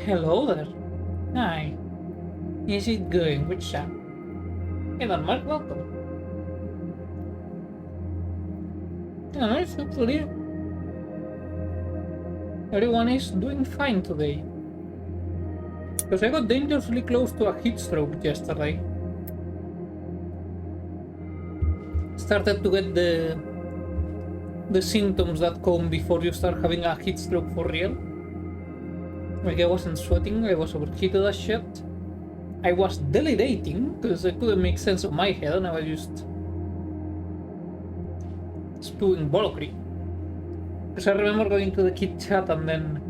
Hello there. Hi. Is it going with Sam? Hey there, Mark. Welcome. Yeah, nice. Hopefully everyone is doing fine today. Because I got dangerously close to a heat stroke yesterday. Started to get the symptoms that come before you start having a heat stroke for real. Like I wasn't sweating, I was overheated as shit. I was delegating because I couldn't make sense of my head and I was just spewing bollockry. Because I remember going to the kid chat and then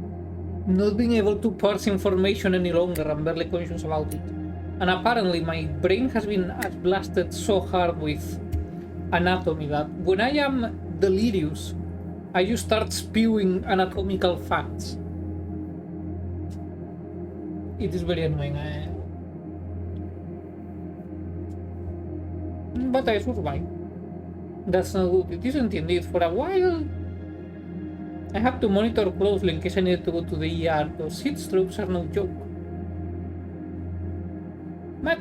not being able to parse information any longer and barely conscious about it. And apparently my brain has been blasted so hard with anatomy that when I am delirious, I just start spewing anatomical facts. It is very annoying. But I survived. That's not good. It isn't indeed. For a while, I have to monitor closely in case I need to go to the ER, because heat strokes are no joke. But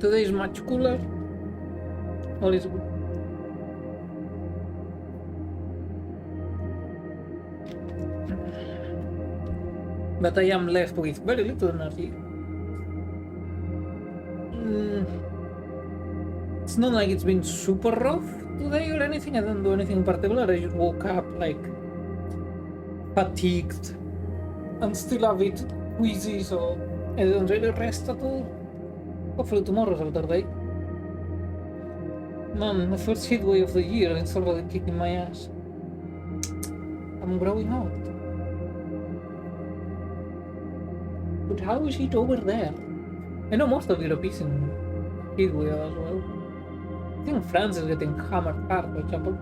today is much cooler. All is good. But I am left with very little energy. It's not like it's been super rough today or anything. I didn't do anything in particular. I just woke up like fatigued and still a bit queasy, so I didn't really rest at all. Hopefully tomorrow's a better day. Man, the first heat wave of the year and it's already kicking my ass. I'm growing out. But how is it over there? I know most of Europe is in heat wave as well. I think France is getting hammered hard, for example.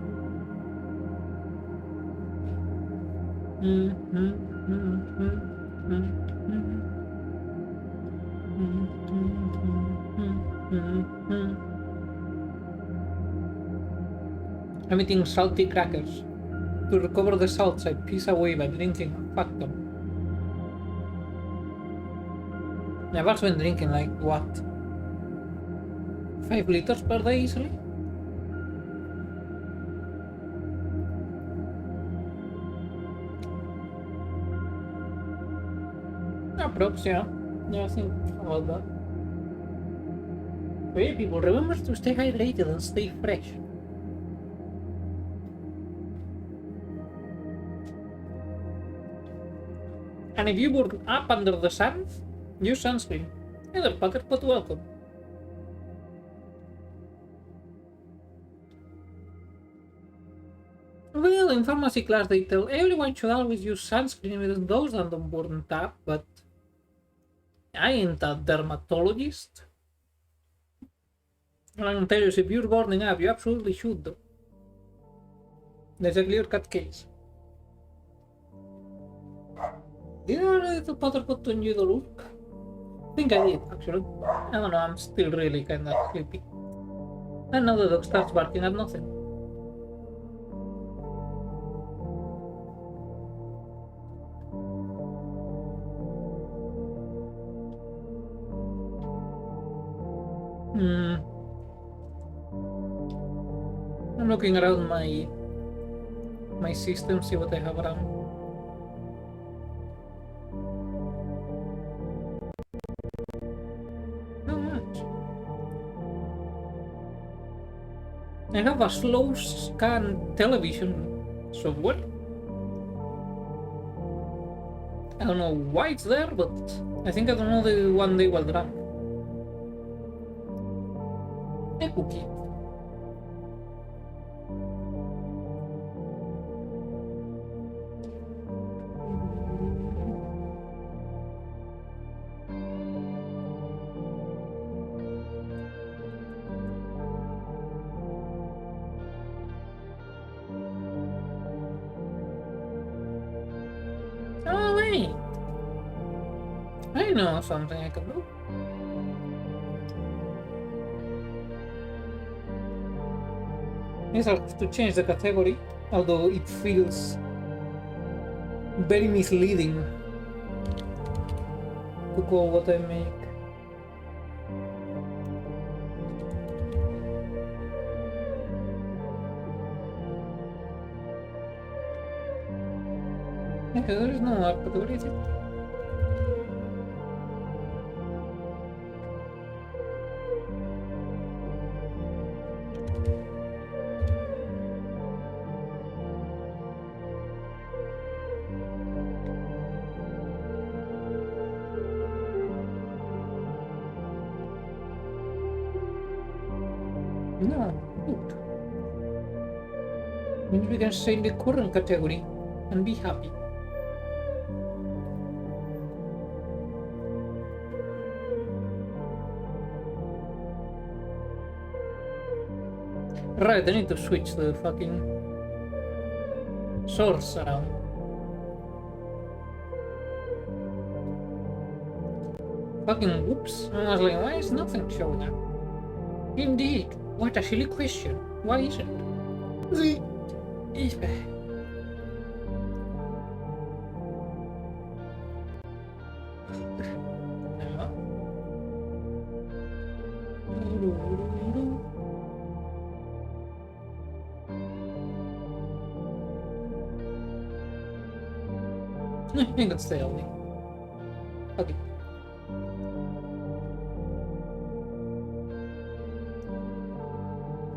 I'm eating salty crackers. To recover the salts, I piss away by drinking a fuck ton. I've also been drinking like, what? 5 liters per day easily? Approx, yeah. Yeah, I think about that. Hey people, remember to stay hydrated and stay fresh. And if you burn up under the sun, use sunscreen. Hey there, Packer, but welcome. Well, in pharmacy class they tell everyone should always use sunscreen with those that don't burn up, but I ain't a dermatologist. And I can tell you, if you're burning up, you absolutely should though. There's a clear-cut case. Did I already tell Potter to you the look? I think I did, actually. I don't know, I'm still really kinda sleepy. And now the dog starts barking at nothing. I'm looking around my system, see what I have around. Not much. I have a slow scan television software. I don't know why it's there, but I think I don't know the one day while drunk. A cookie. Oh wait, I know something I can do. Yes, I have to change the category, although it feels very misleading to call what I make. Okay, there is no art, but what is it? No, good. Means we can stay in the current category and be happy. Right, I need to switch the fucking source around. Fucking whoops. I was like, why is nothing showing up? Indeed. What a silly question. Why isn't? I think it's the only. Okay.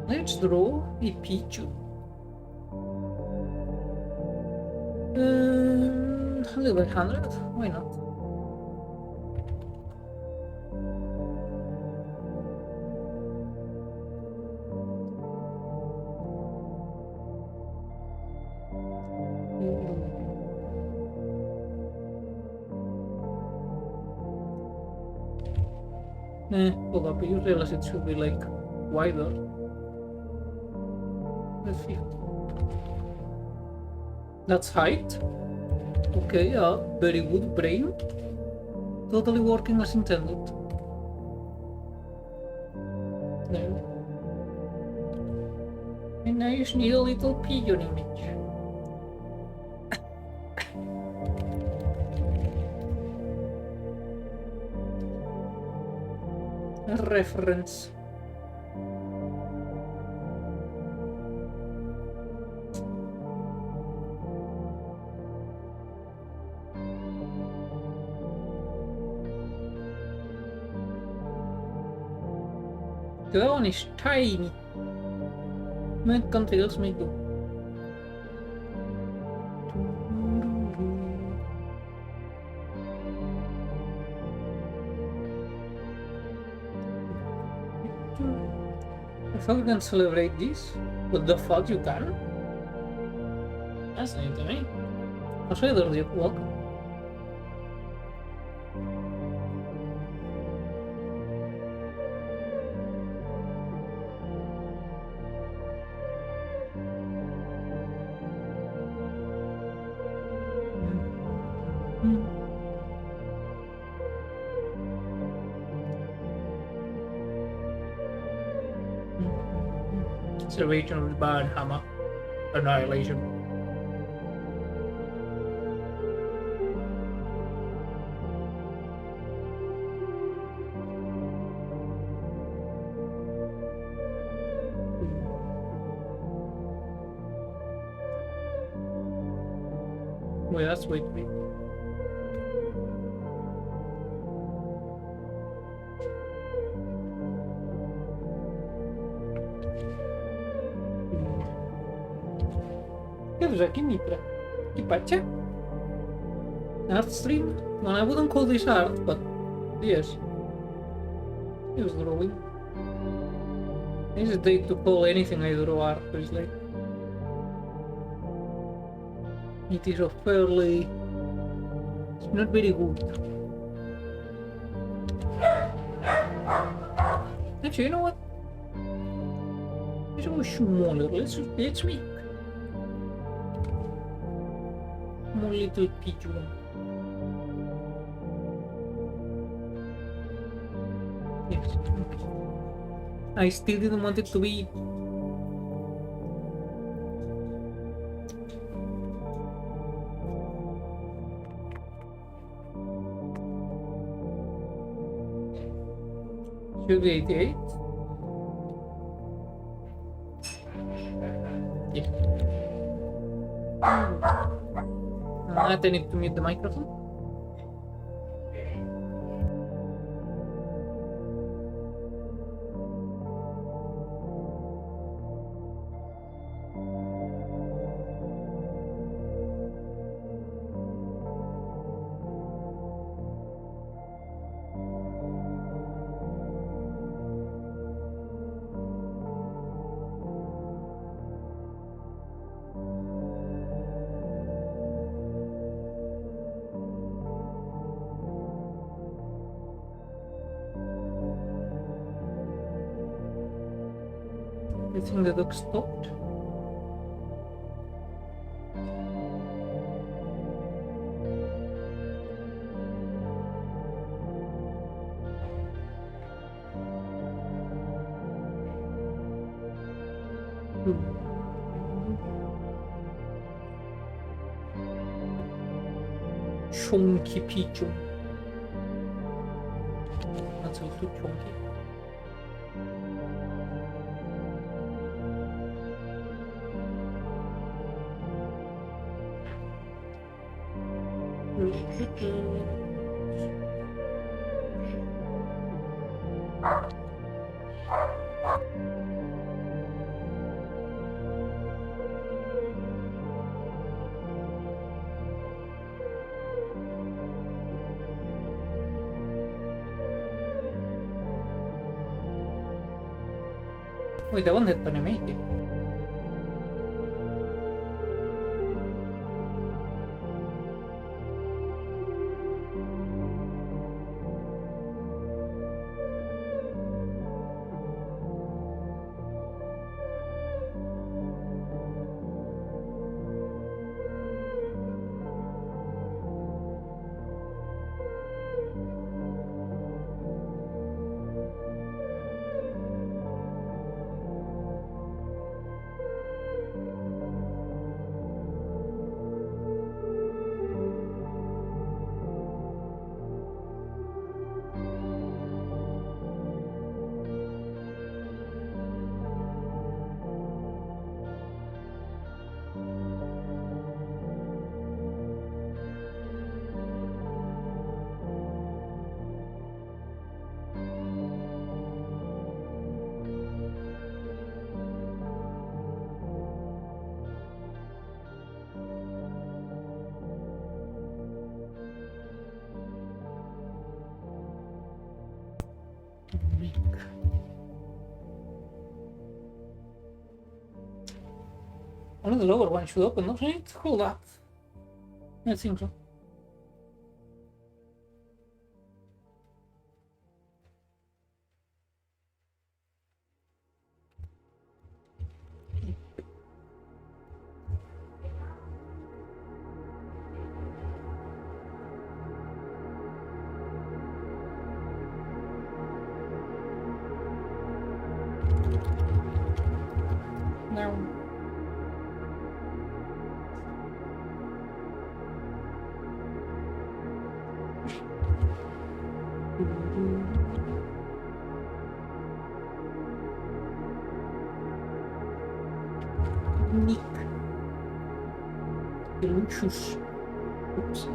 Let's draw a Pichu. A little bit 100. Why not? Hold up, you realize it should be like wider. Let's see. That's height. Okay, yeah, very good brain. Totally working as intended. There. And I just need a little pigeon image. Reference. That one is tiny. What country else may do? I thought we can celebrate this. What the fuck, you can? That's new to me. I'll show you the video. Welcome. Observation of the bar and hammer. Annihilation. Wait, that's way too big. Jaki Mitra. Patrzcie. Art stream? Well, I wouldn't call this art, but yes. He was drawing. I hesitate to call anything I draw art, but it's like... It is a fairly... It's not very good. Actually, you know what? It's a smaller. Let's make more little pigeon. Yes. Okay. I still didn't want it to be. Should be 88. Yeah. I need to mute the microphone. I think the dog stopped. Chunky pigeon. That's a little chunky. Wait, that one hit on make it. One of the lower ones should open, doesn't it? Hold up. I think so. Now. Nick. Lucius. Oops.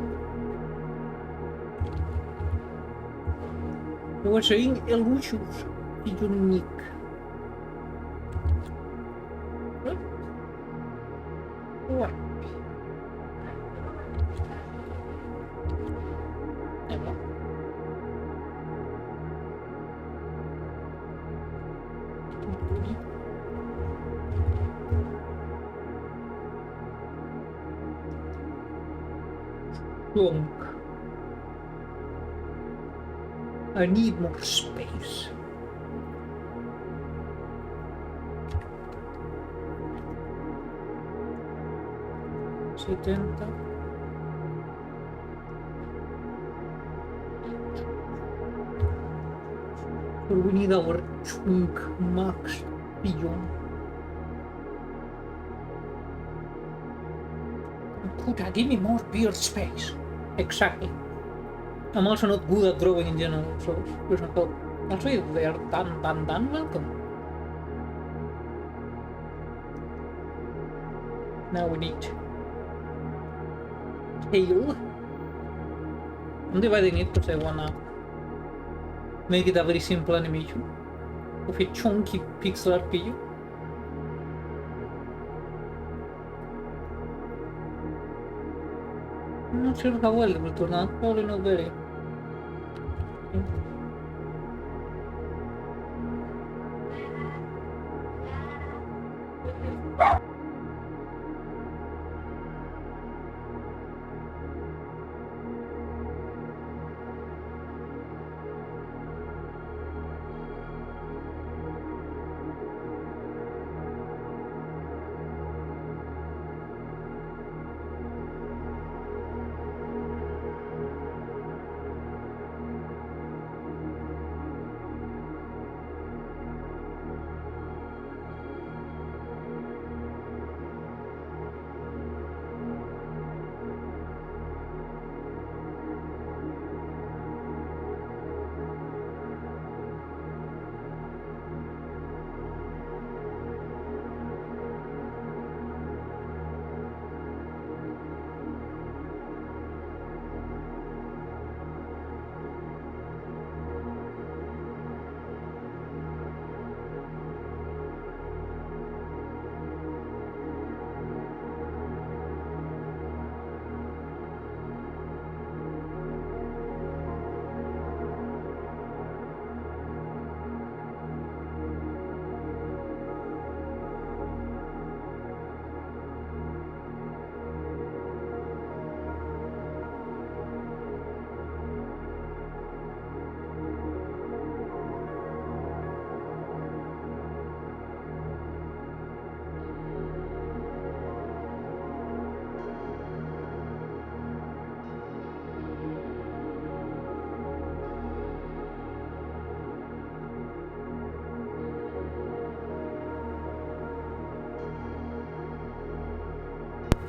I was saying Lucius. Nick. What? Plonk. I need more space. Setenta. But we need our chunk max beyond. Puta, give me more beard space. Exactly. I'm also not good at drawing in general, so there's no help. Also, they are done welcome. Now we need tail. I'm dividing it because I wanna make it a very simple animation of a chunky pixel RPG. I'm not sure how well it will turn out, probably not very.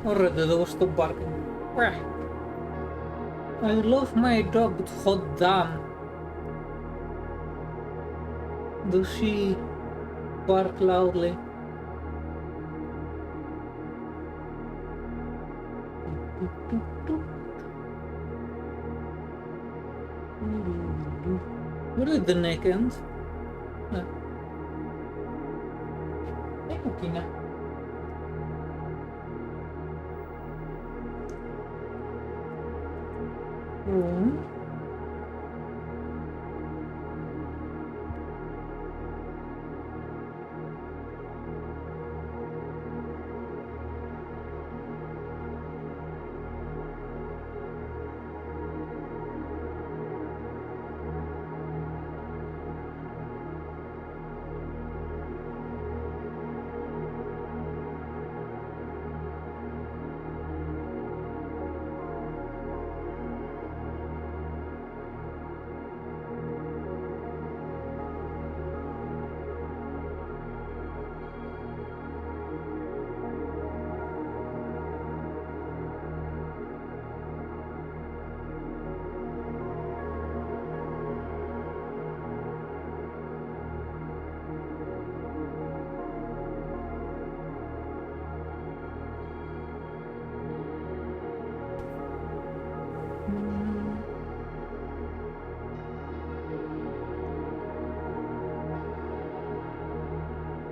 Alright, the dog stopped barking. I love my dog, but hot damn. Does she bark loudly? Where did the neck end? No. Okay, now.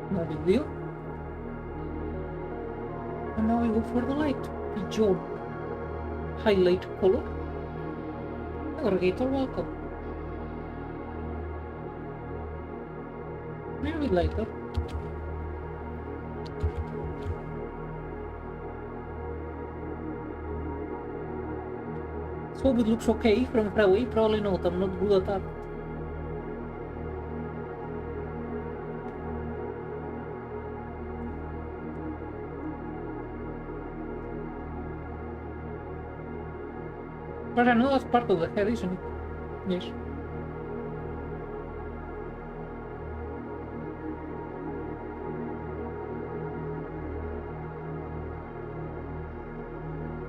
No big deal. And now we go for the light. Good job. Highlight color. Aggregator welcome. Maybe lighter. So it looks okay from far away. Probably not. I'm not good at that. But I know that's part of the head, isn't it? Yes.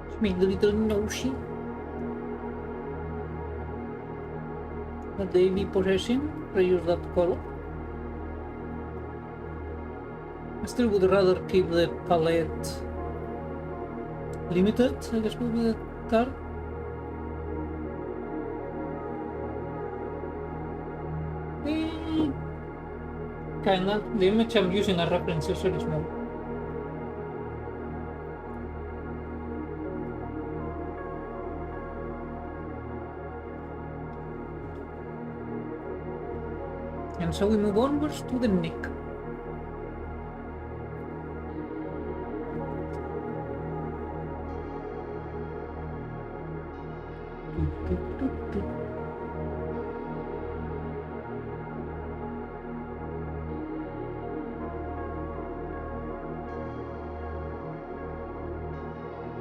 It's made a little nosy. that they be possessing, reuse that color. I still would rather keep the palette limited, I guess would be the term. Kinda. The image I'm using as reference is really small. And so we move onwards to the neck.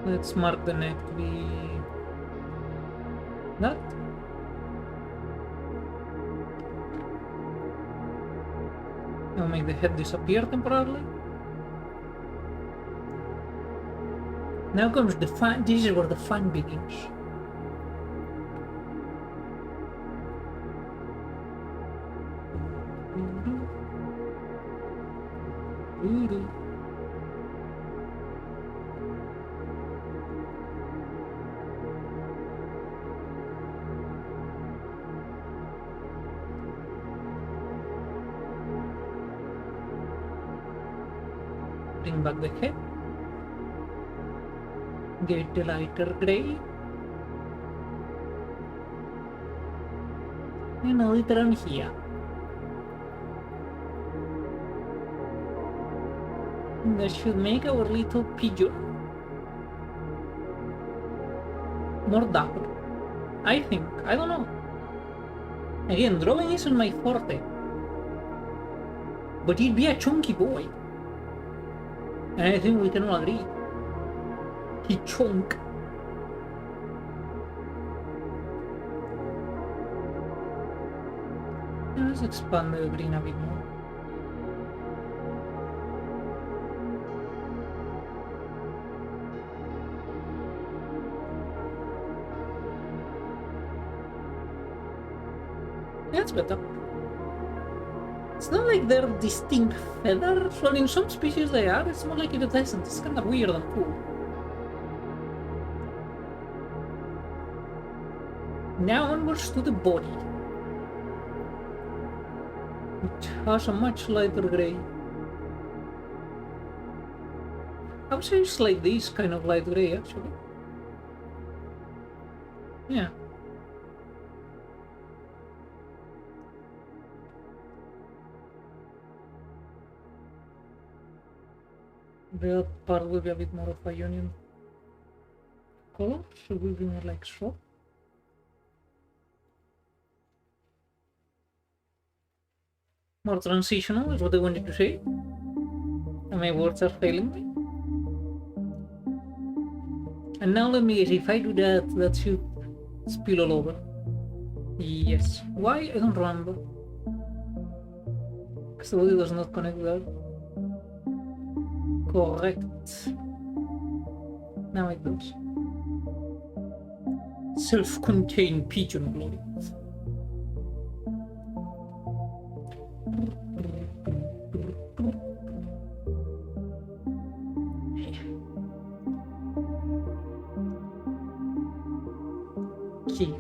Let's mark the neck to be that. I'll make the head disappear temporarily. Now comes the fun. This is where the fun begins. Bring back the head. Get the lighter gray. And now it around here. That should make our little pigeon more dapper. I think. I don't know. Again, drawing isn't my forte. But he'd be a chunky boy. And I think we can all agree. He chunk. Let's expand the green a bit more. That's better. It's not like they're distinct feathers, or in some species they are. It's more like it isn't. It's kind of weird and cool. Now onwards to the body, which has a much lighter grey. I would say it's like this kind of light grey, actually. Yeah. The other part will be a bit more of a union color, so it will be more like so. More transitional is what I wanted to say. And my words are failing me. And now let me guess, if I do that, that should spill all over. Yes. Why? I don't remember. Because the body does not connect there. Correct. Now it does. Self-contained pigeon glory. Okay.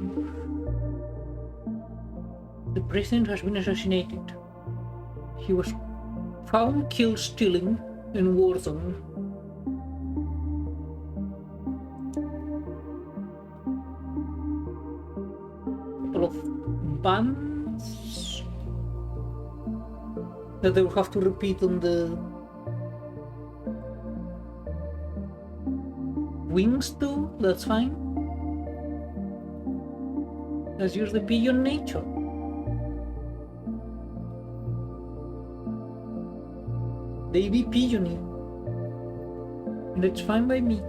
The president has been assassinated. He was found killed stealing in Warzone. Couple of bands that they will have to repeat on the wings too. That's fine. Let's use the pigeon nature. They be pigeony, and it's fine by me.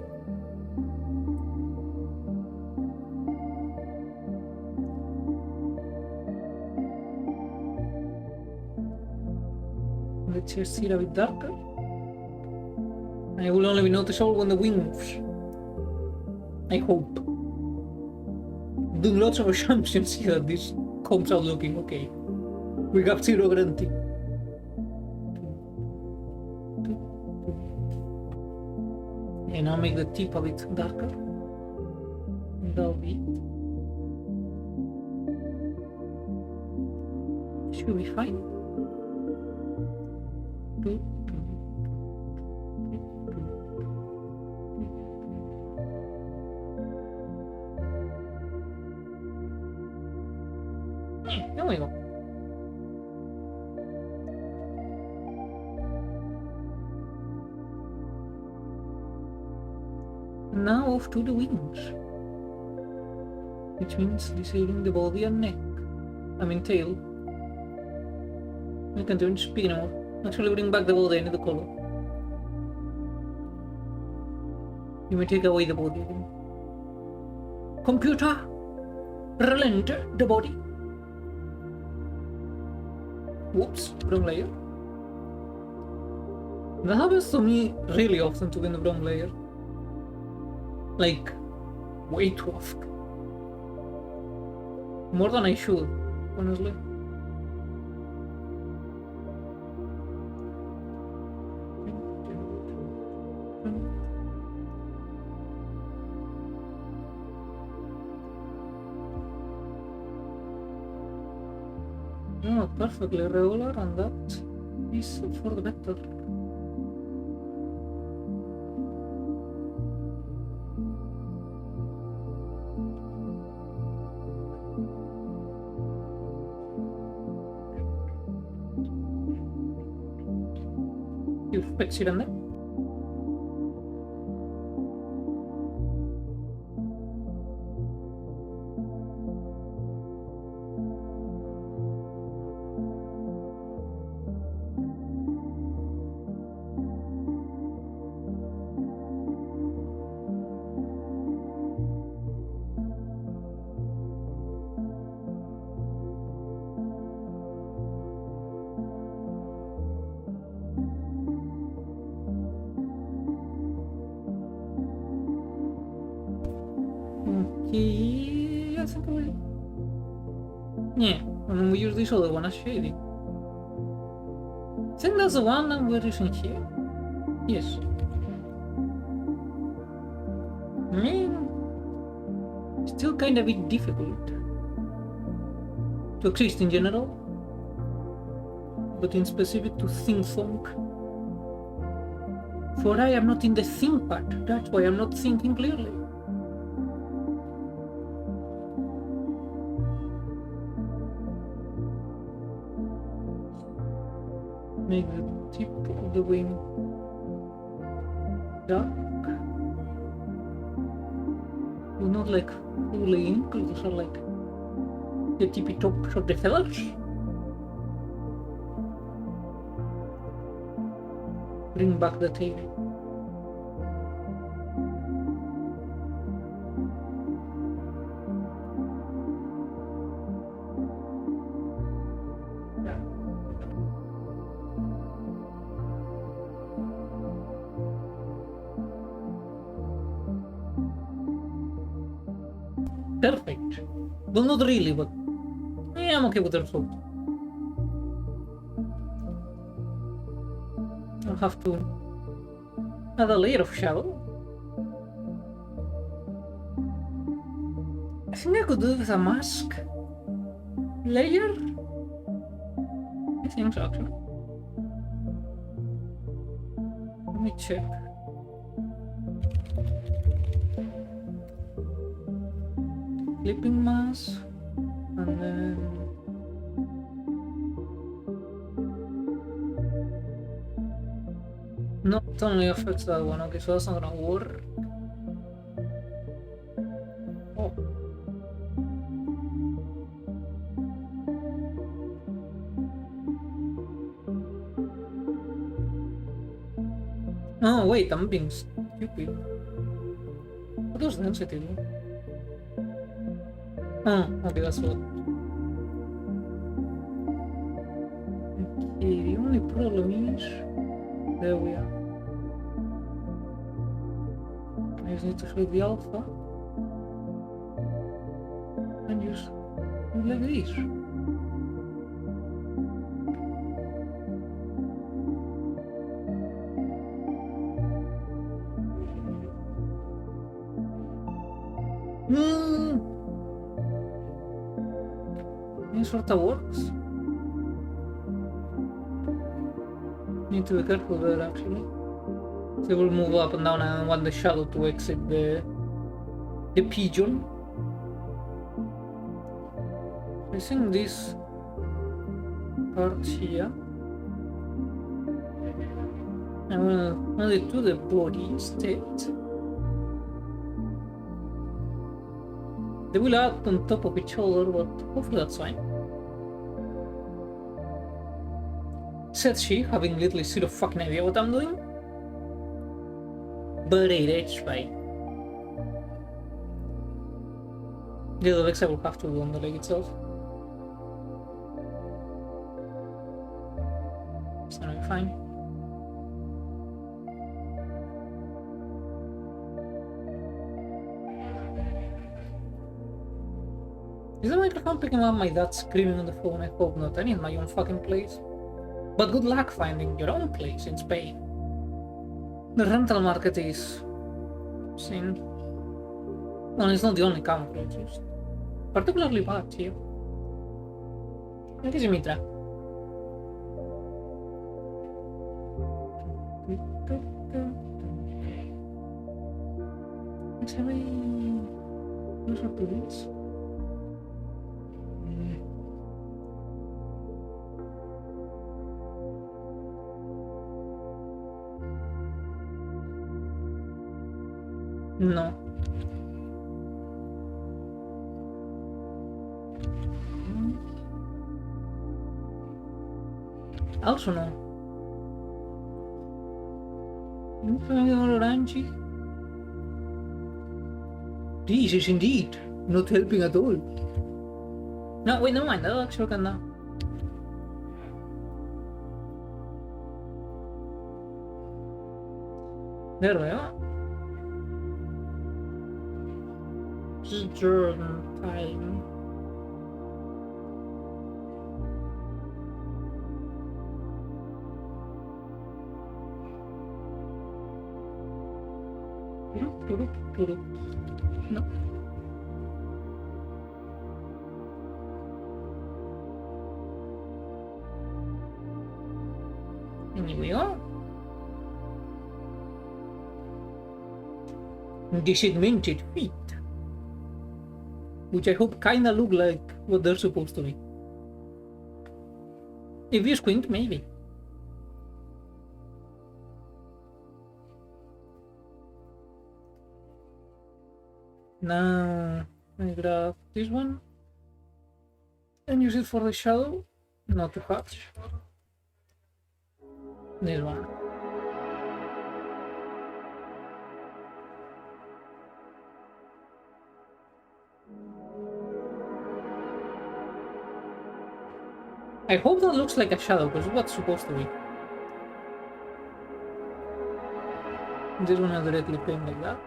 Let's just see it a bit darker. And it will only be noticeable when the wing moves. I hope. Doing lots of assumptions here at this comes out looking okay. We got 0 guarantee. And now make the tip a bit darker. And that'll be it. Should be fine. There we go. Now off to the wings, which means disabling the body and neck. I mean tail. We can turn speed now. Actually bring back the body, I need the color. You may take away the body again. Computer, relent the body. Whoops, wrong layer. That happens to me really often to be in the wrong layer. Like, way too often. More than I should, honestly. No, perfectly regular, and that is for the better. You fix it on that. Okay, I think I will. Yeah, and then we use this other one as shading. I think that's the one we're using here. Yes. I mean, still kind of a bit difficult to exist in general, but in specific to think funk. For I am not in the think part, that's why I'm not thinking clearly. Make the tip of the wing dark, but not like fully in, because those are like the tippy tops of the feathers. Bring back the tail. Perfect. Well, not really, but yeah, I'm okay with the result. I'll have to add a layer of shadow. I think I could do it with a mask layer. I think so, actually. Let me check. Clipping mask, and then no, it only affects that one. Okay, so that's not gonna work. Oh. Oh wait, I'm being stupid. What was density do? Oh, okay, that's what. Okay, the only problem is... There we are. I just need to select the alpha and use it like this. Hmm. It sort of works. Need to be careful there actually. They will move up and down and I want the shadow to exit the pigeon. I think this part here I will add it to the body instead. They will add on top of each other, but hopefully that's fine. Said she, having literally zero fucking idea what I'm doing. But hey, that's fine. The other legs I will have to do on the leg itself. It's gonna be fine. Is the microphone picking up my dad screaming on the phone? I hope not. I need my own fucking place. But good luck finding your own place in Spain. The rental market is insane. Well, it's not the only country, it's just particularly bad here. Anche se mi tra. Those are police. No. Also no. Orange. This is indeed not helping at all. No, wait, never mind. I'll actually work on that. There we are. German time. No. And here we are. Desegmented feet. Which I hope kinda look like what they're supposed to be. If you squint, maybe. Now I grab this one and use it for the shadow, not to patch. This one. I hope that looks like a shadow, because what's supposed to be. This one is directly paint like that.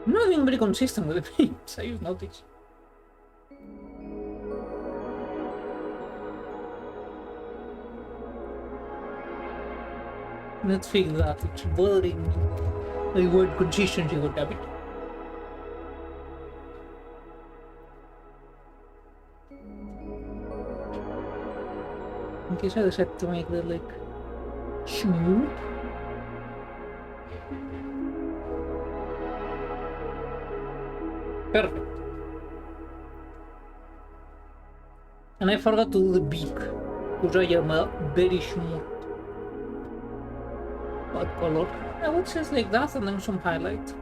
I'm not being very consistent with the paints, I've noticed. Let's fix that, it's bothering me. The word consistency would have it. In case I decide to make that like smooth. Perfect. And I forgot to do the beak, because I am very smooth. What color? I would say like that and then some highlight.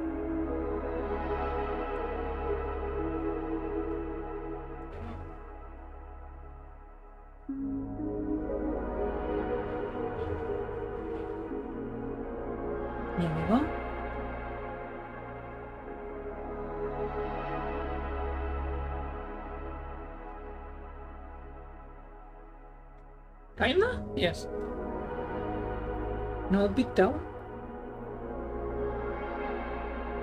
Here we go. Kinda? Yes. Now a bit down.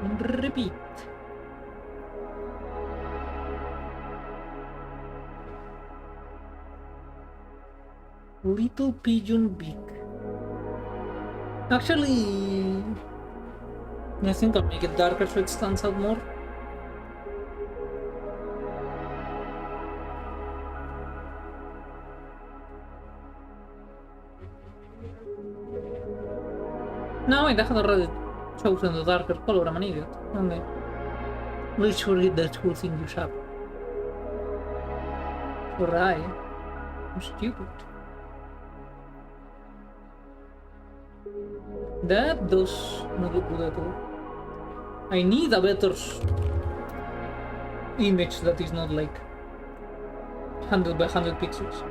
And repeat. Little pigeon beak. Actually, I think I'll make it darker so it stands out more. No, I had already chosen the darker color. I'm an idiot. Okay. Let's forget that whole thing you have. Alright. I'm stupid. That does not look good at all. I need a better image that is not like 100 by 100 pixels.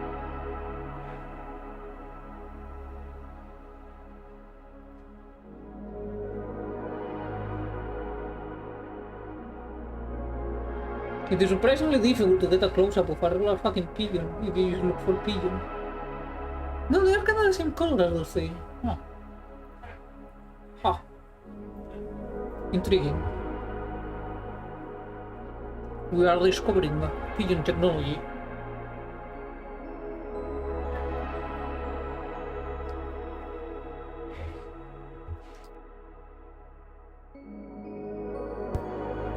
It is surprisingly difficult to get a close-up of a regular fucking pigeon if you just look for pigeon. No, they are kind of the same color as those things. Huh. Huh. Intriguing. We are discovering pigeon technology.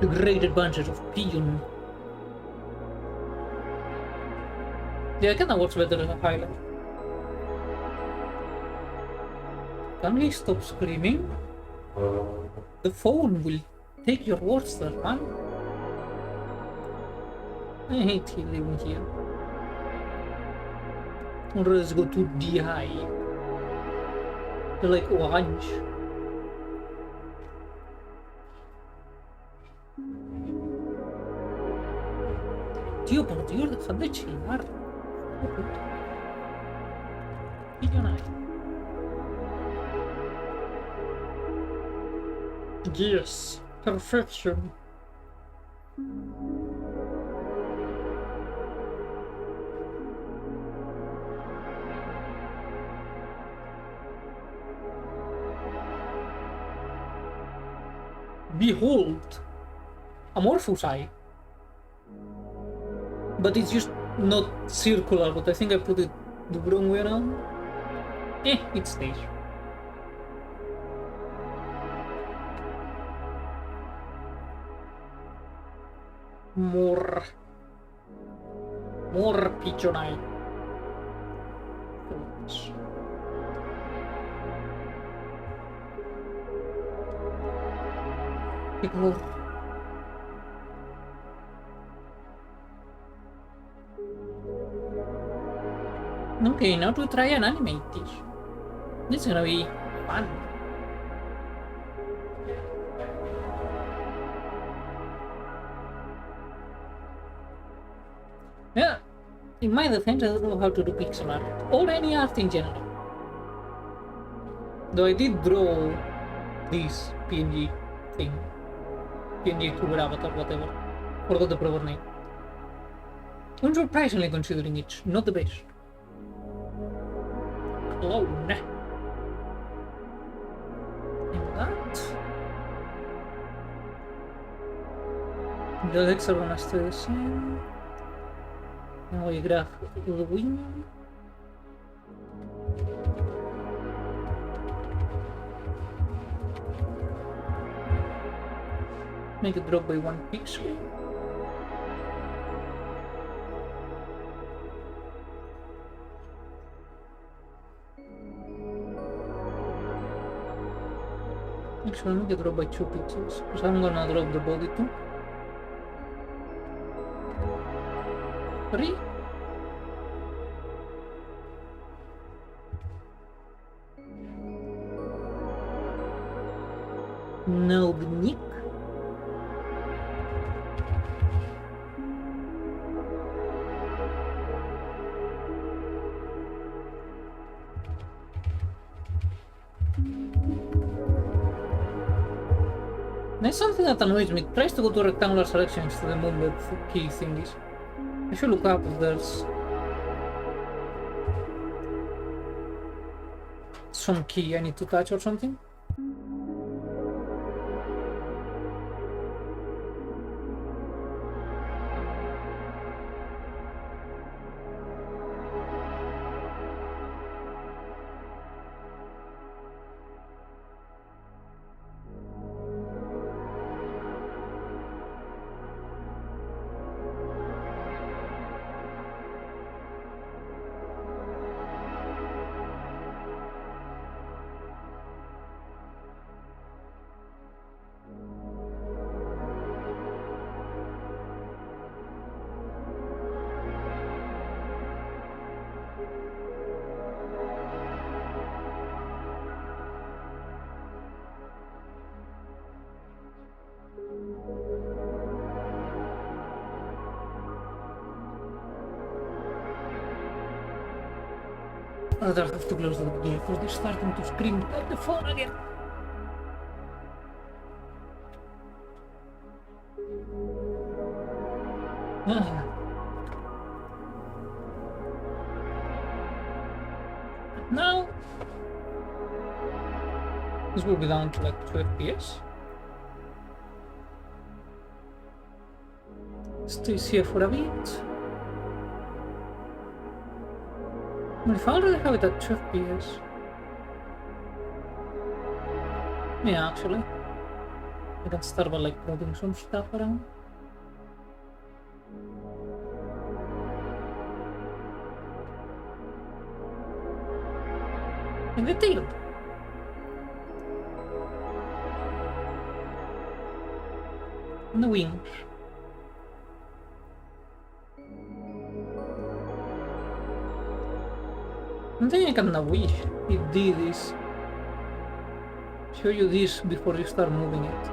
The great advantage of pigeon. Yeah, I kinda works better as a highlight. Can we stop screaming? The phone will take your words there, man. I hate living here. Let's go to DI. They're like orange. Tío, por Dios, dejad de chillar. Yes, perfection. Behold, amorphous eye. But it's just not circular, but I think I put it the wrong way around. It stays. More pigeon eye. Ignore. Okay, now to try and animate this. This is gonna be fun. Yeah, in my defense, I don't know how to do pixel art or any art in general. Though I did draw this PNG thing, PNG Tuber avatar, whatever. Forgot the proper name. Unsurprisingly, considering it's not the best. Clone. And that. The legs are gonna stay the same. Now we grab the wing. Make it drop by 1 pixel. Actually, make it drop by 2 pixels, because I'm gonna drop the body too. 3. Now the neck. There's something that annoys me. It tries to go to rectangular selection instead of movement key thingies. I should look up if there's some key I need to touch or something. I don't have to close the video because they're starting to scream at the phone again. Now, this will be down to like 2 FPS. Stays here for a bit. But if I already have it at 2 FPS. Yeah, actually. I can start by like moving some stuff around. And the tail. And the wings. I think I can wish it did this. Show you this before you start moving it.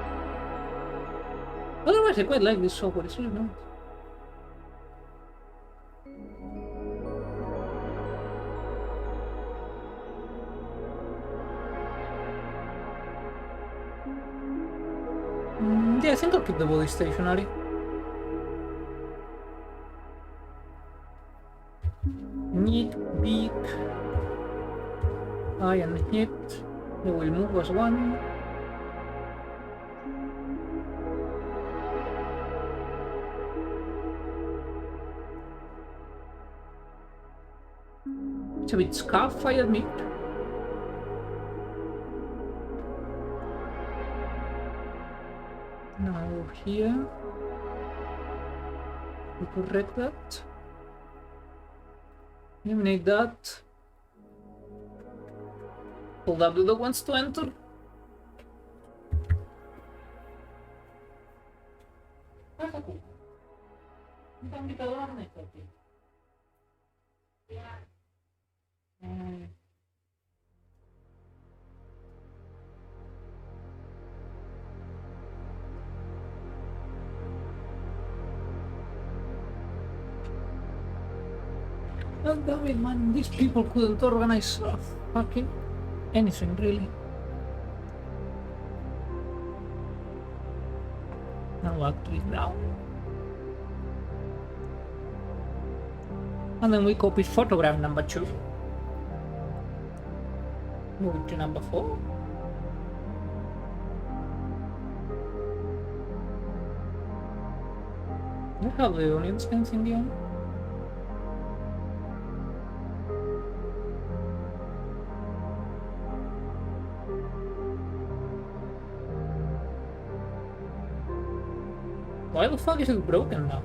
Otherwise, I quite like this software, it's really nice. Yeah, I think I'll keep the body stationary. Need, beep, eye and hit. They will move as one. It's a bit scuff, I admit. Now here, we correct that. Eliminate that. Pull W that wants to enter. God damn it, man, these people couldn't organize fucking anything, really. Now actually down. And then we copy photograph number 2. Move it to number 4. Do you have the onion skins in the end? Why the fuck is it broken now?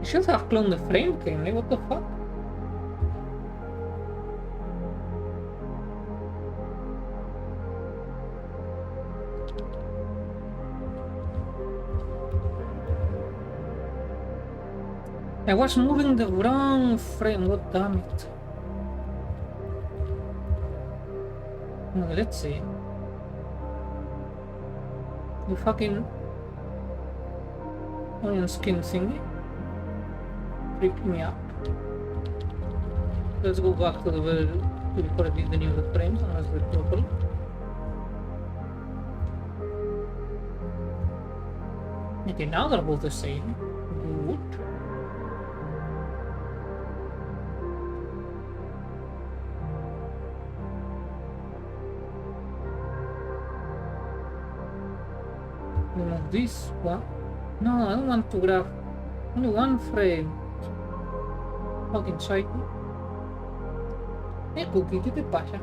You should have cloned the frame, Kenley, what the fuck? I was moving the wrong frame, god damn it. No, let's see. You fucking onion skin thingy. Freaked me out. Let's go back to the before I did the new frames and let's do it properly. Okay, now they're both the same. Good. Remove this one. No, I don't want to grab only one frame. Fucking psycho. Hey Cookie, ¿qué te pasa?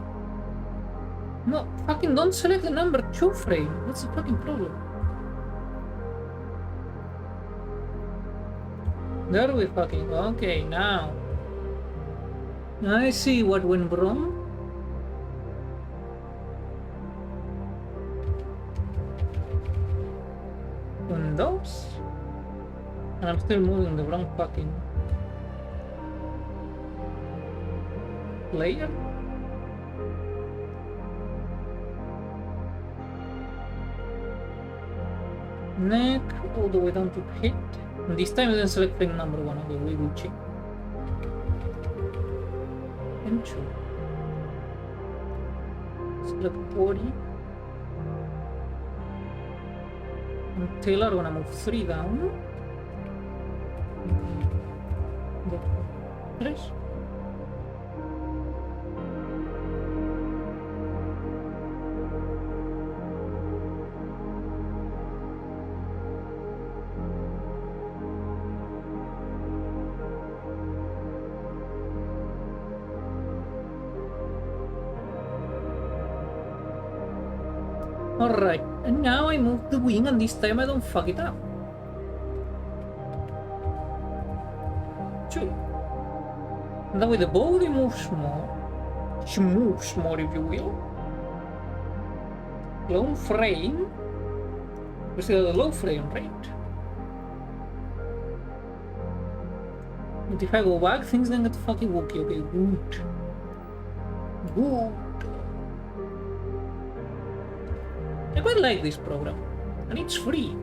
No, fucking don't select the number 2 frame. What's the fucking problem? There we fucking go. Okay, now I see what went wrong. Windows, and I'm still moving the wrong fucking layer. Neck all the way down to hit. And this time then select frame number 1. Okay, we will check. Intro. Select body. And tailor gonna move 3 down. Tres. Alright, and now I move the wing and this time I don't fuck it up. 2. And that way the body moves more. She moves more, if you will. Low frame. We still have a low frame rate. But if I go back, things then get fucking wookie. Okay, good. Good. I quite like this program, and it's free.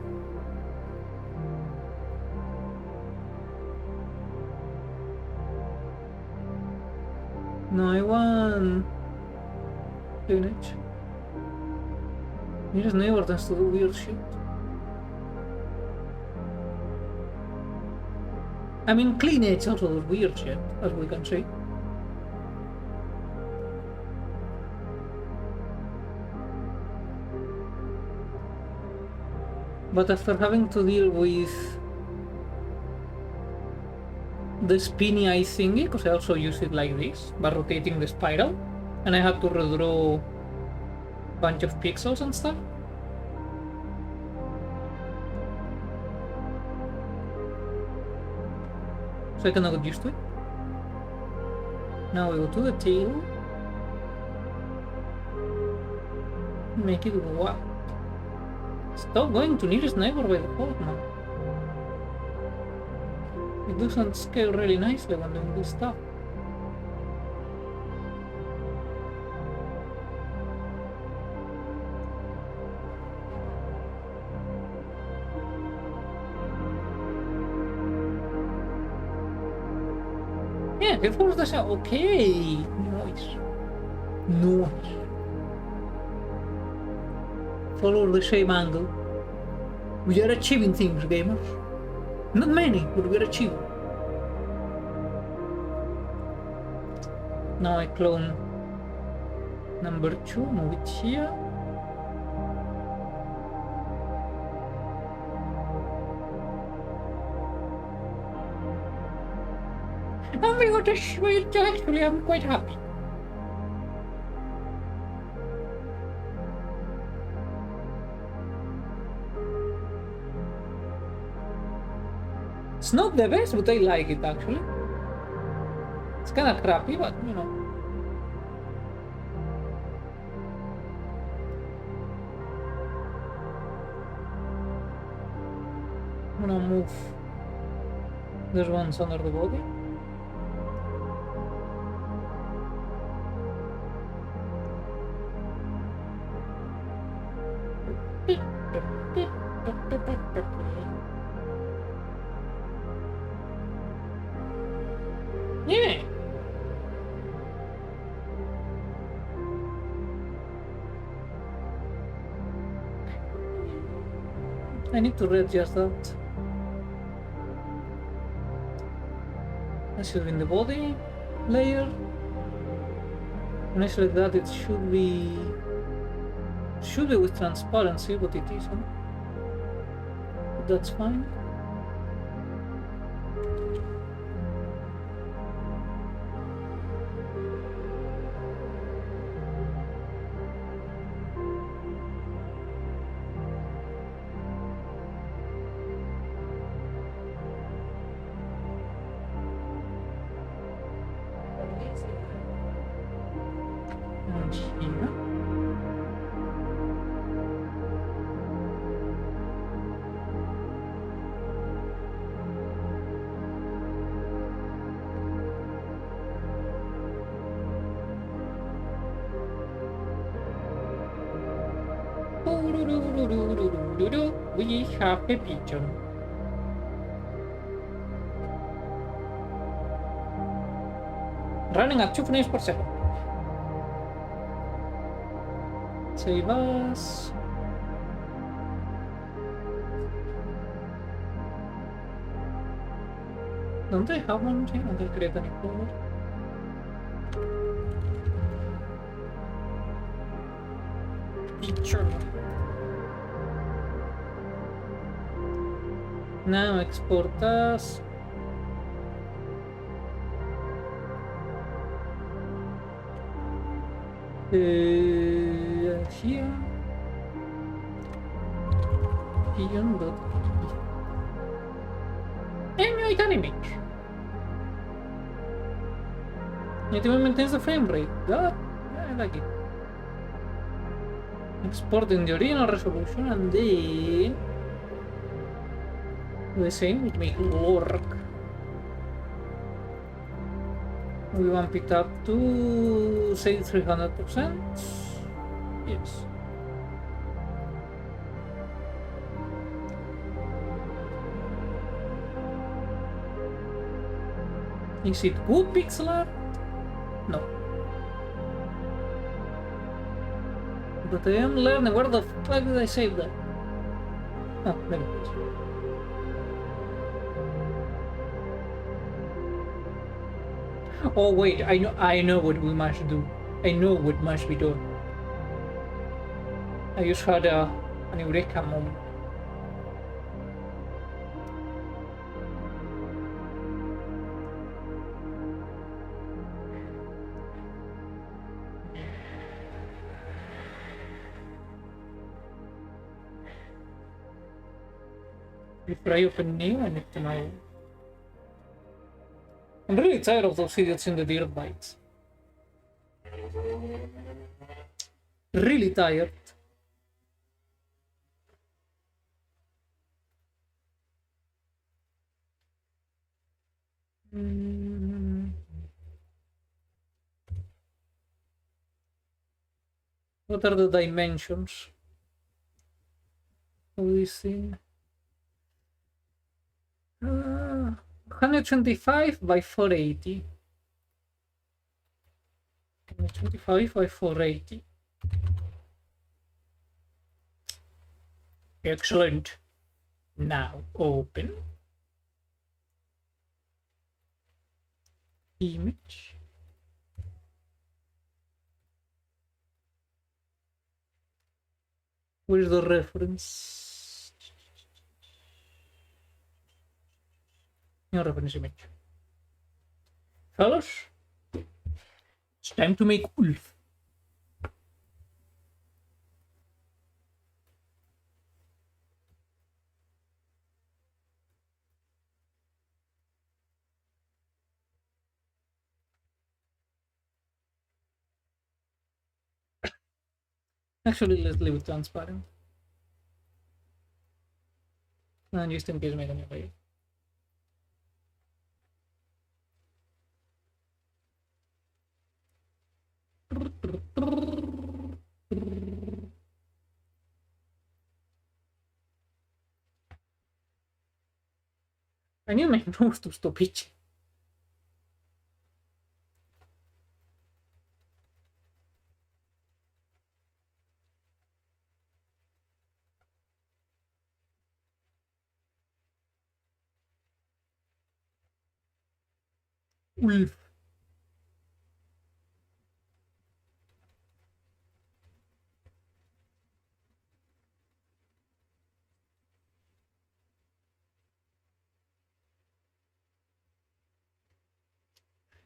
No, I want lineage. Nearest neighbor tends to do weird shit. I mean, cleanage also does weird shit, as we can see. But after having to deal with the spinny eye thingy, because I also use it like this, by rotating the spiral, and I had to redraw a bunch of pixels and stuff. So I kinda got used to it. Now we go to the tail. Make it go up. Stop going to nearest neighbor by default now. It doesn't scale really nicely when doing this stuff. Yeah, it follows the sound. Okay. Nice. Nice. Follow the same angle. We are achieving things, gamers. Not many, but we are achieving. Now I clone number 2, move it here. And we got a shield. Actually, I'm quite happy. It's not the best, but I like it actually. It's kinda crappy, but you know. I'm gonna move these ones under the body. Yeah. I need to readjust that. That should be in the body layer. When I select that, it should be with transparency, but it isn't. But that's fine. And here. We have a pigeon. Running at 2 frames per second. Save us. Don't I have one thing? I can create a new folder. Picture. Now export as. Here. Pigeon.py. Emulate an image. It even maintains the frame rate. That, I like it. Export in the original resolution and then the same would make it work. We bump it up to say 300%. Yes. Is it good pixel art? No. But I am learning. Where the fuck did I save that? Oh, there it is. Oh wait, I know what we must do. I know what must be done. I just had an eureka moment. Before I open new, I need to know. I'm really tired of those idiots in the dirt bikes. Really tired. What are the dimensions of this thing? 125 by 480. 125 by 480. Excellent. Now open. Image. Where's the reference? No reference image. Fellas, it's time to make Ulf. Actually, let's leave it transparent. And just in case make a new layer. I need my nose to stop itching. Ulf.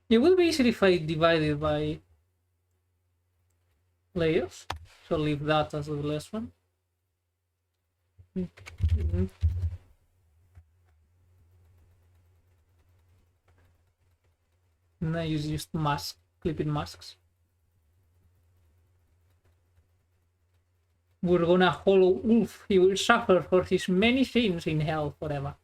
It will be easier if I divide it by layers. So leave that as the last one. And I use just mask, clipping masks. We're gonna hollow Ulf. He will suffer for his many sins in hell forever.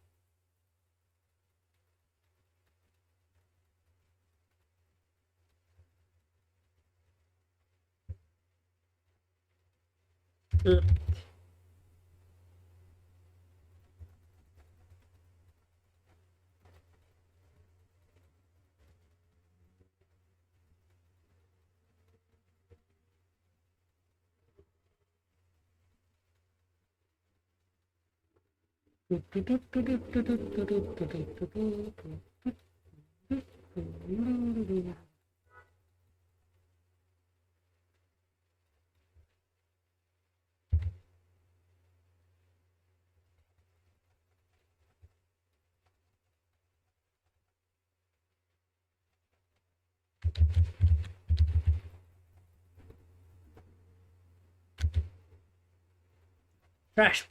Trash.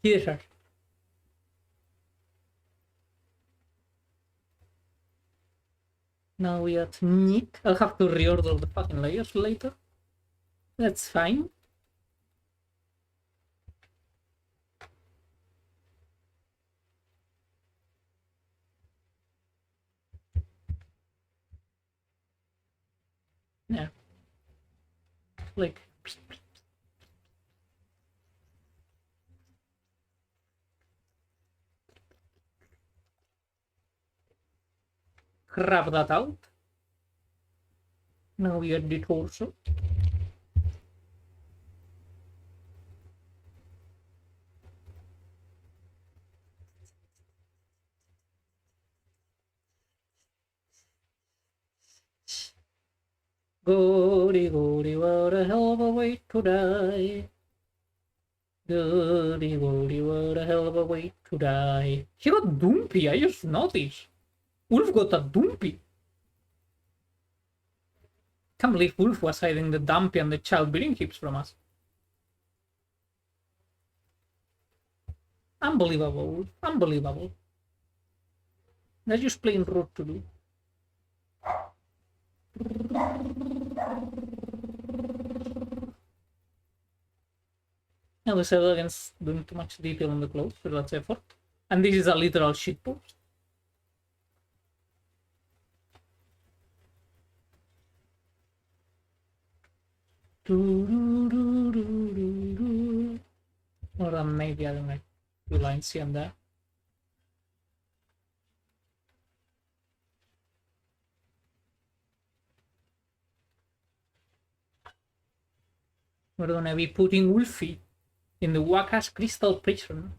Here, trash. Now we got Nick. I'll have to reorder the fucking layers later. That's fine. Yeah. Like. Grab that out. Now we got the torso. Goody, goody, what a hell of a way to die. Goody, goody, what a hell of a way to die. He got Dumpy, I just noticed. Wolf got a Dumpy. Can't believe Wolf was hiding the Dumpy and the childbearing hips from us. Unbelievable, Wolf. Unbelievable. That's just plain rude to do. Now we said against doing too much detail on the clothes, so that's effort. And this is a literal shitpost. Or maybe I don't know, 2 lines here and there. We're gonna be putting Wolfie in the Waka's crystal prison.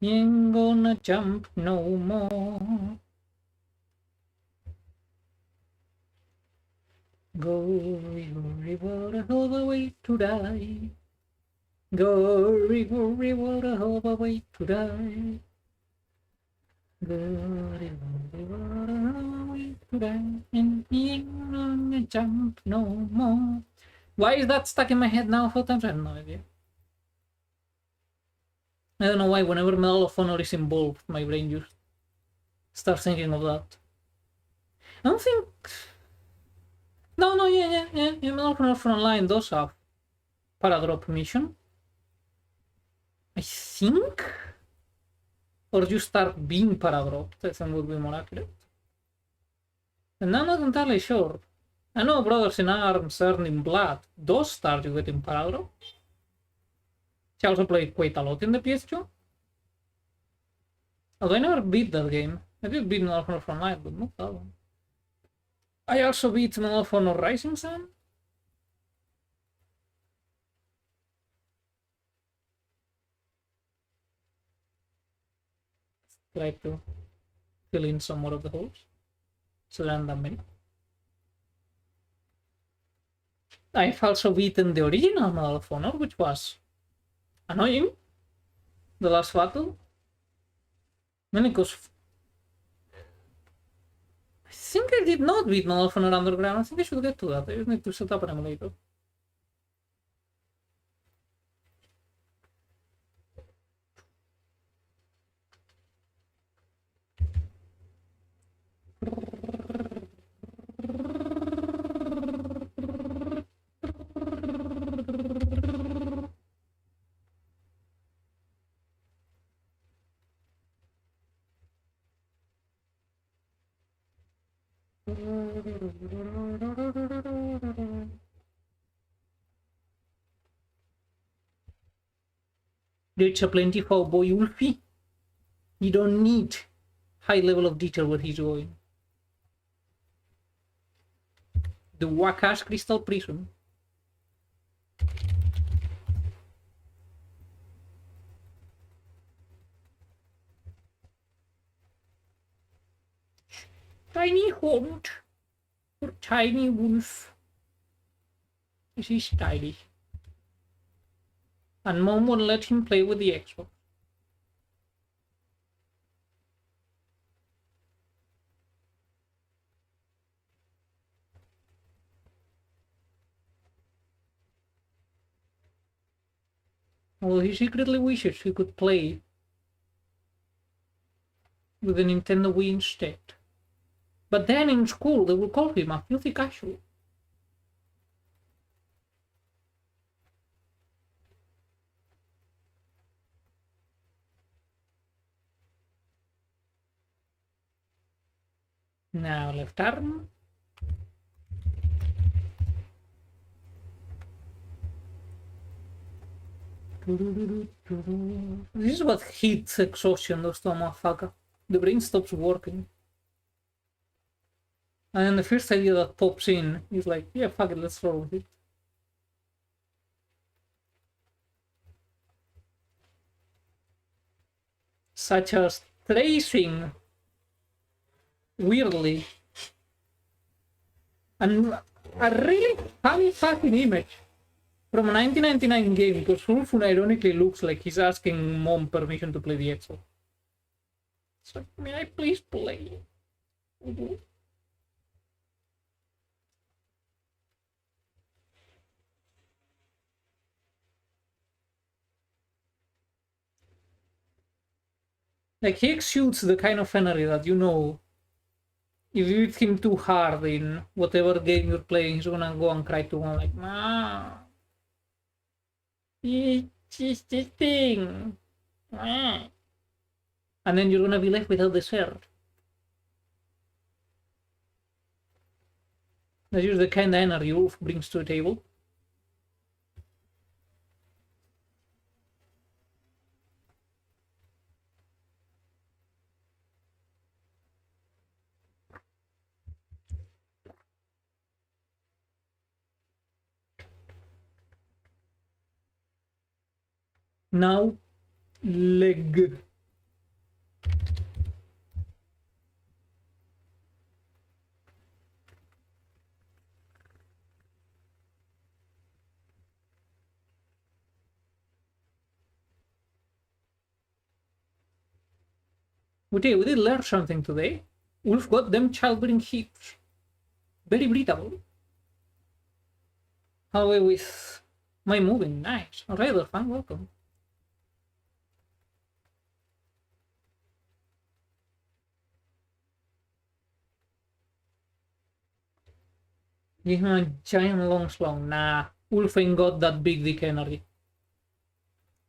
Ain't gonna jump no more. Gory, gory, what a hell of a way to die. Gory, gory, what a hell of a way to die. Gory, gory, what a hell of a way to die. And he ain't gonna jump no more. Why is that stuck in my head now 4 times? I have no idea. I don't know why, whenever Medal of Honor is involved, my brain just starts thinking of that. I don't think... No, yeah, Medal of Honor Frontline does have Paradrop mission. I think? Or you start being Paradropped, I think would be more accurate. And I'm not entirely sure. I know Brothers in Arms, Earned in Blood does start you getting Paradrop. She also played quite a lot in the PS2. Although I never beat that game. I did beat Medal of Honor Frontline, but not that one. I also beat Medal of Honor Rising Sun. Try to fill in some more of the holes. So there aren't that many. I've also beaten the original Medal of Honor, which was annoying. The last battle. Mainly because I think I did not beat Medal of Honor Underground. I think I should get to that. I just need to set up an emulator. There's a plenty for boy Wolfie. You don't need high level of detail where he's going. The Wakash Crystal Prism. Tiny Hunt. Or Tiny Wolf. This is tiny. And Mom won't let him play with the Xbox. Well, he secretly wishes he could play with the Nintendo Wii instead. But then in school, they will call him a filthy casual. Now, left arm. This is what heat exhaustion does to a motherfucker. The brain stops working. And then the first idea that pops in is like, yeah, fuck it, let's roll with it. Such as tracing weirdly. And a really funny fucking image from a 1999 game, because Fulfun ironically looks like he's asking Mom permission to play the Xbox. It's like, may I please play? Like, he exudes the kind of energy that, you know, if you hit him too hard in whatever game you're playing, he's gonna go and cry to one like, ah, it's just this thing. Ah. And then you're gonna be left without dessert. That's just the kind of energy Wolf brings to the table. Now, leg. We did learn something today. Wolf got them childbearing hips. Very breathable. How are we with my moving? Nice. Alright, fan, welcome. Give him a giant long slung. Nah, Wolf ain't got that big dick energy.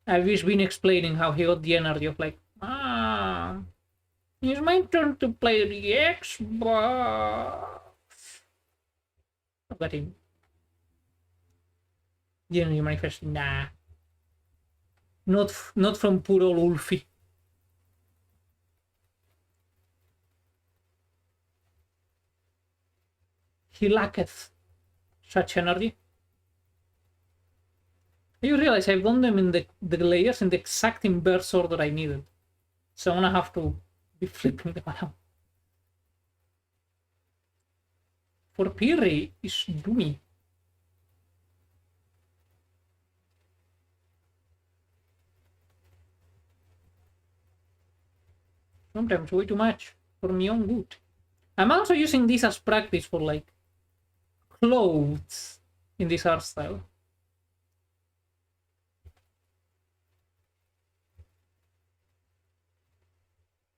I've just been explaining how he got the energy of like, ah, it's my turn to play the Xbox. Look at him. The energy manifest. Nah. Not from poor old Wolfie. He lacketh such energy. You realize I've done them in the layers in the exact inverse order I needed. So I'm gonna have to be flipping them around. For Piri is doomy. Sometimes way too much for my own good. I'm also using this as practice for like clothes in this art style.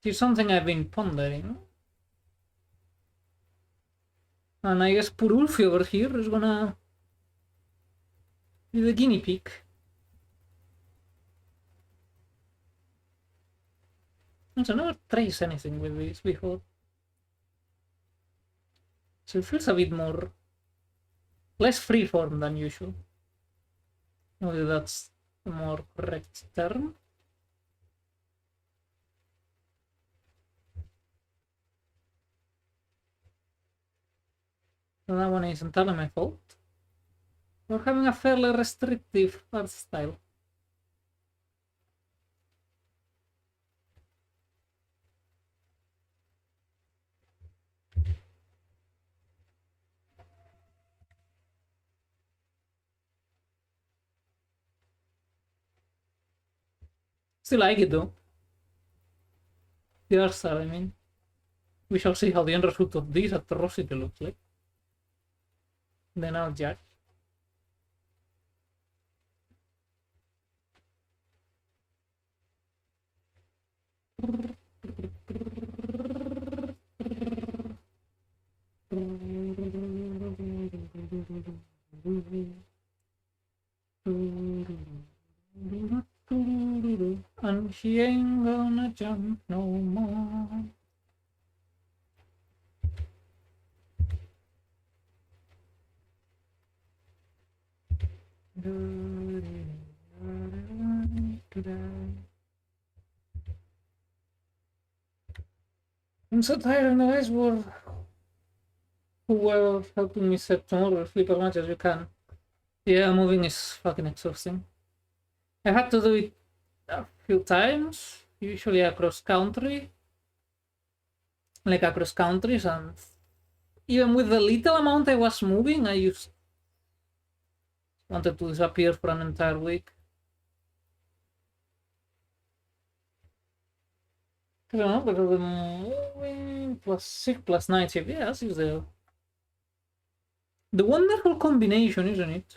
It's something I've been pondering. And I guess Purulfi over here is gonna be the guinea pig. I never trace anything with this before. So it feels a bit more... less freeform than usual. Maybe that's the more correct term. So that one is entirely my fault. We're having a fairly restrictive art style. Still like it though. The art style, I mean. We shall see how the end result of this atrocity looks like. Then I'll judge. And she ain't gonna jump no more. I'm so tired of the guys who were helping me set tomorrow. Sleep as much as you can. Yeah, moving is fucking exhausting. I had to do it a few times, usually across country. Like across countries, and even with the little amount I was moving, I just wanted to disappear for an entire week. I don't know, because the moving plus 6 plus 9 shift, yeah, this is the wonderful combination, isn't it?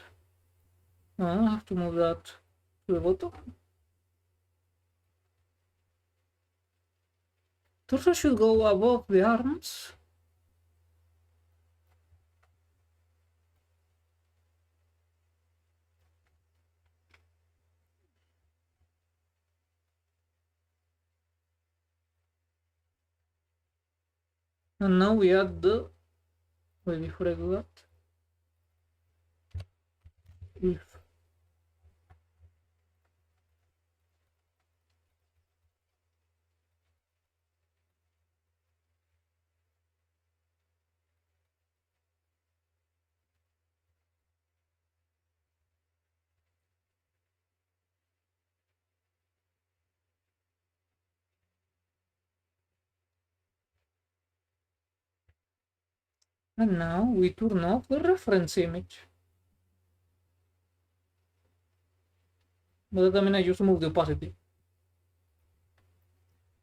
Oh, I have to move that to the bottom. Torso should go above the arms. And now we add the... Wait, before I do that... If. And now we turn off the reference image. But that means I just move the opacity.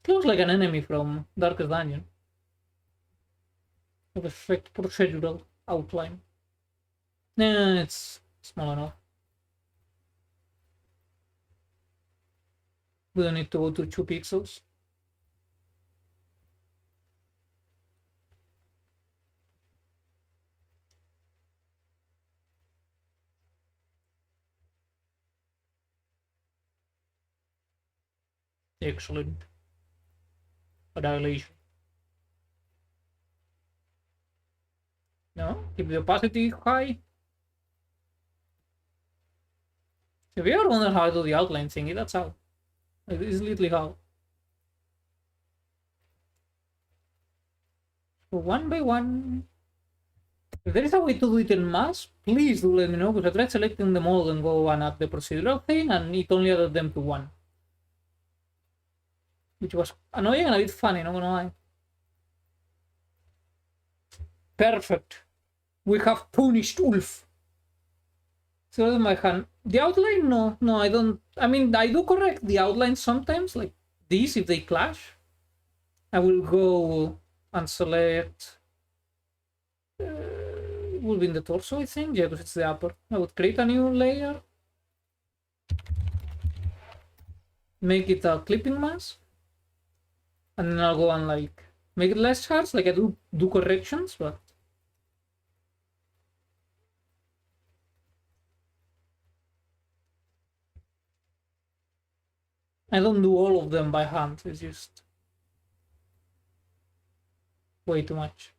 It looks like an enemy from Darkest Dungeon. Of effect procedural outline. Nah, it's small enough. We don't need to go to 2 pixels. Excellent. Dilation. No, keep the opacity high. If you ever wonder how I do the outline thingy, that's how. It is literally how. So one by one. If there is a way to do it in mass, please do let me know, because I tried selecting them all and go and add the procedural thing, and it only added them to 1. Which was annoying and a bit funny, not gonna lie. Perfect. We have punished Ulf. So my hand. The outline, no, I don't. I mean, I do correct the outline sometimes, like these, if they clash. I will go and select. It will be in the torso, I think. Yeah, because it's the upper. I would create a new layer. Make it a clipping mask. And then I'll go and like make it less harsh, like I do corrections, but I don't do all of them by hand. It's just way too much.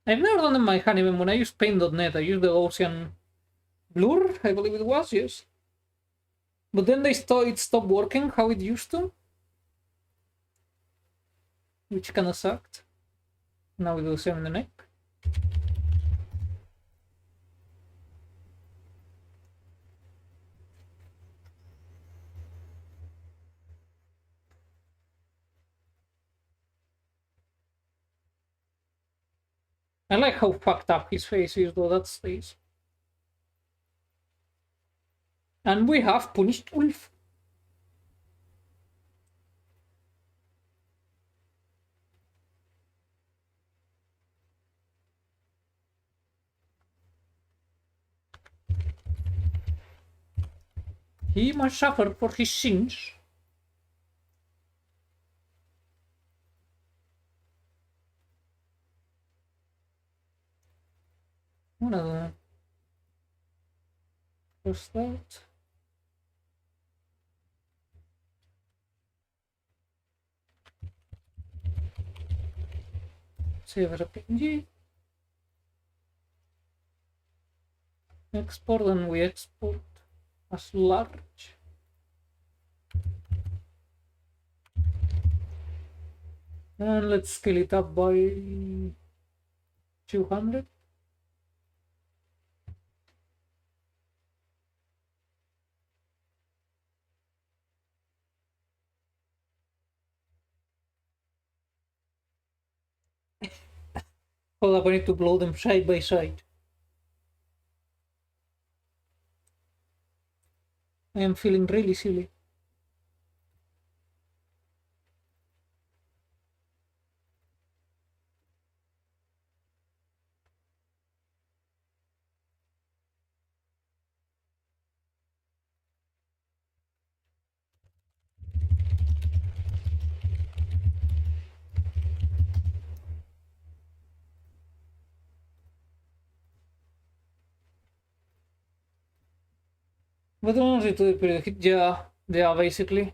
I've never done them by hand, even when I use paint.net. I use the Gaussian blur, I believe it was, yes. But then it stopped working how it used to, which kind of sucked. Now we do the same in the neck. I like how fucked up his face is, though, that stays. And we have punished Wolf. He must suffer for his sins. What other? What's that? Save as a PNG. Export, and we export as large. And let's scale it up by 200. Hold up, I need to blow them side by side. I am feeling really silly. But honestly, to the period, yeah, basically.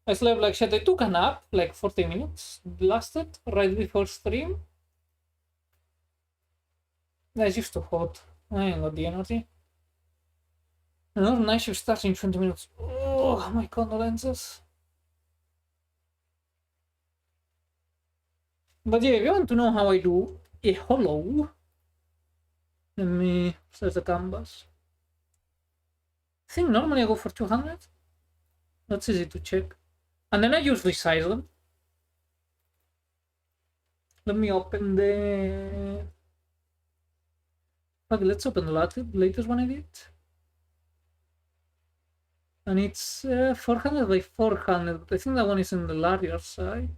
I slept like shit. I took a nap, like 40 minutes, lasted right before stream. That's just too hot. I ain't got the energy. Another night shift starts in 20 minutes. Oh, my condolences. But yeah, if you want to know how I do a hollow, let me set the canvas. I think normally I go for 200. That's easy to check. And then I usually size them. Let me open the... Okay, let's open the latest one I did. And it's 400 by 400, but I think that one is in the larger side.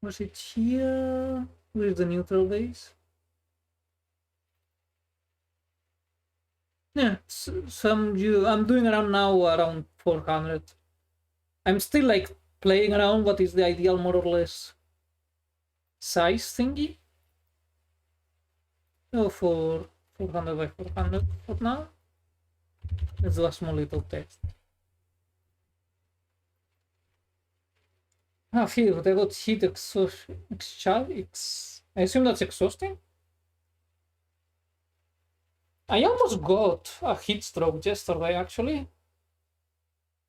Was it here? Where's the neutral base? Yeah, I'm doing around now around 400. I'm still like playing around what is the ideal more or less size thingy. So for 400 by 400 for now. Let's do a small little test. Ah, phew, I got heat I assume that's exhausting? I almost got a heat stroke yesterday, actually.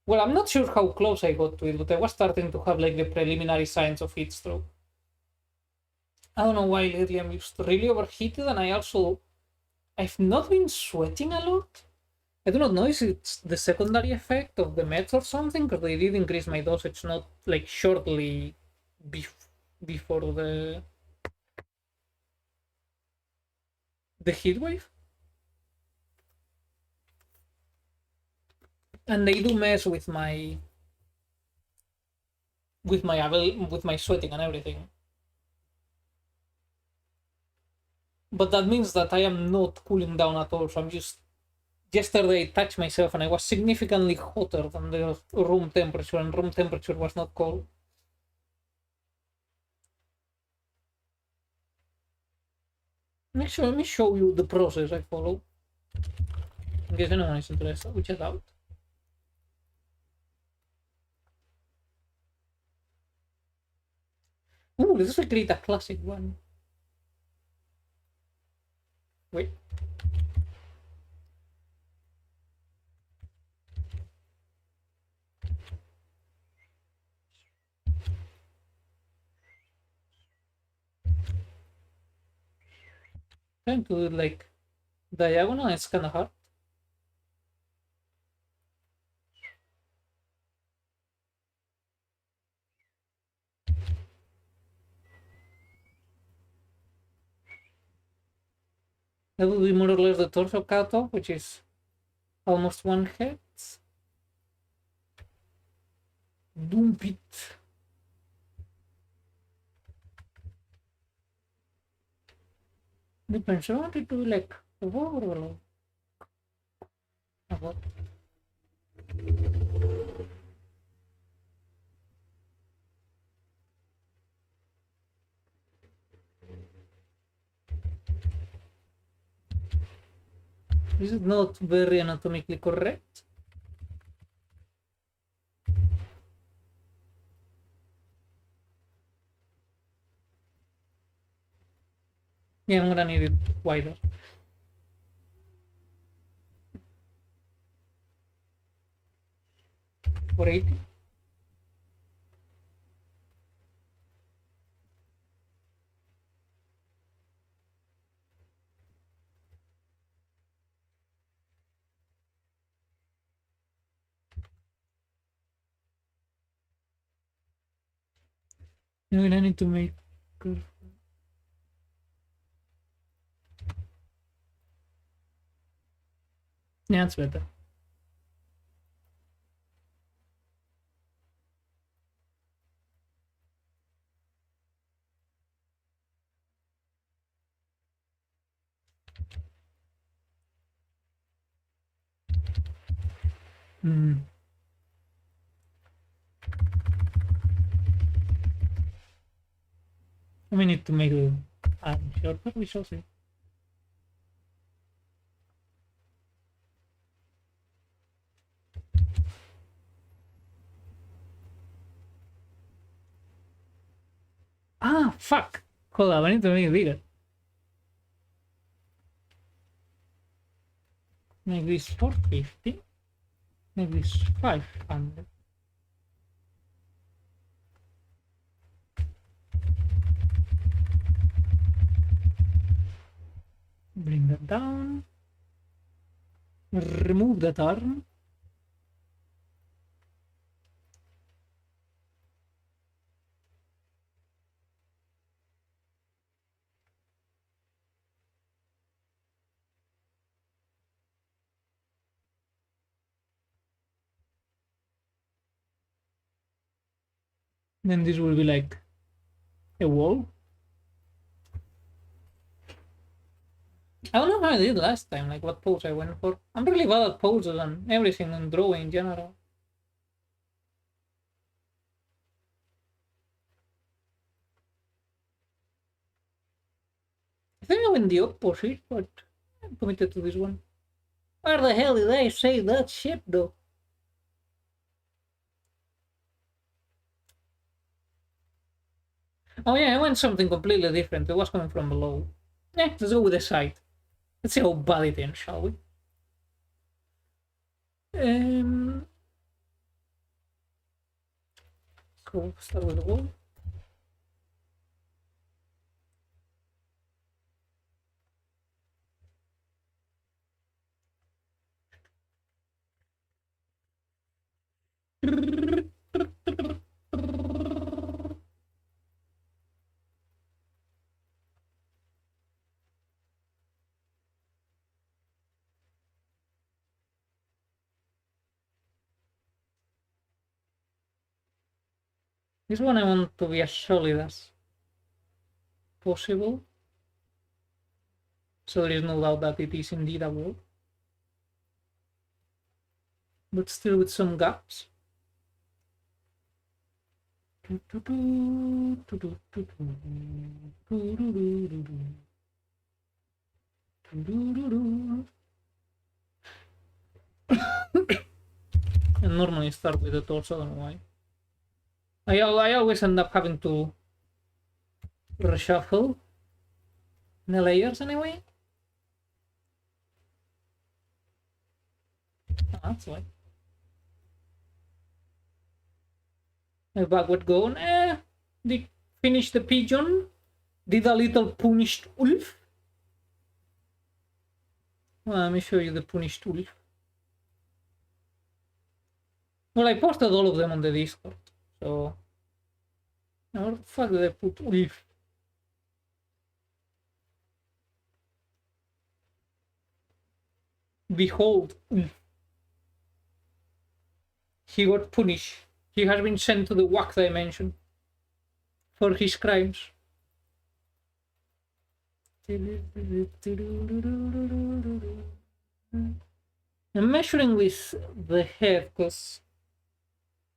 Well, I'm not sure how close I got to it, but I was starting to have like the preliminary signs of heat stroke. I don't know why lately I'm just really overheated, and I've not been sweating a lot. I do not know if it's the secondary effect of the meds or something, because they did increase my dosage not like shortly before the heat wave. And they do mess with my sweating and everything. But that means that I am not cooling down at all, so I'm just... Yesterday I touched myself and I was significantly hotter than the room temperature, and room temperature was not cold. Actually, let me show you the process I follow, in case anyone is interested, which I doubt. Ooh, let's create a classic one. Wait. Trying to do it like diagonal, it's kind of hard. That would be more or less the torso cut off, which is almost one head. Dump it. Depends. I want it to be like above or below. Above. This is not very anatomically correct. Yeah, I'm gonna need it wider. For 80. I need to make. Yeah, it's better. Hmm. We need to make the arm shorter, we shall see. Ah, fuck! Hold on, I need to make it bigger. Make this 450. Make this 500. Bring that down. Remove that arm. Then this will be like a wall. I don't know how I did last time, like what pose I went for. I'm really bad at poses and everything and drawing in general. I think I went the opposite, but I'm committed to this one. Where the hell did I say that shit though? Oh yeah, I went something completely different. It was coming from below. Let's go with the side. Let's see how bad it ends, shall we? Cool. Start with the wall. This one I want to be as solid as possible, so there is no doubt that it is indeed a wall, but still with some gaps. And normally start with the torso, I don't know why. I always end up having to reshuffle the layers anyway. Oh, that's why. My backward going. Did finish the pigeon. Did a little punished wolf. Well, let me show you the punish tool. Well, I posted all of them on the Discord, so... Now, where the fuck did I put Ulf? Behold, Ulf. He got punished. He has been sent to the Wack dimension for his crimes. I'm measuring with the head because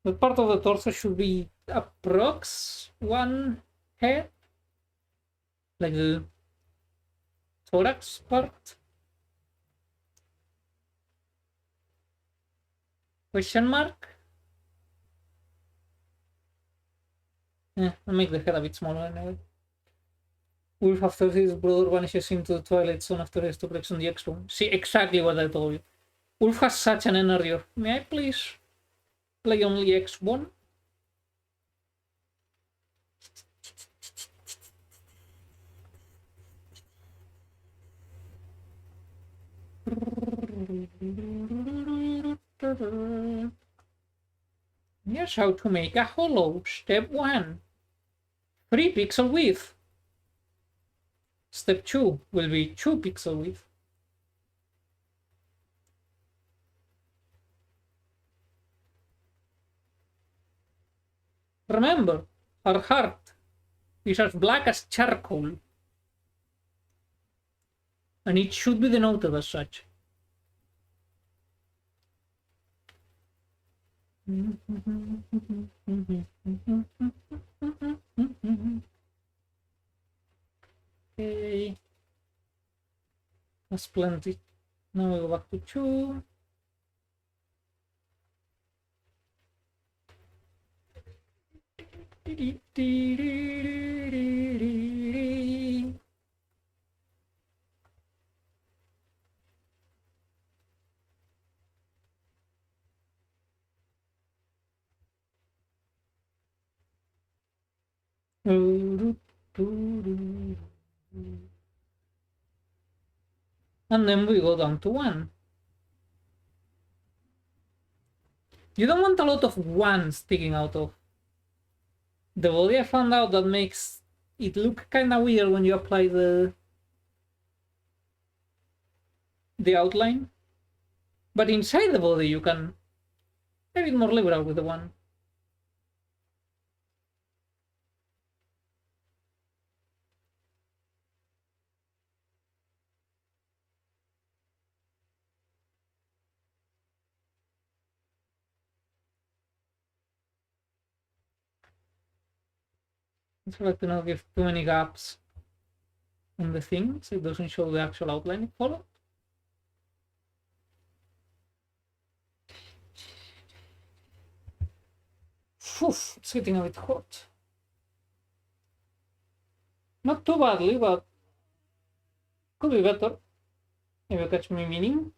the part of the torso should be approx one head, like the thorax part. Question mark? I'll make the head a bit smaller anyway. Wolf, after his brother vanishes into the Twilight Zone after his two breaks on the X-Room. See, exactly what I told you. Wolf has such an energy. May I please play only X1? Here's how to make a hollow. Step 1. 3 pixel width. Step 2 will be 2 pixel width. Remember, our heart is as black as charcoal, and it should be denoted as such. Okay, that's plenty. Now we go back to 2. And then we go down to 1. You don't want a lot of 1 sticking out of the body. I found out that makes it look kind of weird when you apply the outline. But inside the body you can be a bit more liberal with the 1. It's like to not give too many gaps on the thing so it doesn't show the actual outline it followed. Oof, it's getting a bit hot. Not too badly, but could be better. If you catch me meaning.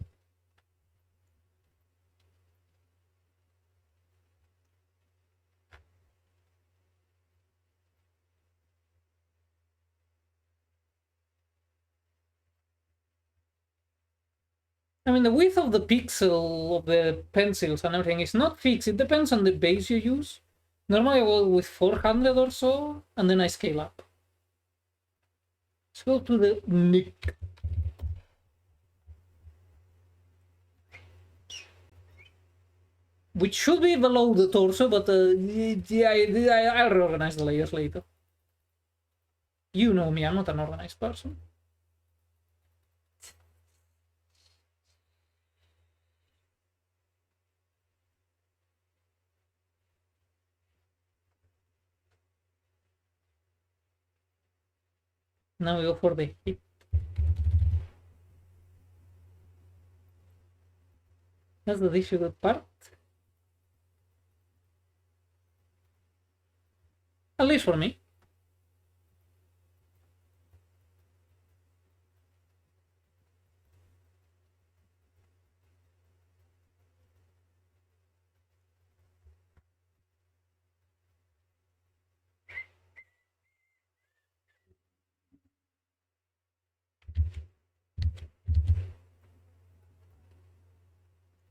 I mean, the width of the pixel of the pencils and everything is not fixed. It depends on the base you use. Normally I go with 400 or so, and then I scale up. Let's go to the neck. Which should be below the torso, but I'll reorganize the layers later. You know me, I'm not an organized person. Now we go for the hip. That's the difficult part. At least for me.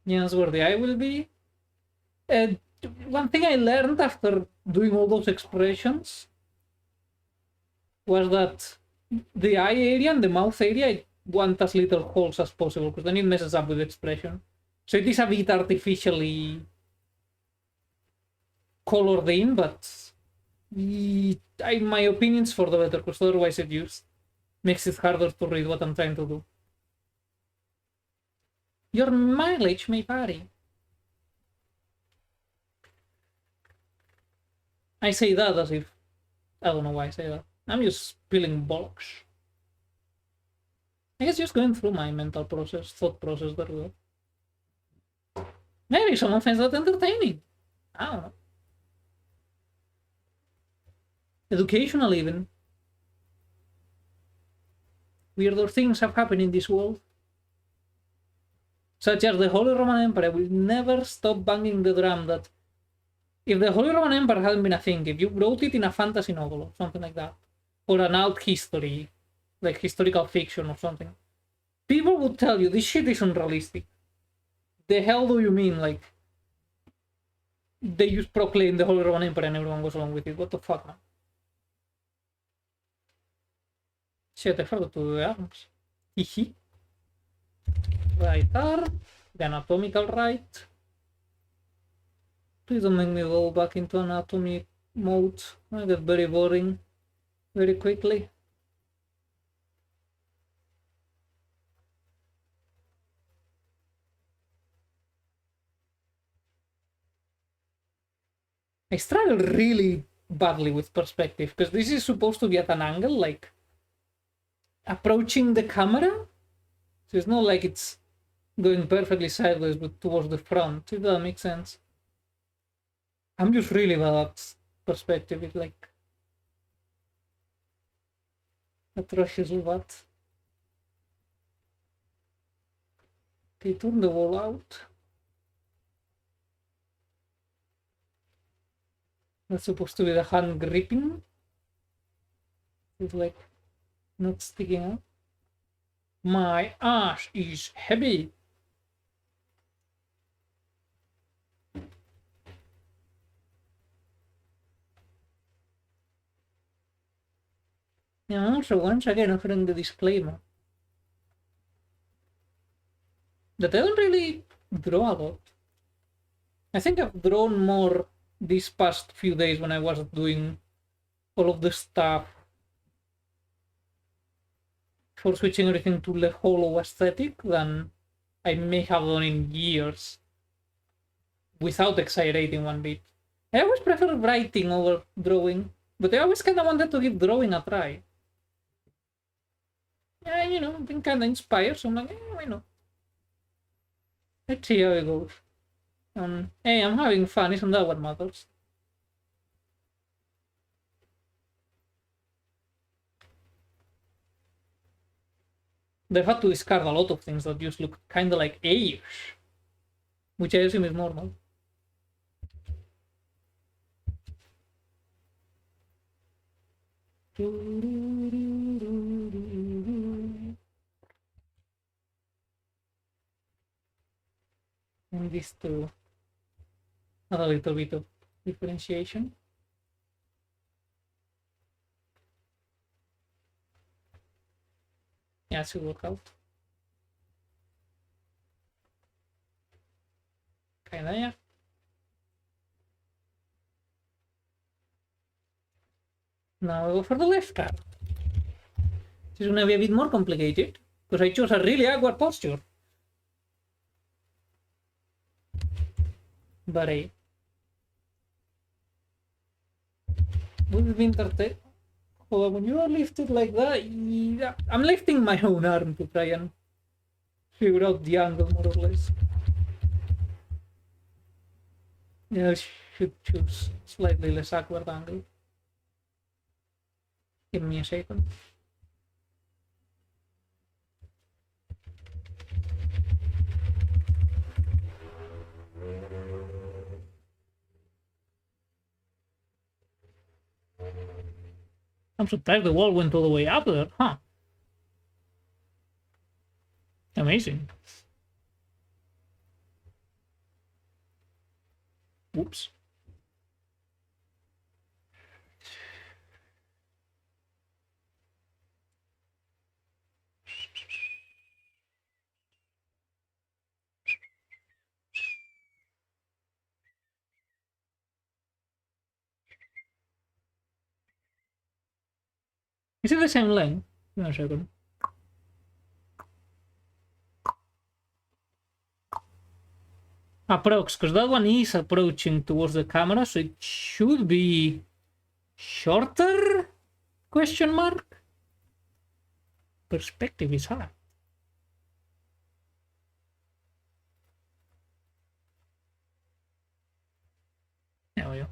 Yes, where the eye will be. Uh, One thing I learned after doing all those expressions was that the eye area and the mouth area, I want as little holes as possible, because then it messes up with the expression. So it is a bit artificially colored in, but my opinion's for the better, because otherwise it just makes it harder to read what I'm trying to do. Your mileage may vary. I say that as if... I don't know why I say that. I'm just spilling bollocks. I guess just going through my mental process, thought process there. Maybe someone finds that entertaining. I don't know. Educational even. Weirder things have happened in this world. Such as the Holy Roman Empire will never stop banging the drum that if the Holy Roman Empire hadn't been a thing, if you wrote it in a fantasy novel or something like that, or an alt history, like historical fiction or something, people would tell you this shit isn't realistic. The hell do you mean? Like, they just proclaimed the Holy Roman Empire and everyone goes along with it. What the fuck, man? Shit, I forgot to do the arms. Hihi. Right there. The anatomical right. Please don't make me go back into anatomy mode. I get very boring very quickly. I struggle really badly with perspective, because this is supposed to be at an angle, like approaching the camera. So it's not like it's going perfectly sideways, but towards the front, if that makes sense. I'm just really bad at perspective. It's like atrociously bad. Okay, turn the wall out. That's supposed to be the hand gripping. It's like not sticking out. My ass is heavy. Yeah, also once again offering the disclaimer that I don't really draw a lot. I think I've drawn more these past few days when I was doing all of the stuff for switching everything to the hollow aesthetic than I may have done in years without exaggerating one bit. I always prefer writing over drawing, but I always kind of wanted to give drawing a try. Yeah, you know, I've been kind of inspired, so I'm like, why not? Let's see how it goes. Hey, I'm having fun, isn't that what matters? They've had to discard a lot of things that just look kind of like age, which I assume is normal. And this to add a little bit of differentiation. Yeah, it should work out. Kinda, yeah. Now I go for the left card. This is gonna be a bit more complicated, because I chose a really awkward posture. But I would be entertained. Although when you are lifted like that, yeah, I'm lifting my own arm to try and figure out the angle more or less. Yeah, I should choose slightly less awkward angle. Give me a second. I'm surprised the wall went all the way up there, huh? Amazing. Whoops. Is it the same length? Give me a second. Approx, because that one is approaching towards the camera, so it should be shorter? Question mark? Perspective is hard. There we go.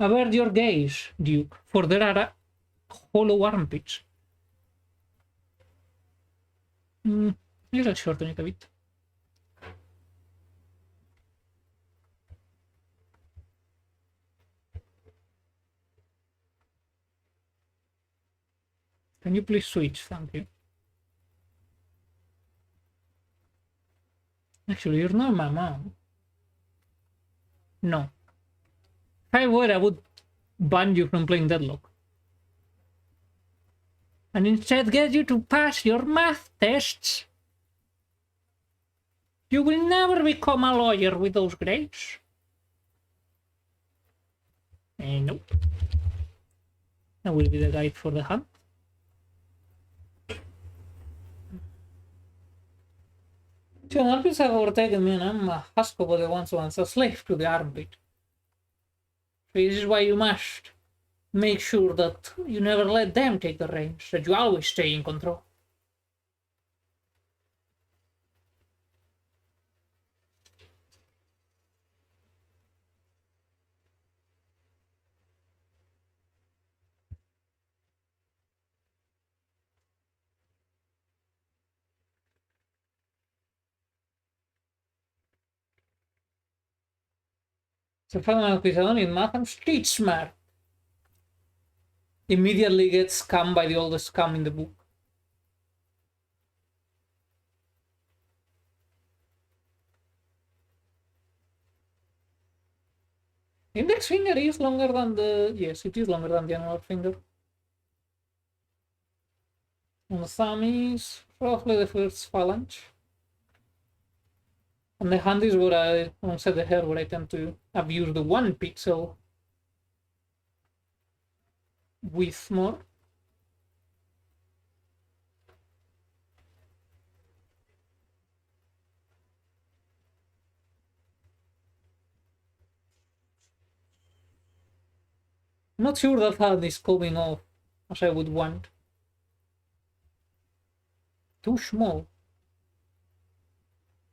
Avert your gaze, Duke, for there are hollow armpits. I'll shorten it a bit. Can you please switch? Thank you. Actually, you're not my mom. No. If I were, I would ban you from playing Deadlock. And instead get you to pass your math tests. You will never become a lawyer with those grades. Nope. That will be the guide for the hunt. Two Alpes have overtaken me and I'm a husk over the once a slave to the armpit. This is why you must make sure that you never let them take the reins, that you always stay in control. So final episode in math, I'm street smart. Immediately gets scammed by the oldest scam in the book. Index finger is longer than the... Yes, it is longer than the analog finger. And the thumb is roughly the first phalange. And the hand is where I, alongside the hair, where I tend to abuse the 1 pixel width more. I'm not sure that hand is coming off as I would want. Too small.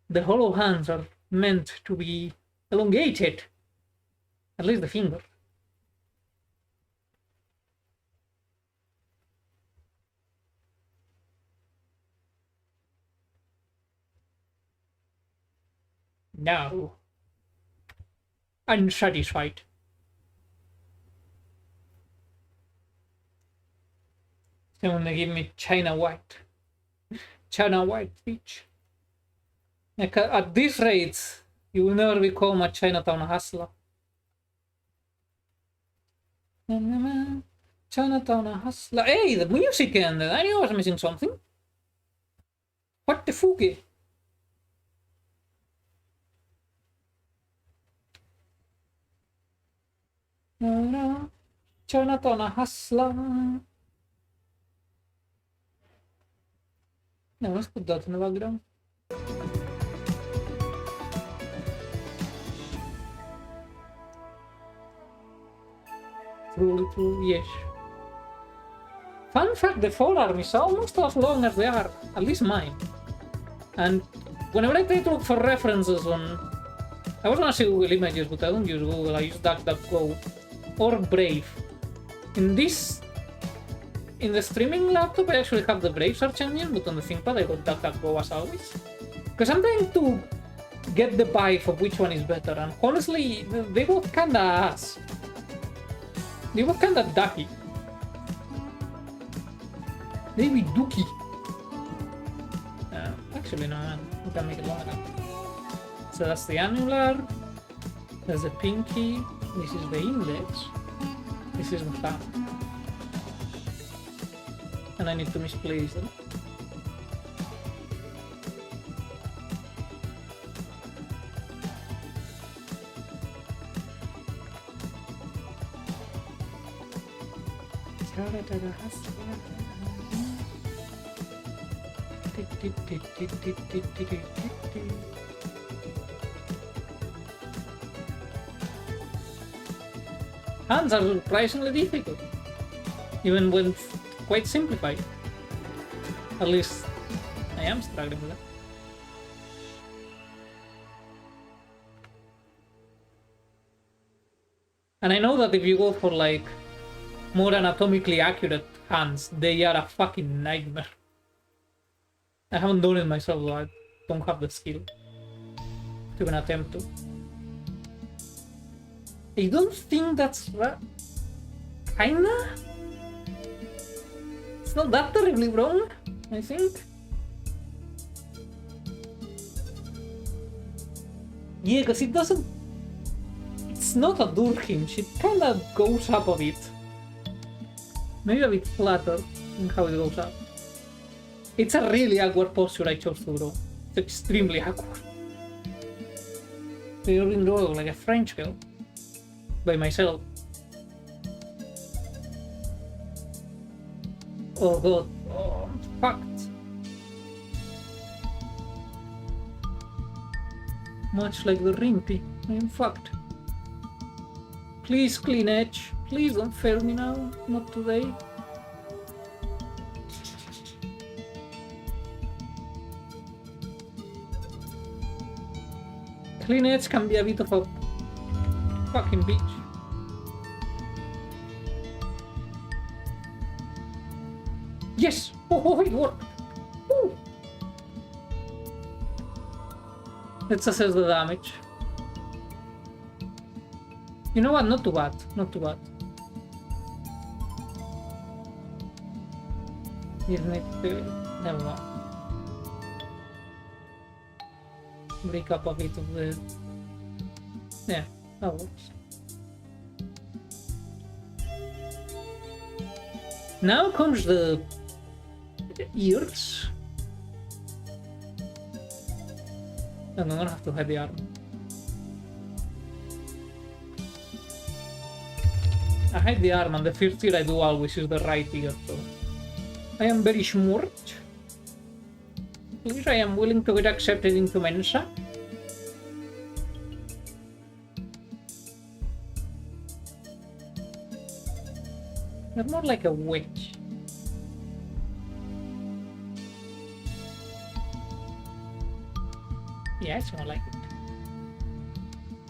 The hollow hands are meant to be elongated. At least the finger. No. Unsatisfied. Someone they give me China White. China White bitch. Like, at these rates, you will never become a Chinatown hustler. Chinatown hustler. Hey, the music ended. I knew I was missing something. What the fuck? Chinatown hustler. No, let's put that in the background. Truly, yes. Fun fact, the forearm is almost as long as the arm, at least mine. And whenever I try to look for references on... I was gonna say Google Images, but I don't use Google, I use DuckDuckGo or Brave. In the streaming laptop, I actually have the Brave search engine, but on the ThinkPad, I got DuckDuckGo as always. Because I'm trying to get the vibe of which one is better, and honestly, they both kinda ass. They were kinda ducky. Maybe dookie. Actually, no, man. We can make it long enough. So that's the annular. There's the pinky. This is the index. This is the thumb. And I need to misplace them. Hands are surprisingly difficult, even when quite simplified. At least I am struggling with that. And I know that if you go for like more anatomically accurate hands, they are a fucking nightmare. I haven't done it myself though, I don't have the skill to even attempt to. I don't think that's right. Kinda? It's not that terribly wrong, I think. Yeah, because it doesn't... It's not a door hinge, it kinda goes up a bit. Maybe a bit flatter in how it goes up. It's a really awkward posture I chose to draw. It's extremely awkward. I've been drawing like a French girl. By myself. Oh god. Oh, I'm fucked. Much like the Rimpy, I'm fucked. Please, clean edge. Please don't fail me now. Not today. Clean edge can be a bit of a fucking bitch. Yes! Oh, it worked! Woo. Let's assess the damage. You know what? Not too bad. Not too bad. You need to... Never mind. Break up a bit of the... Yeah, that works. Now comes the ears. And I'm gonna have to hide the arm. I hide the arm and the first ear I do always is the right ear, so I am very smart. Please, I am willing to get accepted into Mensa. They're more like a witch. Yeah, it's more like it.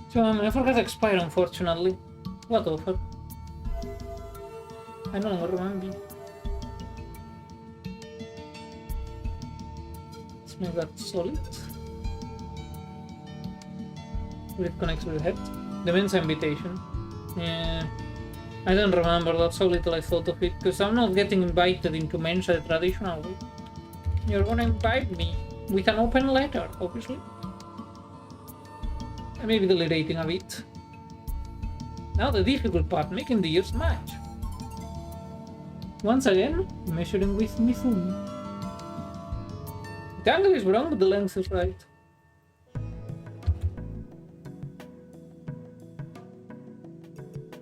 So my offer has expired, unfortunately. What offer? I no longer remember. Let's make that solid. It connects with the head. The Mensa invitation. Yeah. I don't remember that, so little I thought of it, because I'm not getting invited into Mensa the traditional way. You're gonna invite me with an open letter, obviously. I may be deliberating a bit. Now the difficult part, making the ears match. Once again, measuring with my thumb. The angle is wrong, but the length is right.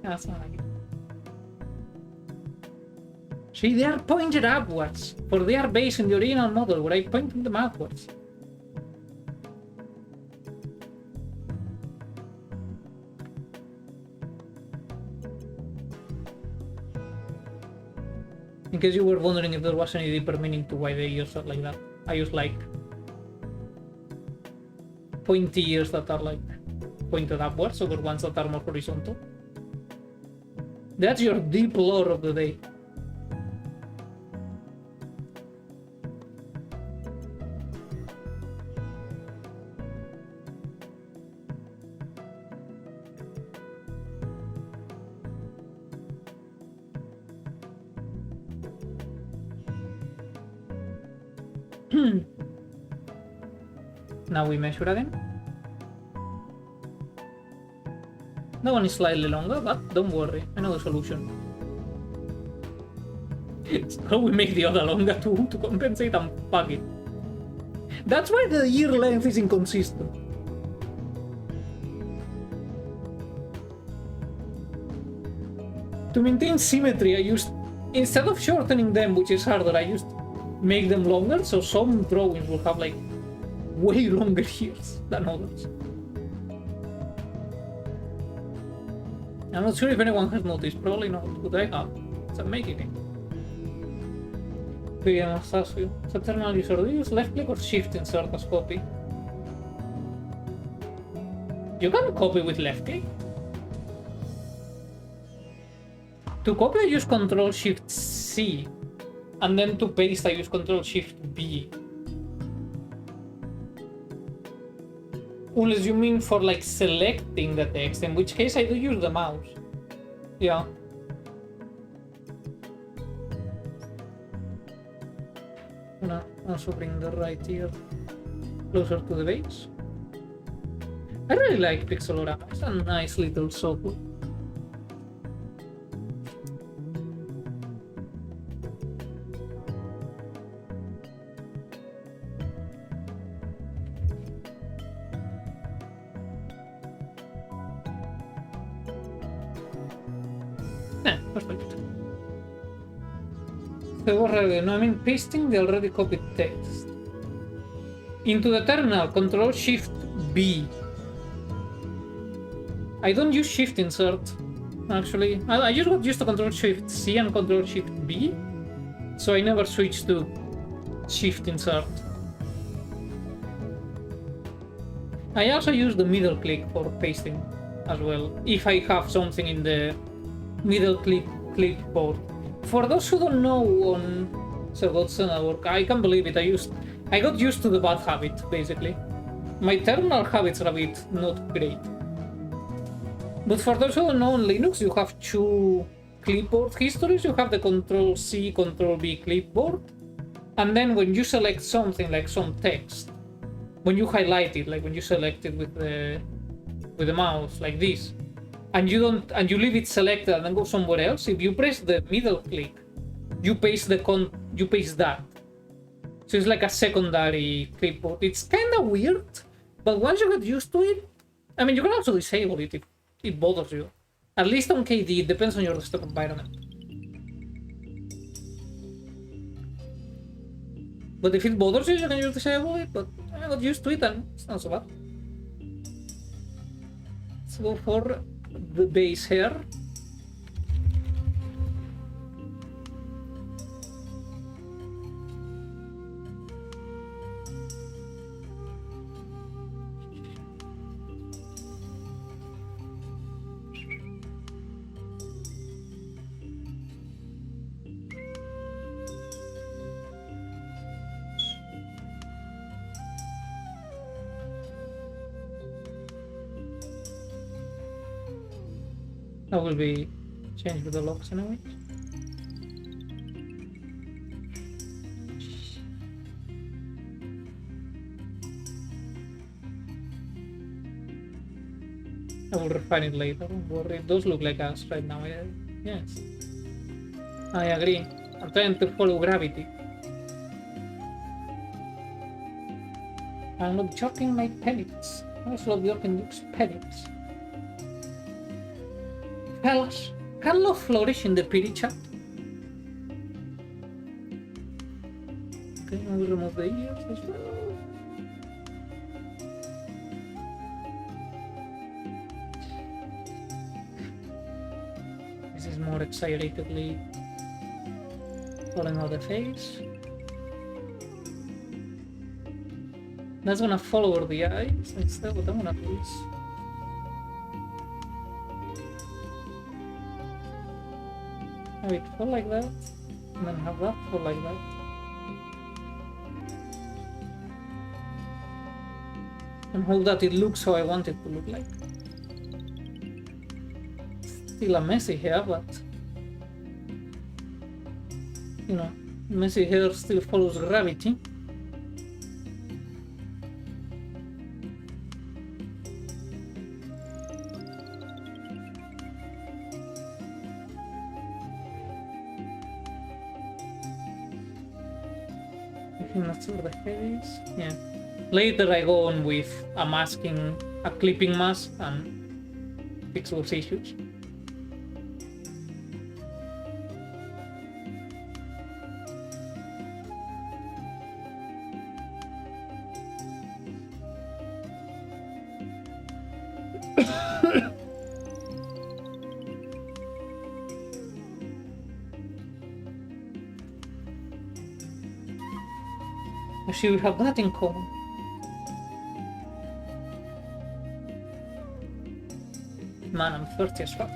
That's not like it. See, they are pointed upwards, for they are based on the original model, where I pointed them outwards. In case you were wondering if there was any deeper meaning to why the ears are like that, I use like pointy ears that are like pointed upwards, or the ones that are more horizontal. That's your deep lore of the day. Now we measure again. That one is slightly longer, but don't worry, I know the solution. So we make the other longer too, to compensate and fuck it. That's why the ear length is inconsistent. To maintain symmetry, I used, instead of shortening them, which is harder, I used make them longer, so some drawings will have like way longer ears than others. I'm not sure if anyone has noticed, probably not, but I have. So I'm making it. Anastasio. Eternal user, do you use left click or shift insert as copy? You can copy with left click. To copy I use Ctrl Shift C, and then to paste I use Ctrl Shift B. Unless you mean for like selecting the text, in which case I do use the mouse. Yeah. I'm gonna also bring the right ear closer to the base. I really like Pixelorama, it's a nice little software. Perfect. No, I mean pasting the already copied text into the terminal. Control Shift B. I don't use Shift Insert. Actually, I just got used to Control Shift C and Control Shift B, so I never switched to Shift Insert. I also use the middle click for pasting as well, if I have something in the middle clipboard. For those who don't know on Sergot's network, I can't believe it. I got used to the bad habit, basically. My terminal habits are a bit not great. But for those who don't know, on Linux you have two clipboard histories. You have the Control C, Control B clipboard, and then when you select something like some text, when you highlight it, like when you select it with the mouse, like this, and you leave it selected and then go somewhere else, if you press the middle click, you paste that. So it's like a secondary clipboard. It's kind of weird, but once you get used to it, I mean, you can also disable it if it bothers you. At least on KD, it depends on your desktop environment. But if it bothers you, you can just disable it, but I got used to it and it's not so bad. Let's go for the base here. That will be changed with the locks anyway. I will refine it later, don't worry. Those look like us right now, yeah. Yes. I agree. I'm trying to follow gravity. I'm not joking my pennies. I also love joking those pennies. Fellas, can love flourish in the pity chat? Okay, I will remove the ears as well. This is more exaggeratedly falling out the face. That's gonna follow over the eyes instead. What I'm gonna do is have it fall like that, and then have that fall like that. And hope that it looks how I want it to look like. Still a messy hair, but you know, messy hair still follows gravity. I think that's where the head is. Yeah. Later I go on with a clipping mask and fix those issues. Actually, we have that in common. Man, I'm 30 as fuck.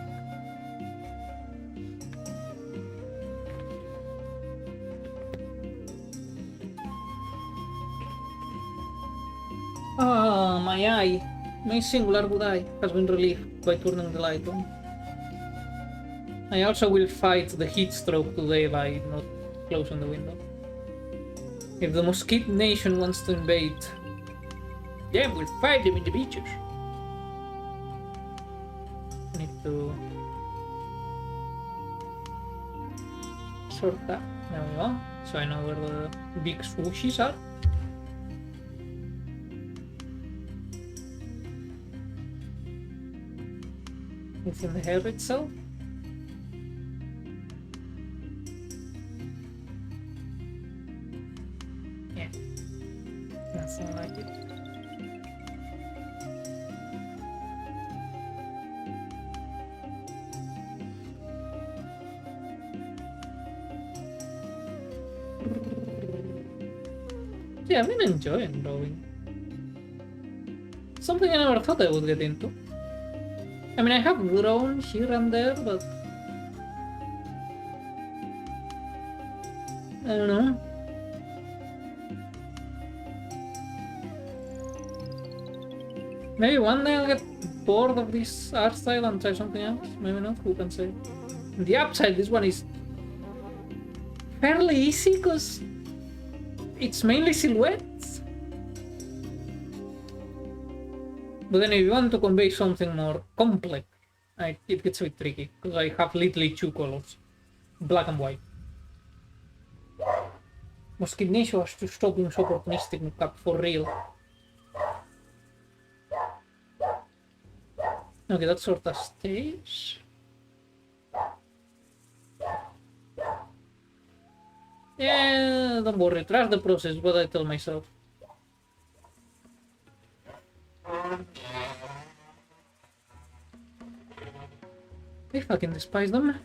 Ah, my eye. My singular good eye has been relieved by turning the light on. I also will fight the heat stroke today by not closing the window. If the Mosquito Nation wants to invade, then we'll fight them in the beaches. I need to sort that. There we go. So I know where the big swooshies are. Within the hair itself. Yeah. That's not like it. Yeah, I've been enjoying drawing. Something I never thought I would get into. I mean, I have drawn here and there, but I don't know. Maybe one day I'll get bored of this art style and try something else. Maybe not, who can say. On the upside, this one is fairly easy because it's mainly silhouettes. But then if you want to convey something more complex, it gets a bit tricky, because I have literally two colors, black and white. Mosquito Nation has to stop being so opportunistic and cap for real. Okay, that sort of stays. Yeah, don't worry, trust the process, what I tell myself. I fucking despise them.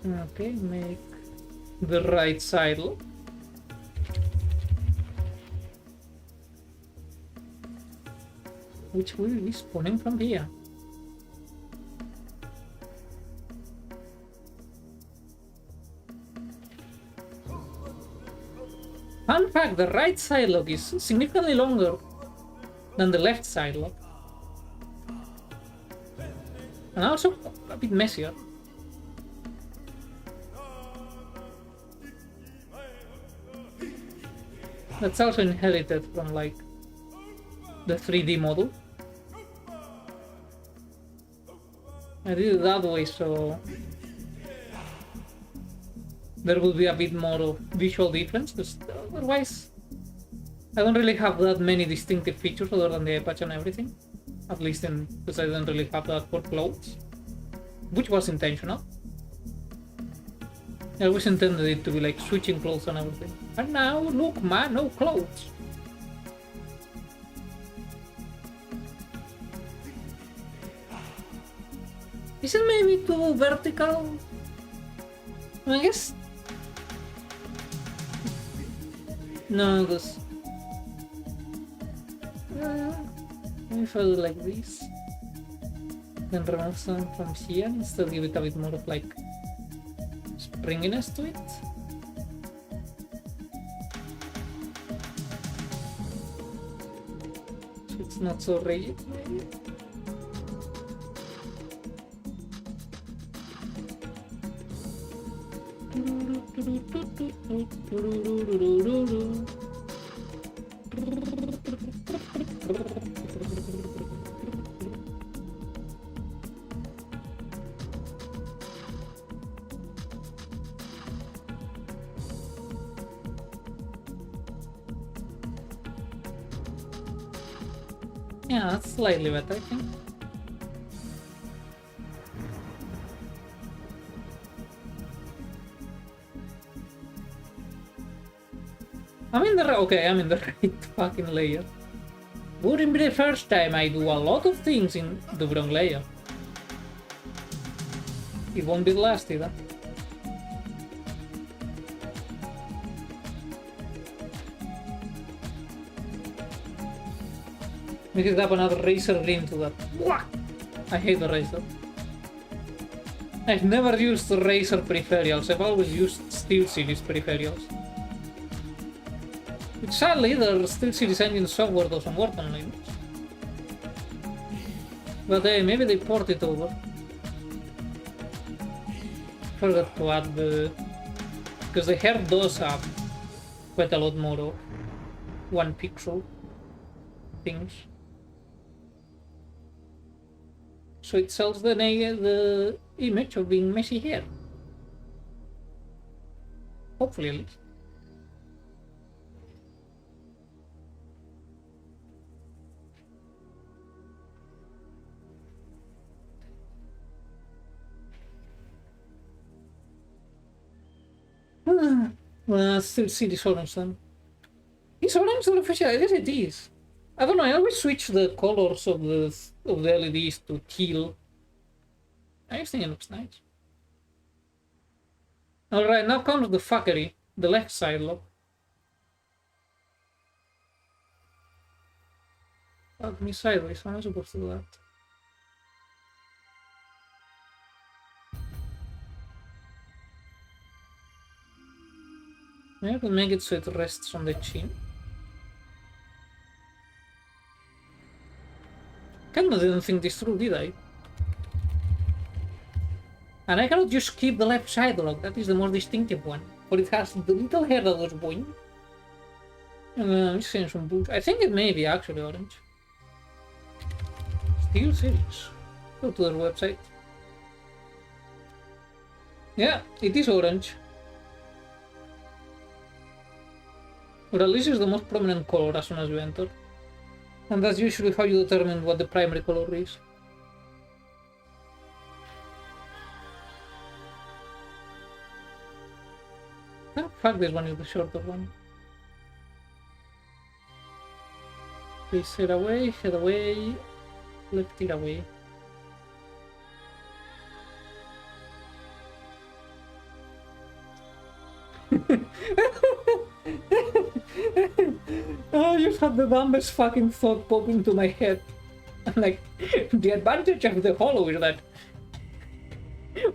Okay, make the right side look. Which will be spawning from here. Fun fact, the right side lock is significantly longer than the left side lock. And also a bit messier. That's also inherited from like the 3D model. I did it that way so there will be a bit more of visual difference, because otherwise I don't really have that many distinctive features other than the eye patch and everything. At least because I don't really have that for clothes, which was intentional. I always intended it to be like switching clothes and everything. And now, look man, no clothes. Is it maybe too vertical? I guess. No, because if I do like this, then remove some from here and still give it a bit more of like springiness to it. So it's not so rigid, maybe. Yeah, that's slightly better, I think. I'm in the right fucking layer. Wouldn't be the first time I do a lot of things in the wrong layer. It won't be the last either. We could have another razor green to that. I hate the razor. I've never used the razor peripherals, I've always used SteelSeries peripherals. Which sadly, the SteelSeries engine software doesn't work on Linux. But hey, maybe they port it over. Forgot to add the... Because the hair does have quite a lot more of 1 pixel things. So it sells the image of being messy hair. Hopefully at least. Well, still see this orange then. Is orange the official? I guess it is. I don't know, I always switch the colors of the LEDs to teal. I just think it looks nice. Alright, now comes the fuckery. The left side, look. Fuck me sideways, how am I supposed to do that? Maybe I can make it so it rests on the chin. Kinda didn't think this through, did I? And I cannot just keep the left side lock, that is the more distinctive one. For it has the little hair that was boing. I'm seeing some bullshit. I think it may be actually orange. SteelSeries. Go to their website. Yeah, it is orange. Or at least it's the most prominent color as soon as you enter. And that's usually how you determine what the primary color is. Oh, fuck, this one is the shorter one. Please head away, left it away. I just had the dumbest fucking thought pop into my head. I'm like, the advantage of the Holo is that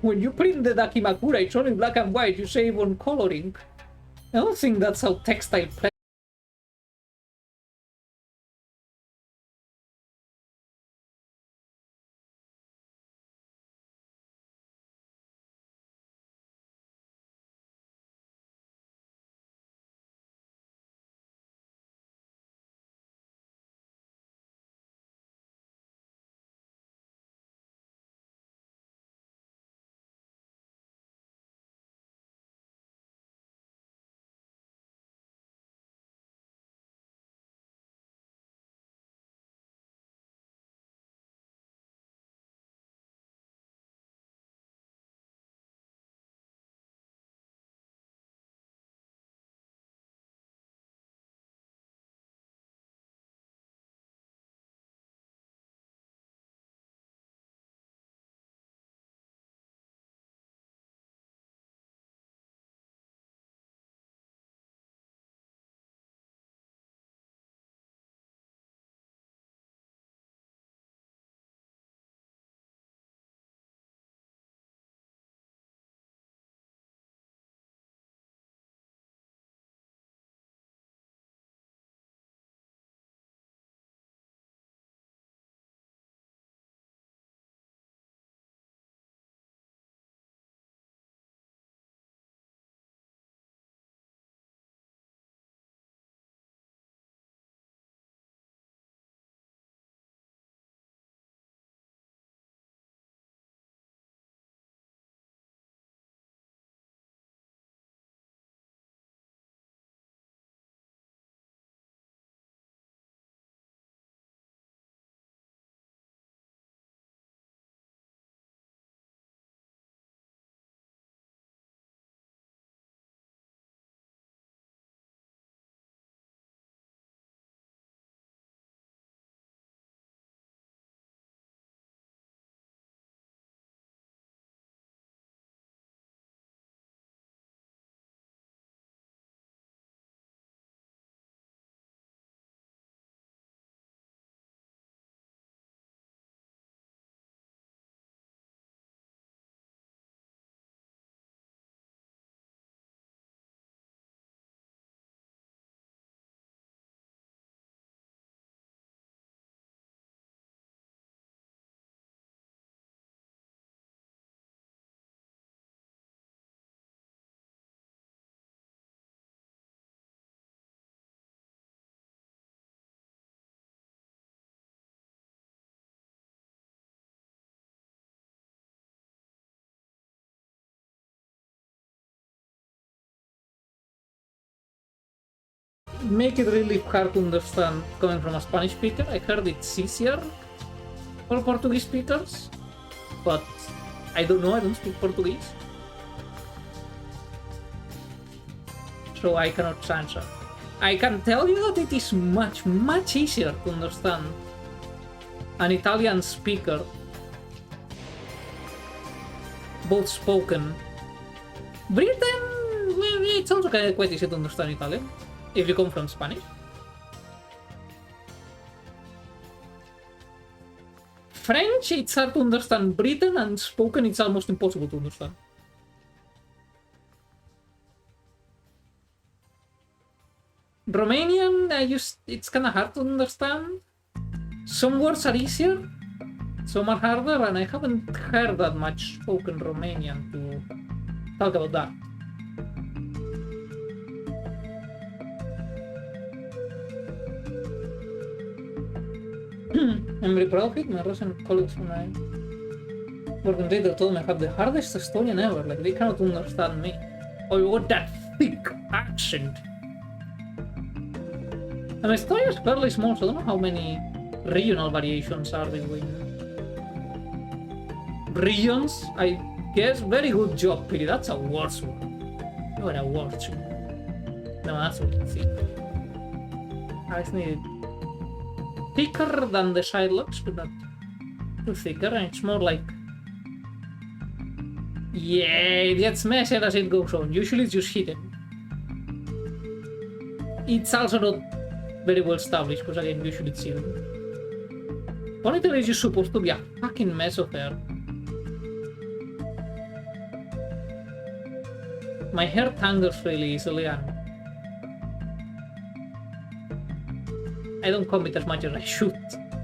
when you print the Dakimakura, it's only black and white, you save on coloring. I don't think that's how textile make it really hard to understand coming from a Spanish speaker. I heard it's easier for Portuguese speakers, but I don't know, I don't speak Portuguese. So I cannot answer. I can tell you that it is much, much easier to understand an Italian speaker, both spoken. Britain, it's also quite easy to understand Italian, if you come from Spanish. French, it's hard to understand Britain, and spoken, it's almost impossible to understand. Romanian, it's kind of hard to understand. Some words are easier, some are harder, and I haven't heard that much spoken Romanian to talk about that. I'm very proud of it. My recent colleagues when I work in retail told me I have the hardest Estonian ever. Like, they cannot understand me. Oh, you got that thick accent. And Estonia is fairly small, so I don't know how many regional variations are between regions. I guess very good job, Piri. That's a worse one. You are a worse one. No, that's what you think. I just need it thicker than the side looks, but not too thicker, and it's more like, yeah, it gets messier as it goes on. Usually it's just hidden. It's also not very well established, because again, usually it's hidden. Ponytail is just supposed to be a fucking mess of hair. My hair tangles really easily, and I don't comb it as much as I should,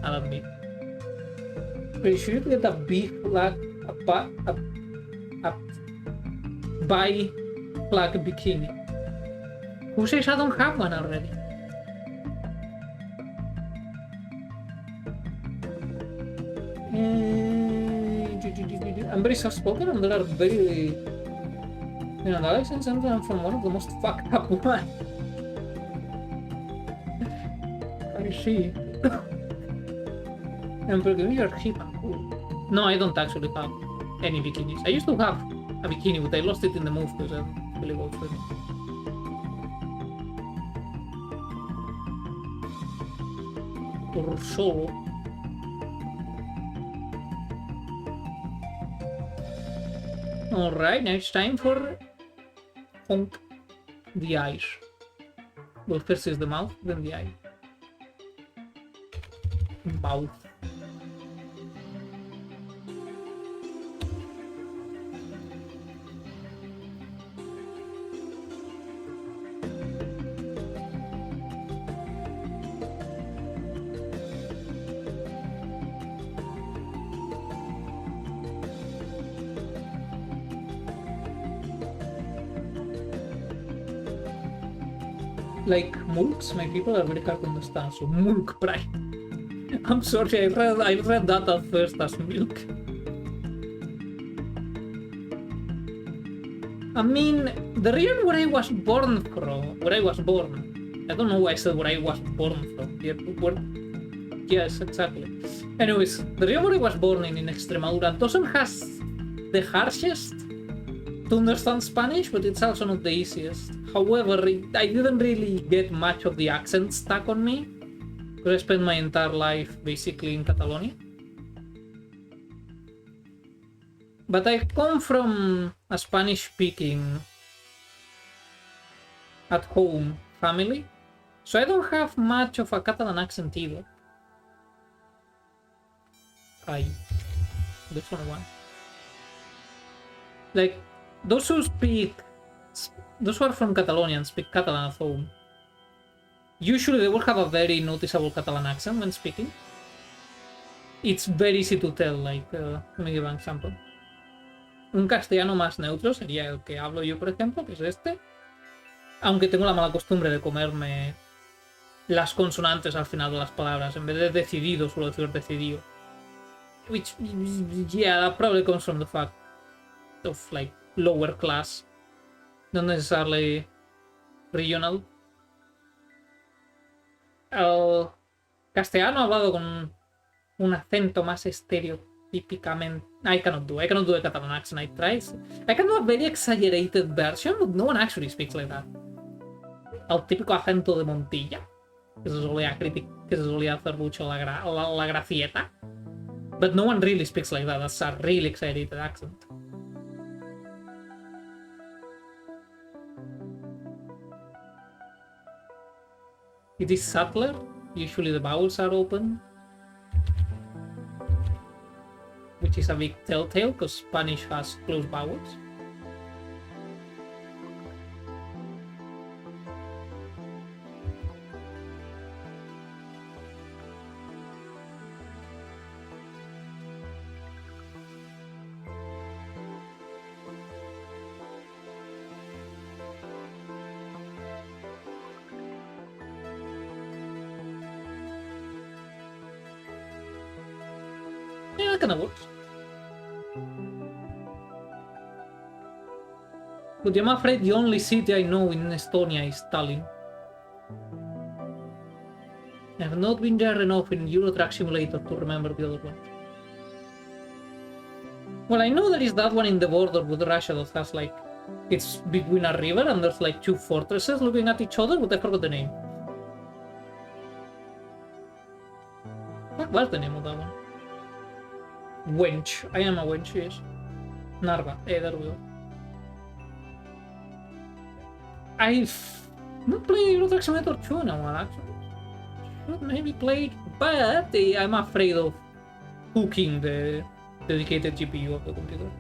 I'll admit. But you should get a big flag, a bi-flag bikini. Who says I don't have one already? I'm very soft-spoken, and there are very... You know, the license and I'm from one of the most fucked up ones. I see. And because you're cheap and cool. No, I don't actually have any bikinis. I used to have a bikini, but I lost it in the move because I really go swimming. Or solo. Alright, now it's time for honk the eyes. Well, first is the mouth, then the eye. Mouth. Like mulks, my people are very hard to understand, so mulk pride. I'm sorry, I read that at first as milk. I mean, the region where I was born from, I don't know why I said where I was born from. Yes, exactly. Anyways, the region where I was born in Extremadura doesn't have the harshest to understand Spanish, but it's also not the easiest. However, I didn't really get much of the accent stuck on me, because I spent my entire life basically in Catalonia. But I come from a Spanish-speaking at home family, so I don't have much of a Catalan accent either. This one. Like, those who are from Catalonia and speak Catalan at home, usually they will have a very noticeable Catalan accent when speaking. It's very easy to tell, like, let me give an example. Un castellano más neutro sería el que hablo yo, por ejemplo, que es este. Aunque tengo la mala costumbre de comerme las consonantes al final de las palabras. En vez de decidido, suelo decir decidido. Which, yeah, that probably comes from the fact of, like, lower class. Not necessarily regional. el castellano hablado con un acento más estereotípicamente. I cannot do a Catalan accent. I tried. I can do a very exaggerated version, but no one actually speaks like that. El típico acento de Montilla, que se solía hacer mucho la gracieta. But no one really speaks like that. That's a really exaggerated accent. It is subtler. Usually the vowels are open, which is a big telltale because Spanish has closed vowels. Yeah, that kind of works. But I'm afraid the only city I know in Estonia is Tallinn. I have not been there enough in Euro Truck Simulator to remember the other one. Well, I know there is that one in the border with Russia that has like... It's between a river and there's like two fortresses looking at each other, but I forgot the name. What's the name of that one? Wench. I am a wench, yes. Narva. There we go. I've not played Euro Truck Simulator 2 in a while, actually. Should maybe play it, but I'm afraid of hooking the dedicated GPU of the computer.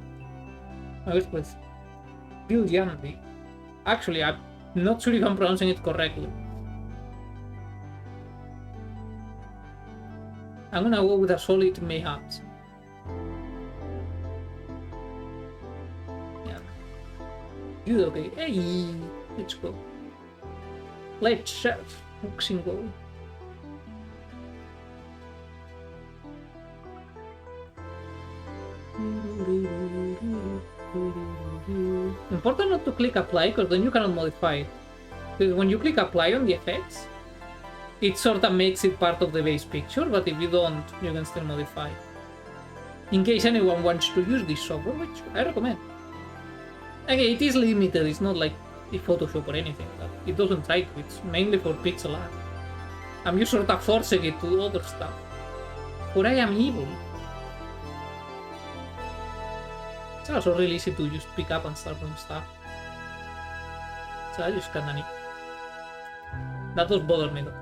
I was with Biljandi. Actually, I'm not sure if I'm pronouncing it correctly. I'm gonna go with a solid mayhaps. Yeah. You okay? Hey, let's go. Let's boxing go. Important not to click apply because then you cannot modify it. Because when you click apply on the effects, it sort of makes it part of the base picture, but if you don't, you can still modify. In case anyone wants to use this software, which I recommend. Okay, it is limited, it's not like a Photoshop or anything, but it doesn't try to, it's mainly for pixel art. I'm just sort of forcing it to do other stuff. But I am evil. It's also really easy to just pick up and start doing stuff. So I just kinda need. That does bother me though.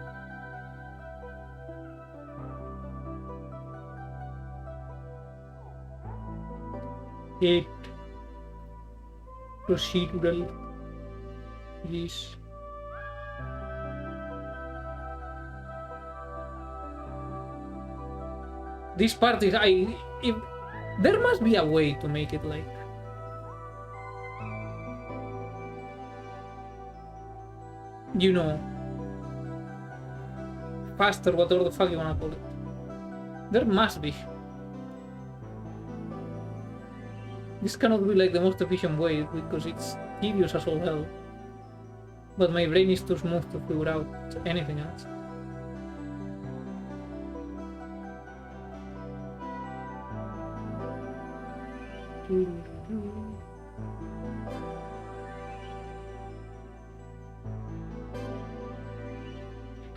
Hate procedural is this part is if there must be a way to make it like you know faster, whatever the fuck you wanna call it. There must be. This cannot be like the most efficient way because it's tedious as all hell. But my brain is too smooth to figure out anything else.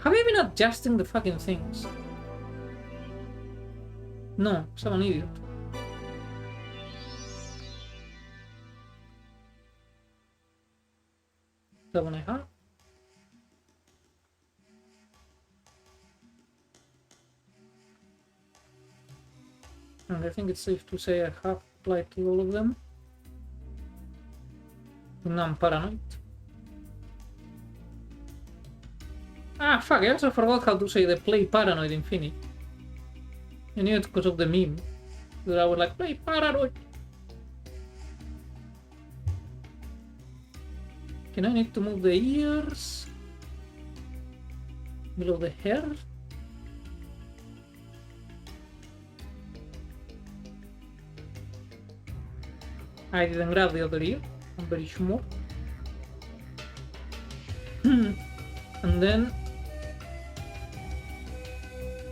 Have I been adjusting the fucking things? No, I'm an idiot. That one I have. And I think it's safe to say I have applied to all of them. Now I'm paranoid. Ah, fuck, I also forgot how to say the play paranoid infinite. I knew it because of the meme. That I was like, play paranoid. Can I need to move the ears? Below the hair? I didn't grab the other ear, I'm very sure. And then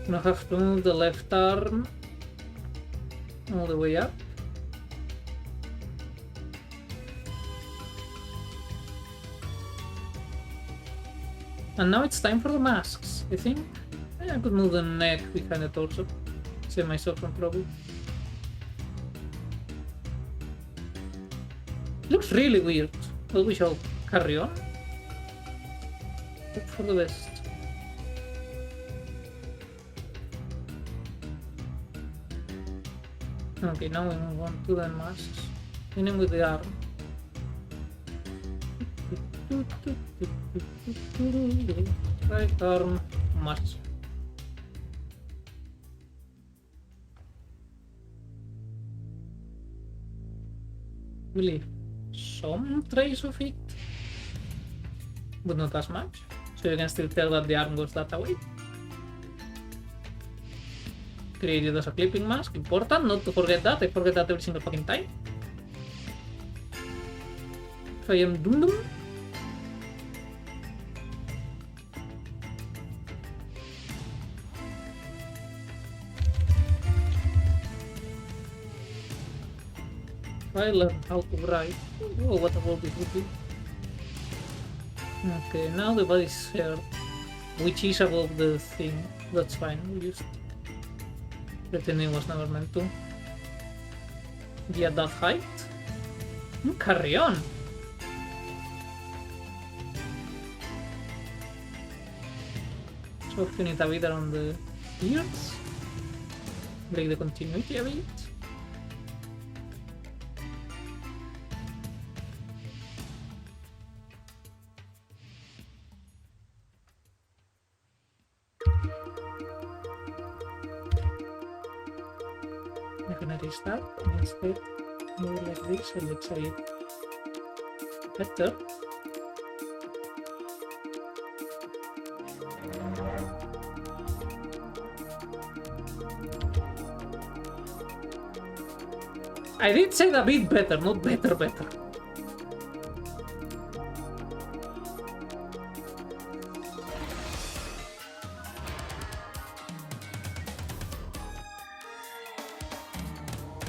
Gonna have to move the left arm all the way up. And now it's time for the masks, I think. I could move the neck behind the torso. Save myself from trouble. Looks really weird, but we shall carry on. Hope for the best. Okay, now we move on to the masks. Beginning with the arm. Right arm mask. Really, some trace of it, but not as much. So you can still tell that the arm goes that way. Created as a clipping mask. Important not to forget that. I forget that every single fucking time. If I am Dum Dum. I learned how to write. Oh, what a world it would be. Okay, now the body's here, which is above the thing. That's fine, we just pretend it was never meant to be at that height. Carry on! Soften it a bit around the ears. Break the continuity a bit. I'm gonna restart and instead move it like this, so let's say better. I did say a bit better, not better.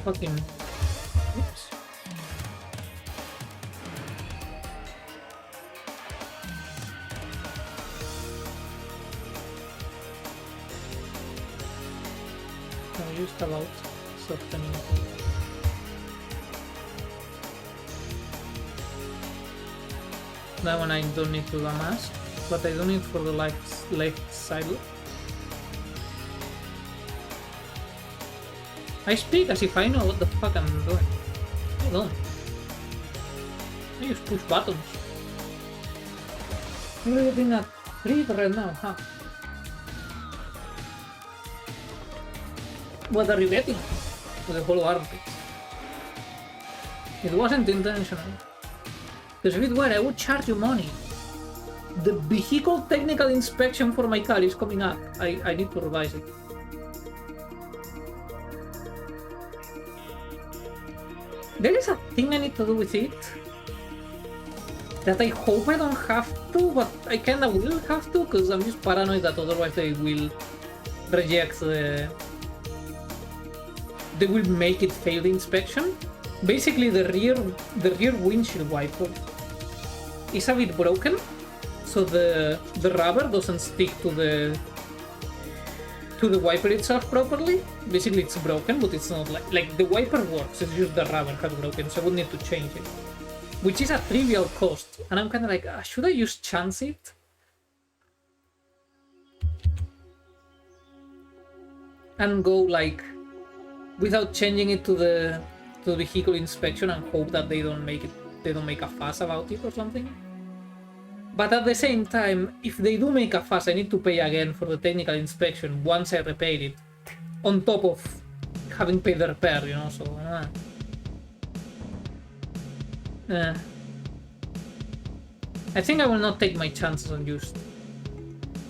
Fucking... Oops. I used about softening. That one I don't need to do a mask, but I do need for the left side look. I speak as if I know what the fuck I'm doing. I don't. I just push buttons. We're getting a trip right now, huh? What are you getting? With the whole armpit. It wasn't intentional. Because if it were, I would charge you money. The vehicle technical inspection for my car is coming up. I need to revise it. There is a thing I need to do with it that I hope I don't have to, but I kinda will have to, because I'm just paranoid that otherwise they will reject the... They will make it fail the inspection. Basically the rear windshield wiper is a bit broken, so the rubber doesn't stick to the wiper itself properly. Basically it's broken, but it's not like the wiper works, it's just the rubber has broken, so I would need to change it. Which is a trivial cost, and I'm kinda like, should I just chance it? And go like, without changing it to the vehicle inspection and hope that they don't make a fuss about it or something? But at the same time, if they do make a fuss, I need to pay again for the technical inspection once I repair it, on top of having paid the repair, you know, so... I think I will not take my chances and just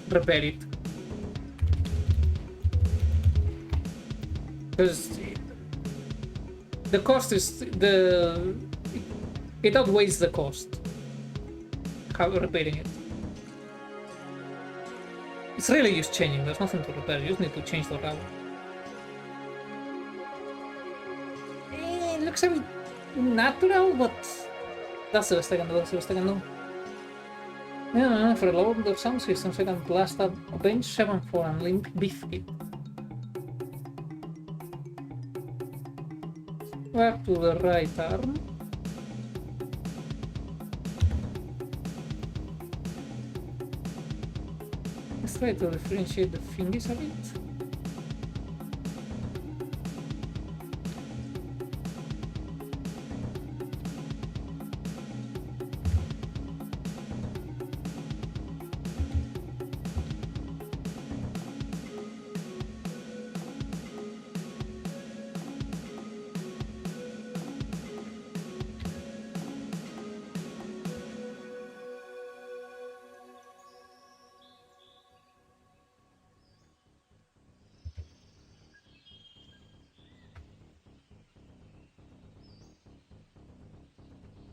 repair it. Because the cost is... It outweighs the cost. How repairing it. It's really just changing, there's nothing to repair, you just need to change the route. It looks a bit natural, but that's the best I can do, that's the best I can do. Yeah, for a lower of sound systems I can blast a bench 7-4 and Limp Bizkit. Back to the right arm. Let's try to differentiate the fingers a bit.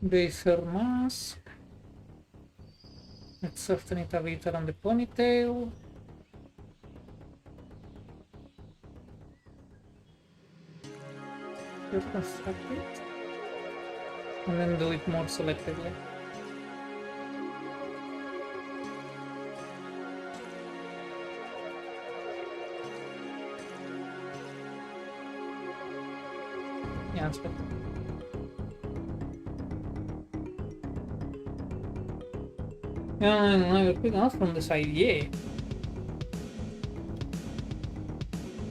Baser mask. Let's soften it a bit around the ponytail. Reconstruct it. And then do it more selectively. Yeah, that's better. Yeah, no, you're picking out from the side, yeah.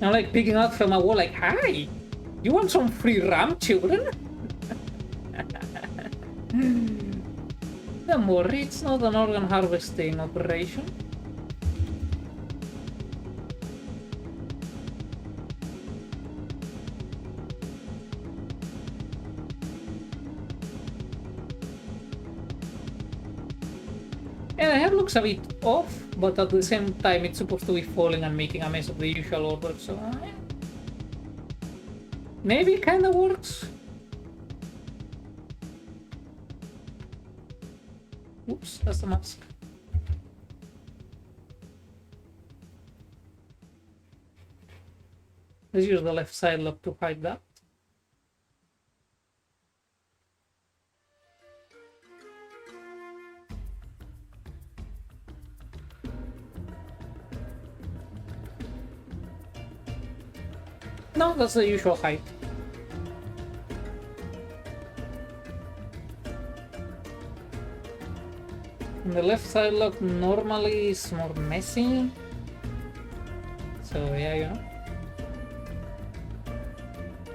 I'm like picking out from a wall like, hi! You want some free RAM, children? Don't worry, it's not an organ harvesting operation. Yeah, the head looks a bit off, but at the same time it's supposed to be falling and making a mess of the usual order, so maybe it kinda works. Oops, that's the mask. Let's use the left side lock to hide that. No, that's the usual height. And the left side lock normally is more messy. So yeah, you know.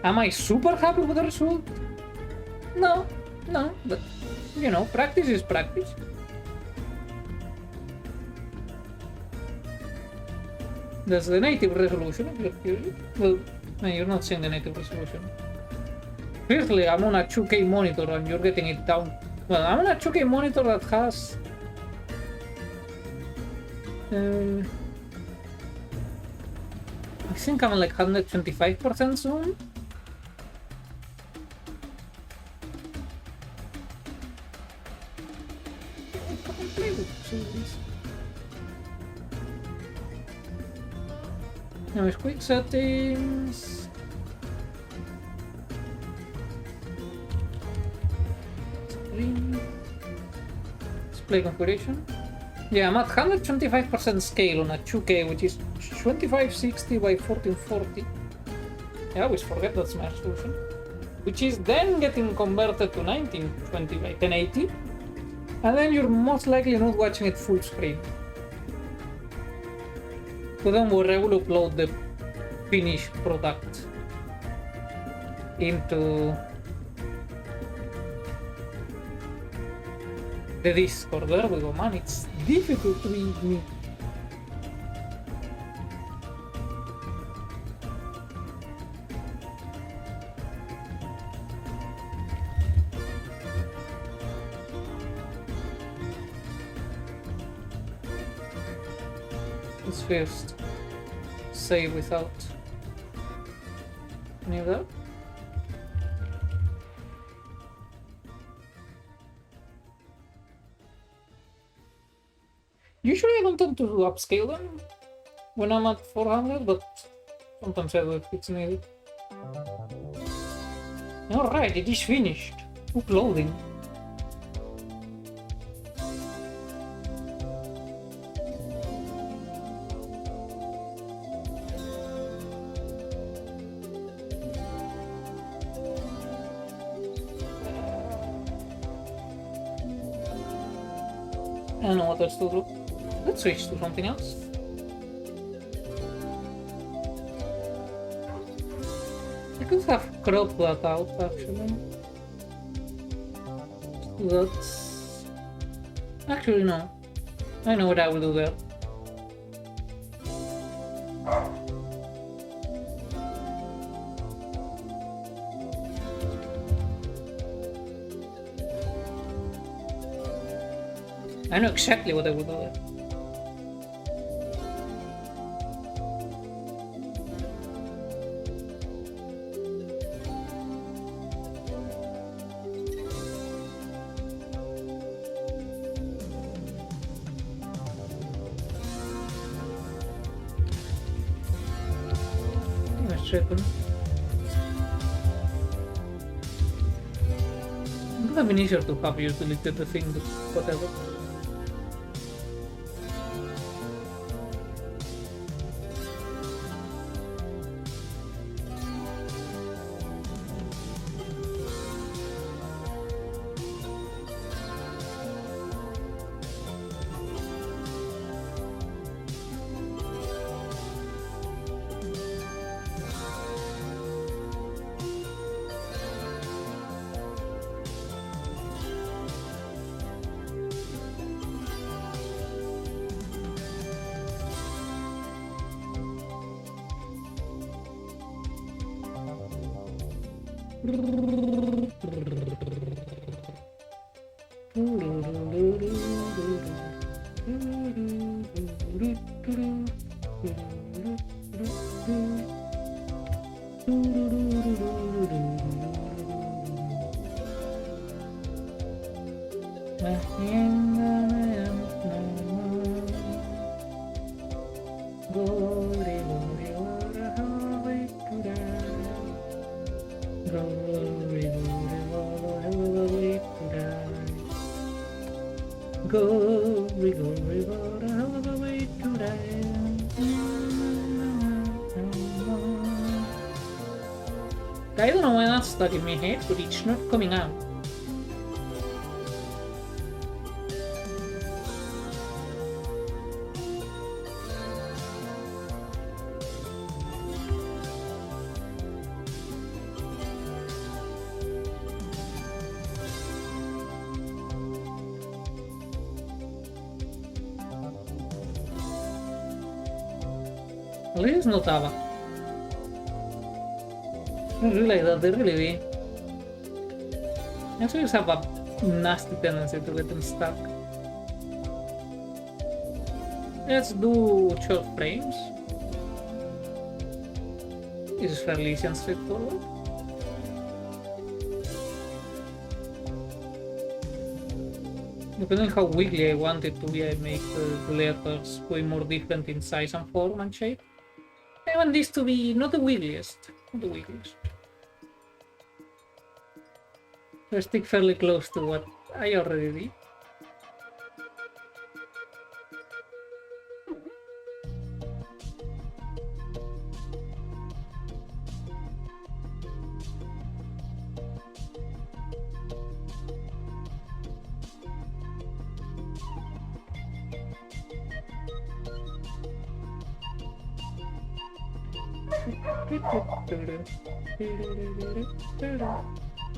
Am I super happy with the result? No, but you know, practice is practice. That's the native resolution if you're curious. Well, no, you're not seeing the native resolution. Firstly, I'm on a 2K monitor and you're getting it down. Well, I'm on a 2K monitor that has... I think I'm like 125% zoom. Now it's quick settings. Screen. Display configuration. Yeah, I'm at 125% scale on a 2K, which is 2560 by 1440. I always forget that's my resolution. Which is then getting converted to 1920 by 1080. And then you're most likely not watching it full screen. So don't worry, I will upload the finished product into the Discord. There we go, man, it's difficult to read me. Let's first save without any of that. Usually I don't tend to upscale them when I'm at 400, but sometimes I do if it's needed. Alright, it is finished. Uploading. I don't know what else to do. Let's switch to something else. I could have cropped that out actually. That's... Actually no. I know what I will do there. I know exactly what I will do there. Give me a second. It would have been easier to have you deleted the thing, but whatever. I don't know why that's stuck in my head, but it's not coming out. At least it's not Ava. I really like that, they really be. I just have a nasty tendency to get them stuck. Let's do short frames. This is fairly easy and straightforward. Depending on how wiggly I want it to be, I make the letters way more different in size and form and shape. I want this to be not the wiggliest. Not the wiggliest. So I stick fairly close to what I already did.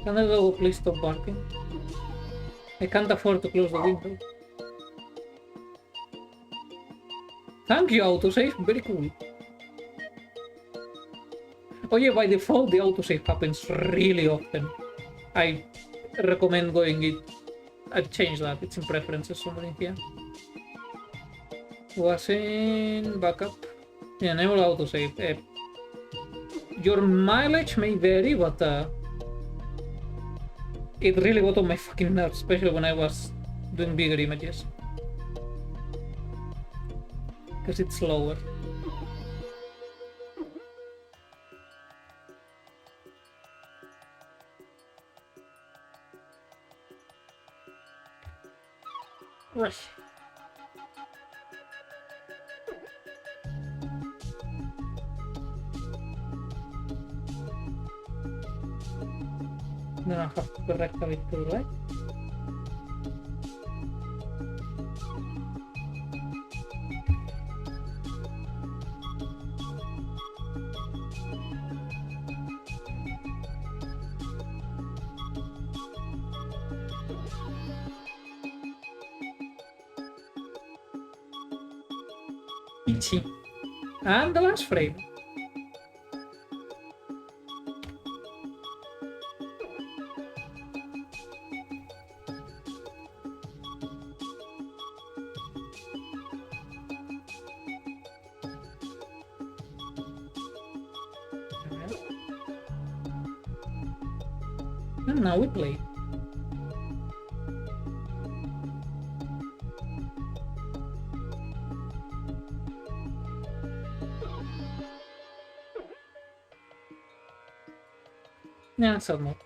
Can I go please stop barking? I can't afford to close the window. Thank you, autosave, very cool. Oh yeah, by default the autosave happens really often. I recommend going it. I'd change that, it's in preferences somewhere in here. Was in backup. Yeah, enable autosave. Your mileage may vary, but it really got on my fucking nerves, especially when I was doing bigger images. because it's slower. Rush. Then I have to correct a bit to the right. Peachy. And the last frame. And now we play. Yeah, it's not.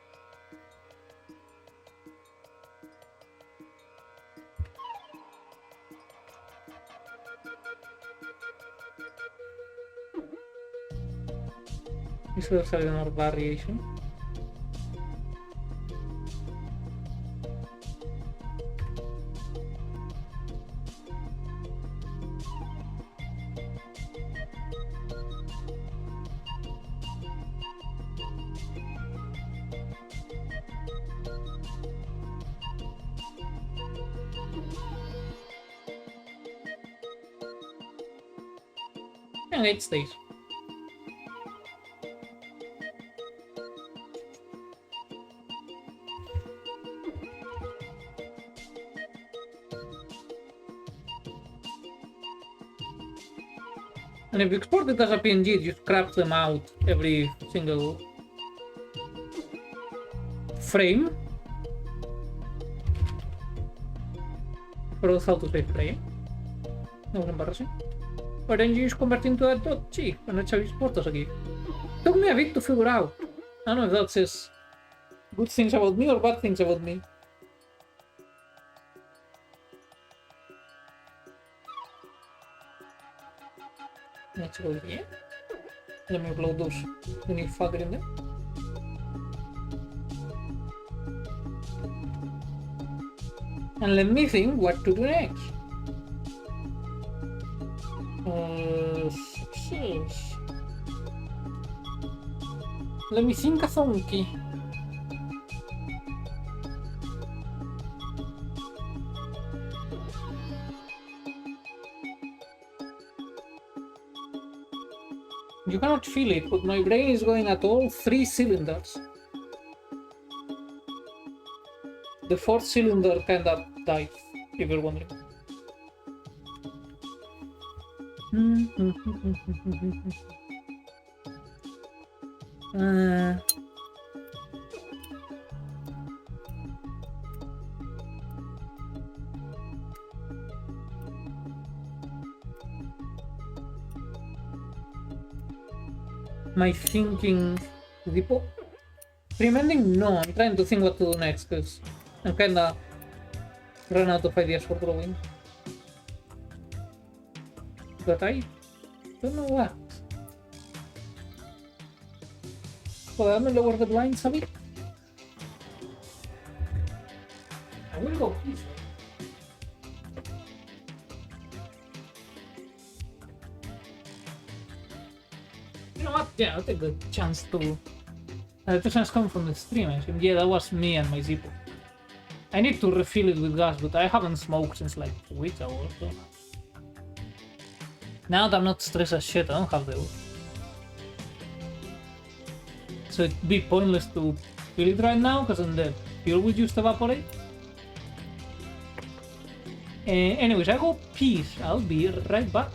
This will have another variation. And it stays. And if you export it as a PNG, you scrap them out every single frame. Or how to say frame. No, embarrassing. But then you just convert into a .g and that's how you export us again. Took me a bit to figure out. I don't know if that says good things about me or bad things about me. Let's go here. Let me upload those when you fuck it in there. And let me think what to do next. Success. Let me think a funky. You cannot feel it, but my brain is going at all 3 cylinders. The 4th cylinder kinda died, if you're wondering. My thinking depot. Remending? No, I'm trying to think what to do next because I'm kinda run out of ideas for drawing. But I don't know what. Well, I'm gonna lower the blinds a bit. I will go please. You know what? Yeah, I'll take the chance to. The chance coming from the stream. I assume. Yeah, that was me and my Zippo. I need to refill it with gas, but I haven't smoked since like 2 weeks ago or so. Now that I'm not stressed as shit, I don't have the wood. So it'd be pointless to fill it right now, because then the fuel would just evaporate. Anyways, I go peace. I'll be right back.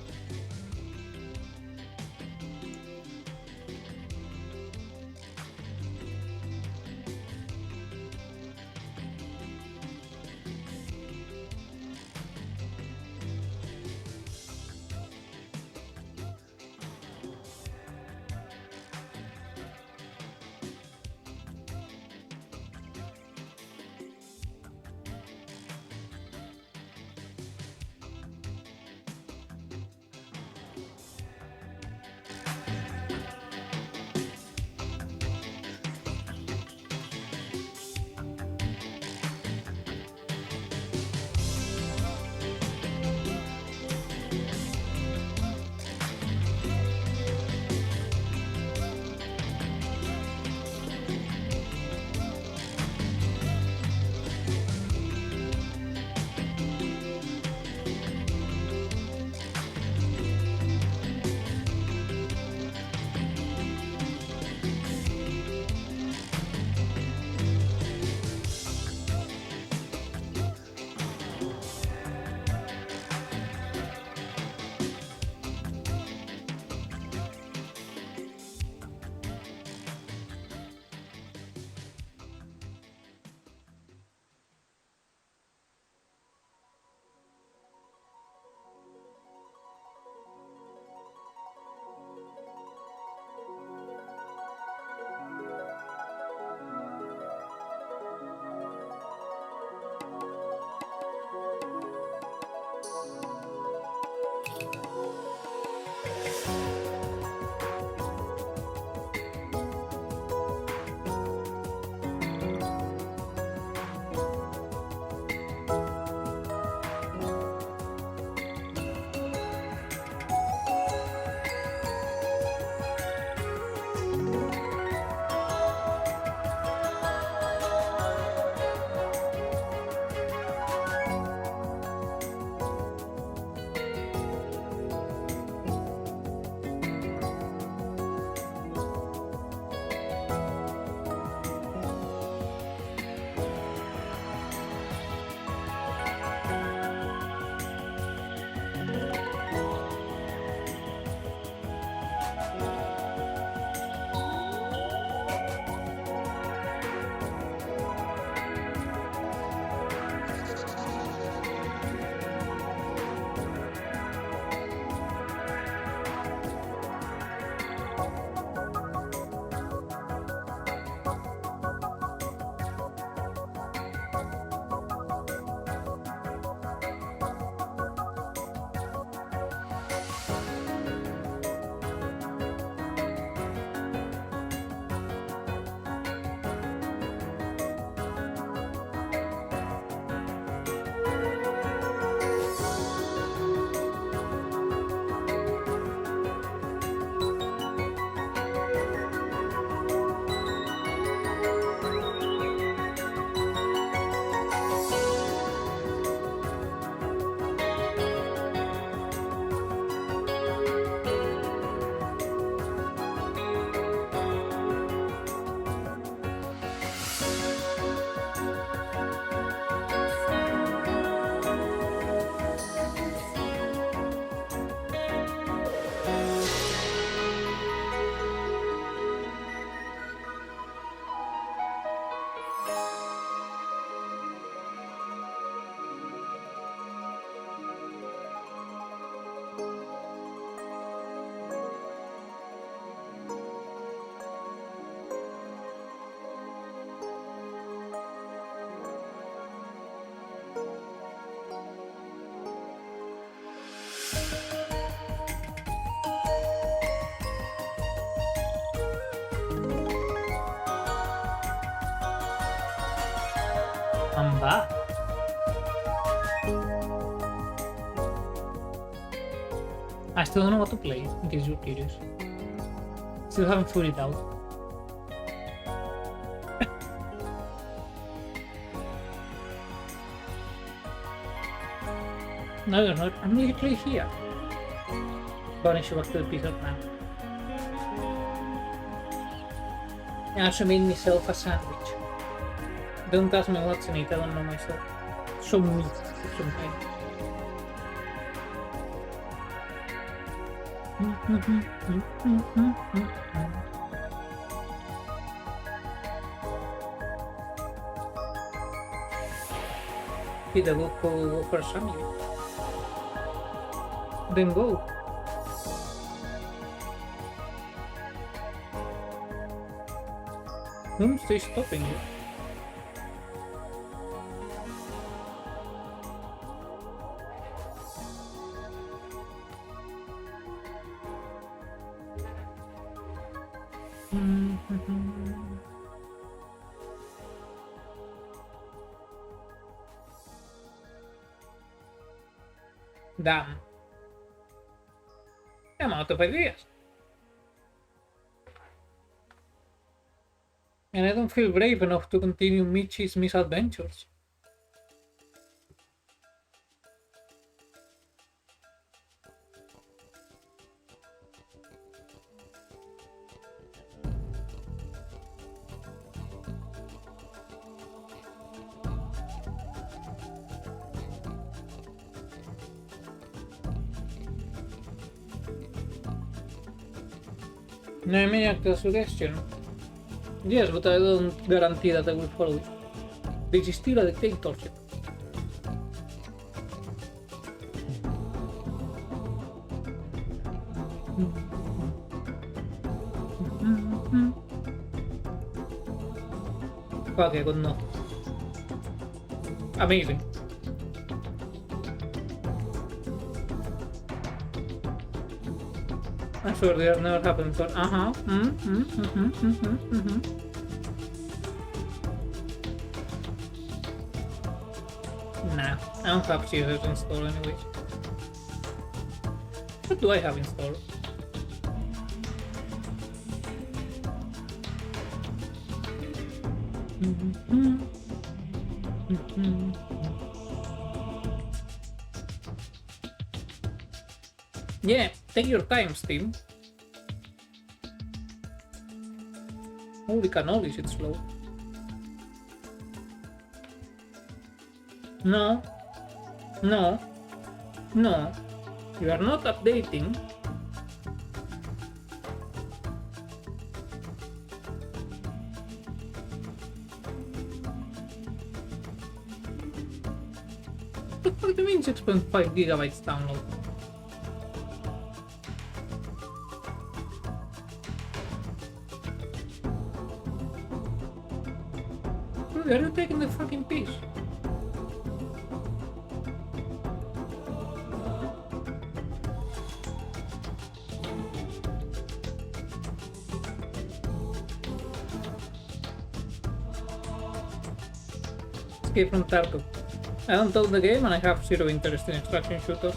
bad. I still don't know what to play, in case you're curious. Still haven't figured it out. No, you're not. I'm literally here. Banish you back to the piece of man. I also made myself a sandwich. Don't ask me what's in it, I don't know myself. Some meat of some kind. Did I go for a sandwich? Then go. Whom stay stopping you? Damn. I'm out of ideas. And I don't feel brave enough to continue Michi's misadventures. No, I may act a suggestion. Yes, but I don't guarantee that I will follow it. This is still a dictatorship. Fuck, I got no. Amazing. I swear they have never happened before. Nah, I don't have CSS installed anyways. What do I have installed? Yeah, take your time, Steam. Holy cannoli, it's slow. No. No. No. You are not updating. What do you mean 6.5 gigabytes download? Are you taking the fucking piece? Escape from Tarkov. I don't own the game and I have zero interest in extraction shooters.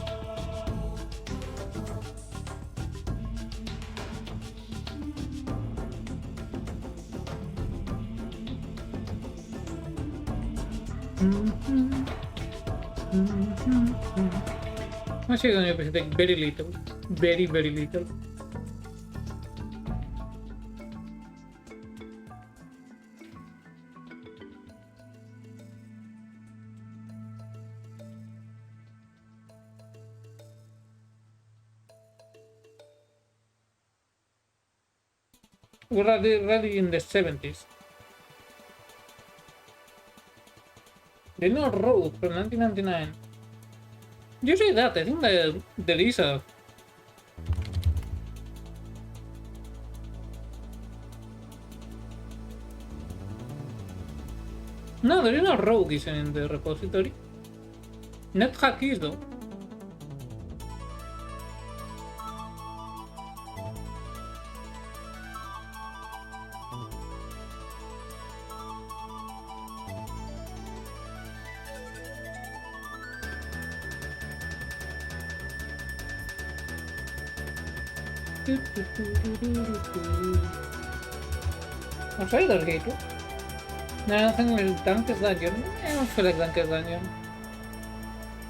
Actually, on your PC, like very little. Very, very little. We're already in the 70s. The No Road from 1999. You say that, I think that there is a... No, there is no rogue isn't in the repository. NetHack is though. I'll try that gate. No, I don't think it's Dunker's Dungeon. I don't feel like Dunker's Dungeon.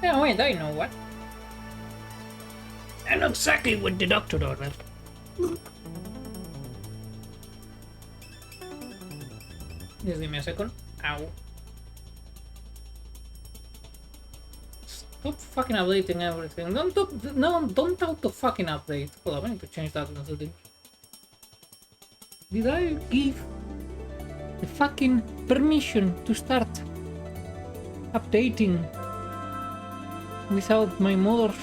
Yeah, wait, I know what. I know exactly what the doctor ordered. Just give me a second. Ow. Stop fucking updating everything. Don't auto fucking update. Hold on, I need to change that in the settings. Did I give the fucking permission to start updating without my mother's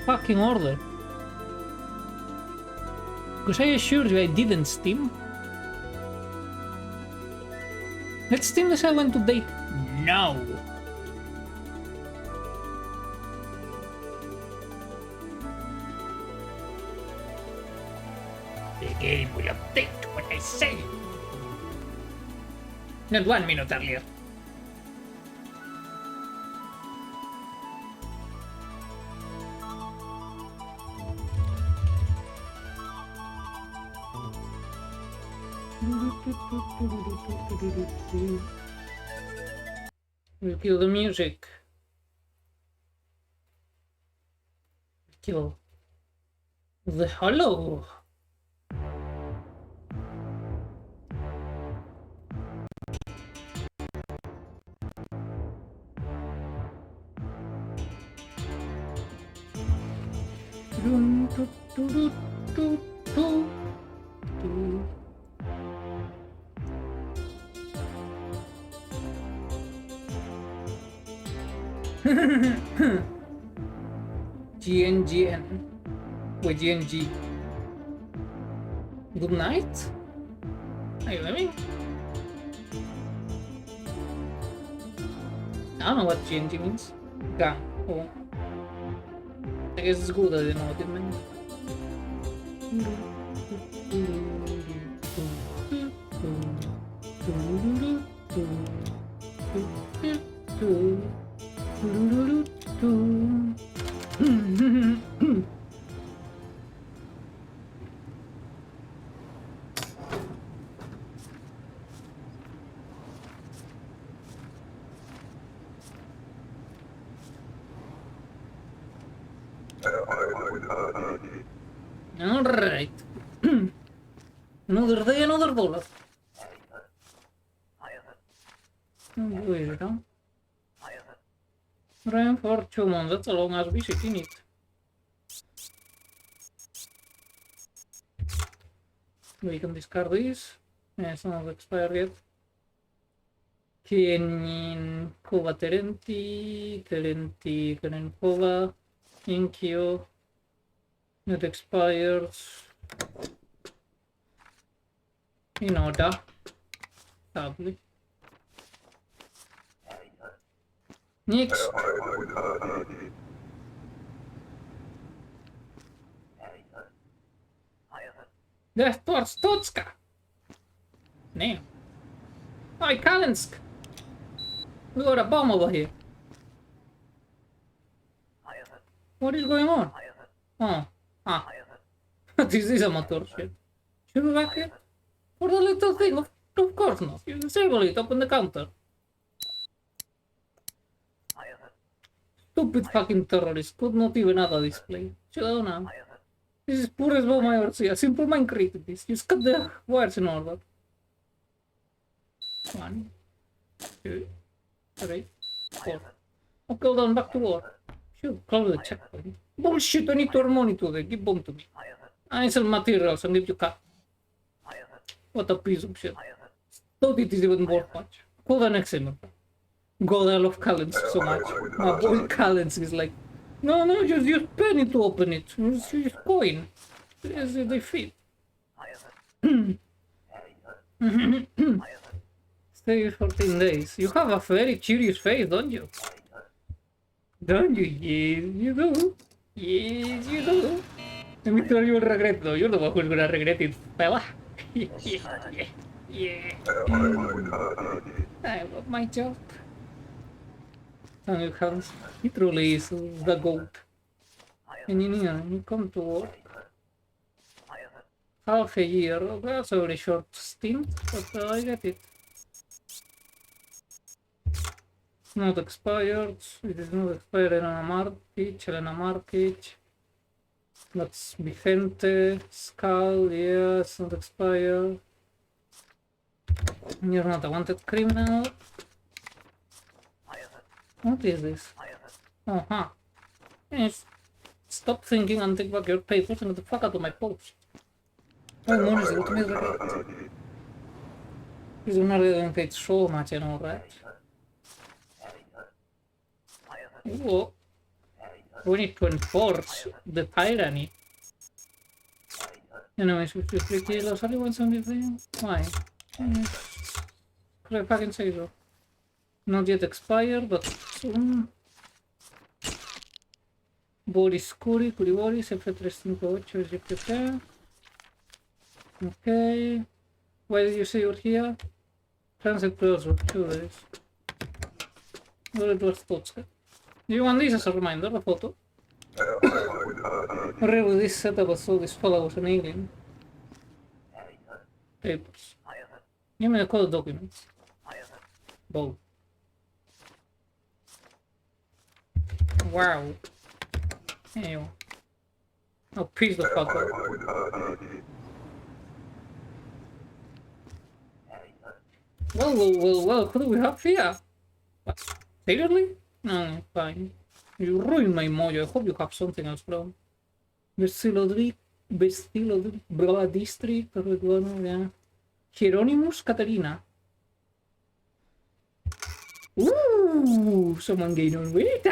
fucking order? Because I assure you I didn't, Steam. Let Steam decide when to update. No! The game will update what I say. Not 1 minute earlier. We'll kill the music. Kill the hollow. GNGN. Wait, GNG. Good night? Are you living? I don't know what GNG means. Gang. Oh. I guess it's good, I didn't know what it meant. Alright. Another day, another dollar. Where is it, huh? Rain for 2 months, that's a long ass visit, isn't it? We can discard this. Yeah, it's not expired yet. Kenin Kova Terenti, Kenen Kova, Inkyo. It expires in order, sadly. Next. Death towards Totska. Name. Hi, Kalinsk. We got a bomb over here. What is going on? Oh. Ah. This is a motor ship. Should we back it? For the little thing, of course not. You disable it up on the counter. Stupid fucking terrorist could not even have a display. Shut down now. This is poor as bomb I ever see. A simple mind created this. Just cut the wires in order. 1, 2, 3, 4. Okay, down back to war. Should close the checkpoint. Bullshit, I need to monitor them. Give bomb to me. I sell materials and give you cut. What a piece of shit. Thought it is even worth much. Call the next email. God, I love Kalinsk so much. My boy Kalinsk is like, no, just use penny to open it. Just use coin. As they fit. Stay 14 days. You have a very curious face, don't you? Don't you? Yes, you do. Yes, you do. Let me tell you will regret though. You're the one who's gonna regret it, fella. Yeah. I love my job. Thank you, Hans. He truly is the goat. And you come to work. half a year. Oh, that's a very short stint, but I get it. Not expired. It is not expired. Elena Markic. That's Vicente. Skull, yes, not expired. You're not a wanted criminal. What is this? Oh, huh. Yes. Stop thinking and take back your papers and get the fuck out of my post. Oh, Moniz, the ultimate regret. He's not getting paid so much and all that. Whoa. We need to enforce the tyranny. Anyways, 53 kilos, only 173? Why? Could I fucking say so? Not yet expired, but soon. Boris Kuri, Boris, F358, GPP. Okay. Why did you say you're here? Transit browser, 2 days. Well, it was Totska. Do you want this as a reminder, a photo? Really, this setup was so this fellow was an alien. Papers. Give me the code documents. Both. Wow. Anyway. Oh, piece the fuck up. Well, who do we have here? What? Seriously? No, fine. You ruined my mojo. I hope you have something else from. Vestilo Blah District, yeah. Hieronymus Katerina. Ooh, someone gained on weight.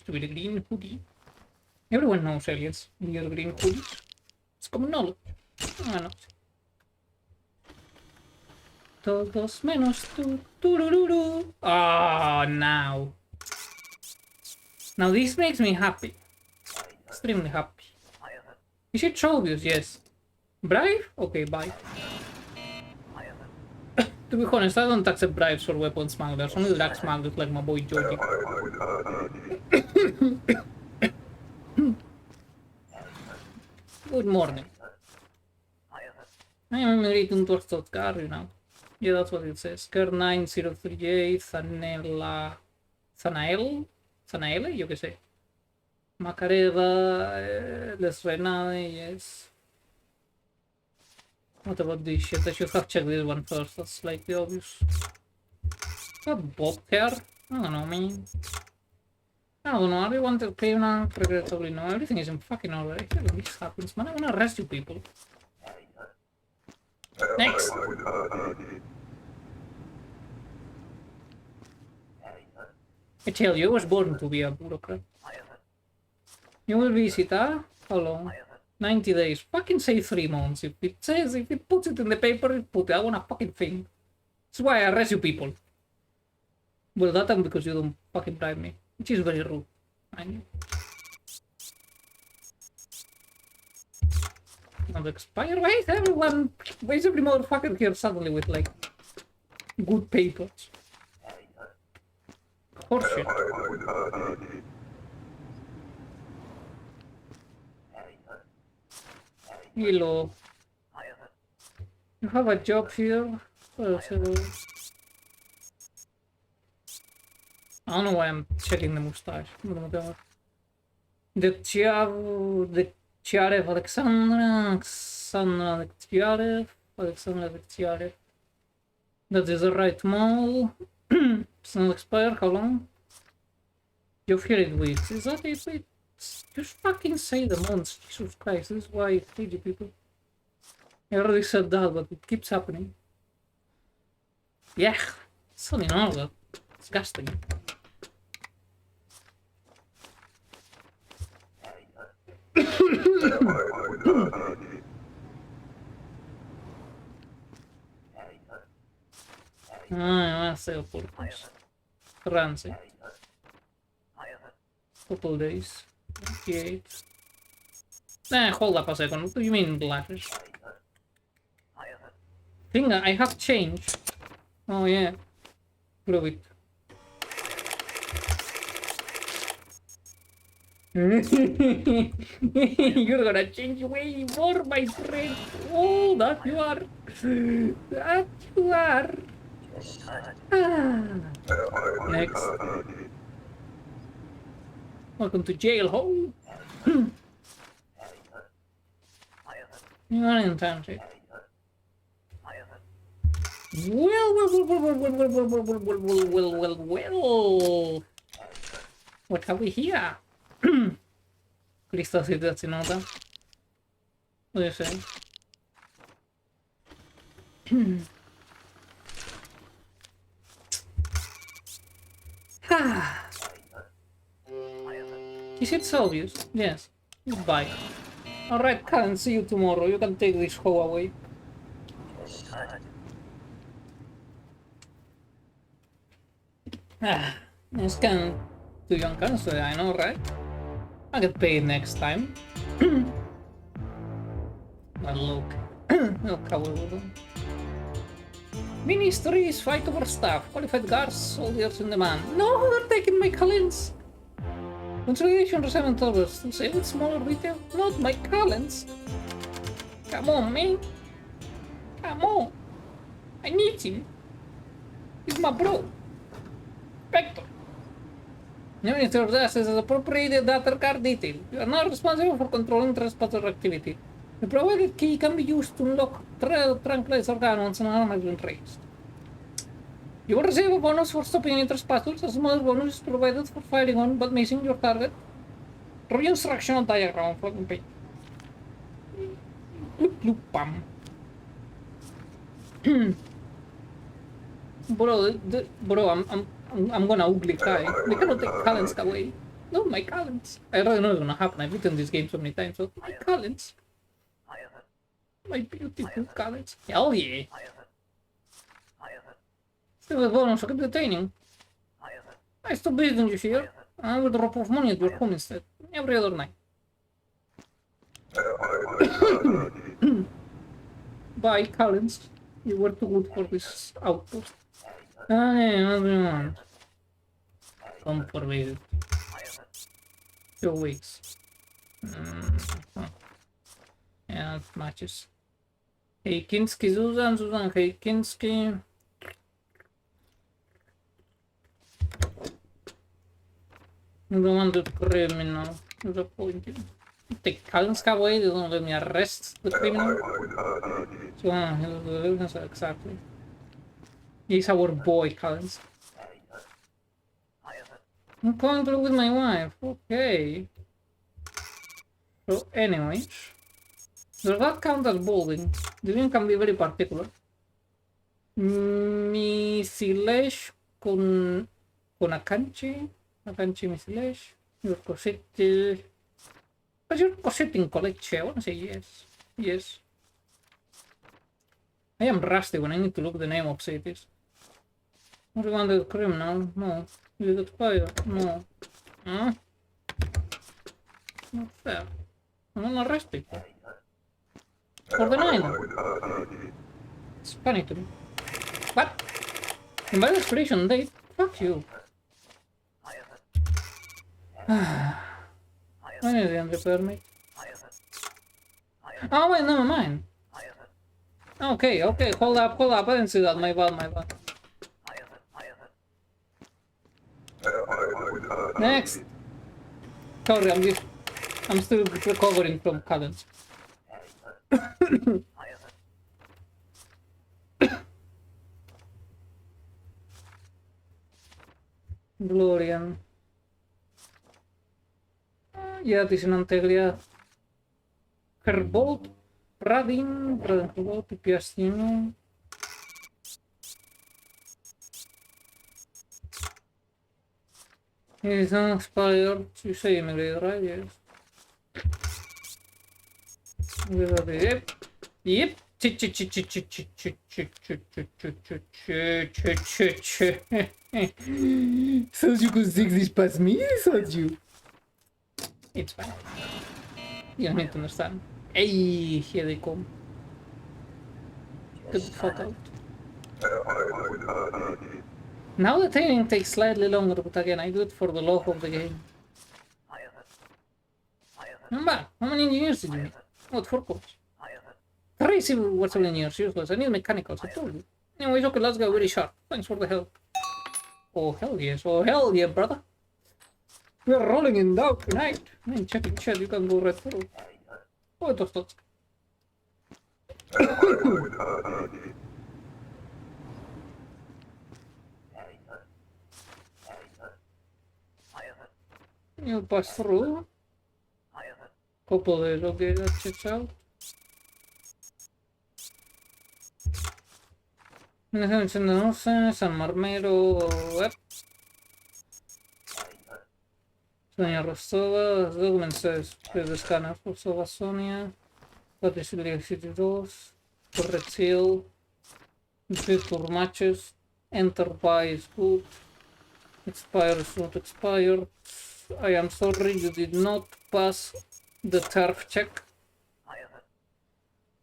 With a green hoodie. Everyone knows aliens wear green hoodies. It's common knowledge. Ah, no. Todos menos tú. Ah, now. Now this makes me happy. Extremely happy. Is it so obvious? Yes. Bribe? Okay, bye. To be honest, I don't accept bribes for weapon smugglers. Only drug smugglers like my boy Georgie. Good morning. I am reading towards that car, you know. Yeah, that's what it says. Car 9038, Zanaele, yo que sé. Macareva, Les Renade, yes. What about this shit? I should have checked this one first, that's slightly obvious. Got bob hair? I don't know, man. I don't know, are you wanted criminal? Regrettably no, everything is in fucking order. I hate when this happens, man. I wanna arrest you people. Next! I tell you, I was born to be a bureaucrat. You will visit, huh? How long? 90 days. Fucking say 3 months. If it puts it in the paper, it put it. I want a fucking thing. That's why I arrest you people. Well, that time because you don't fucking bribe me. Which is very rude. I know. Not expire. Why is everyone... Why is every motherfucker here suddenly with, like, good papers? Horseshit. Hello. You have a job here? I don't know why I'm checking the mustache. The Tsiarev Alexandra Tsiarev. That is the right mall. It's not expired. How long? You've heard it weeks. Is that it? Wait. Just fucking say the months. Jesus Christ. This is why I hate you people. I already said that, but it keeps happening. Yeah. It's only not that. Disgusting. Ah, sale purpose. Rancy. Couple days. 28. Hold up a second. What do you mean glasses? Thing I have changed. Oh yeah. Prove it. You're gonna change way more, my friend. Oh, that you are. That you are. Ah. Next. Welcome to jail hole. You are in transit. Well. What have we here? Crystal situaționată. What do you say? Is it so obvious? Yes. Goodbye. Alright, Karen, see you tomorrow. You can take this hoe away. It's kind of too young cancer, I know, right? I'll get paid next time. But look. Look how we will. Ministries fight over staff. Qualified guards, soldiers in demand. No, they're taking my callens. Consolidation reserve others. To save with smaller retail. Not my callens. Come on, man. Come on. I need him. He's my bro. Spectre. The Ministry of Justice has appropriated data card detail. You are now responsible for controlling trespasser activity. The provided key can be used to unlock tranquilizer gun once an alarm has been raised. You will receive a bonus for stopping any trespassers. A small bonus is provided for firing on but missing your target. Review instructional diagram for the page. Loop pam. Bro, I'm gonna ugly cry. They cannot take talents away. No, my talents. I already know it's gonna happen. I've beaten this game so many times. So my talents. My beautiful talents. Hell yeah. Still a bonus for the training. I stop visiting you here. I will drop off money at your home instead. Every other night. Bye, Collins. You were too good for this outpost. Hey, what do you want? Come for visit. 2 weeks. Yeah, that matches. Heikinski, Susan, Heikinski. The one that criminal. Disappointing. Take Kalinska away, they don't let me arrest the criminal. So, exactly. He's our boy, Kalins. I'm going through with my wife. Okay. So, anyways. Does that count as balding? The name can be very particular. Misilesh con Akanchi. Akanchi Misilesh. Your cosette. But your cosette in collection. I want to say yes. Yes. I am rusty when I need to look the name of cities. What do you want the criminal? No. You got fire? No. Huh? Not fair. I don't arrest people. For the 9. It's funny to me. What? In my expiration date? Fuck you. When is the entry permit? Oh wait, never mind. Okay, hold up, I didn't see that, my bad. Next! Sorry, I'm still recovering from Collins. Glorian. Yeah, this is an integridad. Herbold, Radin, Herbold, Piastino. It's not expired. You say immigrate, right? Yes. Yep. Thought you could stick this past me? Thought you? It's fine. You don't need to understand. Hey, here they come. Get the fuck out. Now the training takes slightly longer, but again, I do it for the love of the game. I'm back. How many engineers did you need? What for course? 3 civil engineers, useless. I need mechanicals, I told you. Anyways, okay, let's go very sharp. Thanks for the help. Oh, hell yes. Oh, hell yeah, brother. We're rolling in dark tonight. I'm checking chat, you can go right through. Oh, it was that. You pass through. Couple days, okay, that checks out. San Marmero, yep. Sonia Rostova, the document says, here's the scanner, Rostova Sonia, what is the City Doors, Red Seal, Victor matches, Enterprise good, expires not expired. I am sorry you did not pass the turf check.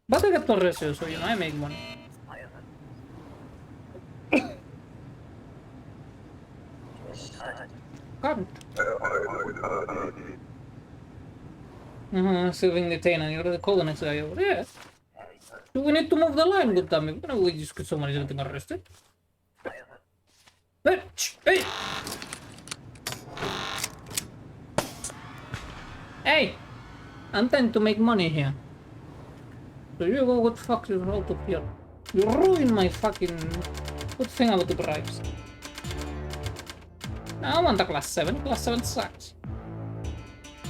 But I get more research, so you know, I make money. Can't. Saving the Tana, you're the colonist guy over there. Do we need to move the line, good damn it? We just get somebody's getting arrested. Hey! Hey! Hey! I'm trying to make money here. So you go, what the fuck is out of here? You ruined my fucking good thing about the bribes. I want a class 7. Class 7 sucks.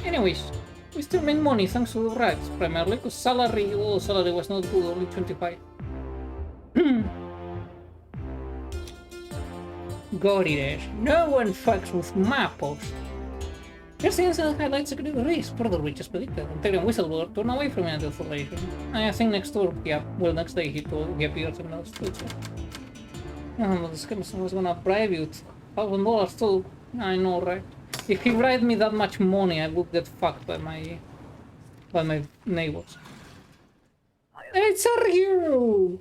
Anyways, we still make money thanks to the bribes, primarily because salary was not good, only 25. Got it, Ash. No one fucks with my post. Just the incident highlights a great risk, further which is predicted. Ontario whistleblower turned away from an information. I think next day he appeared in those tweets. This person was gonna bribe you $1,000 too. I know, right? If he bribed me that much money, I would get fucked by my neighbors. It's a hero!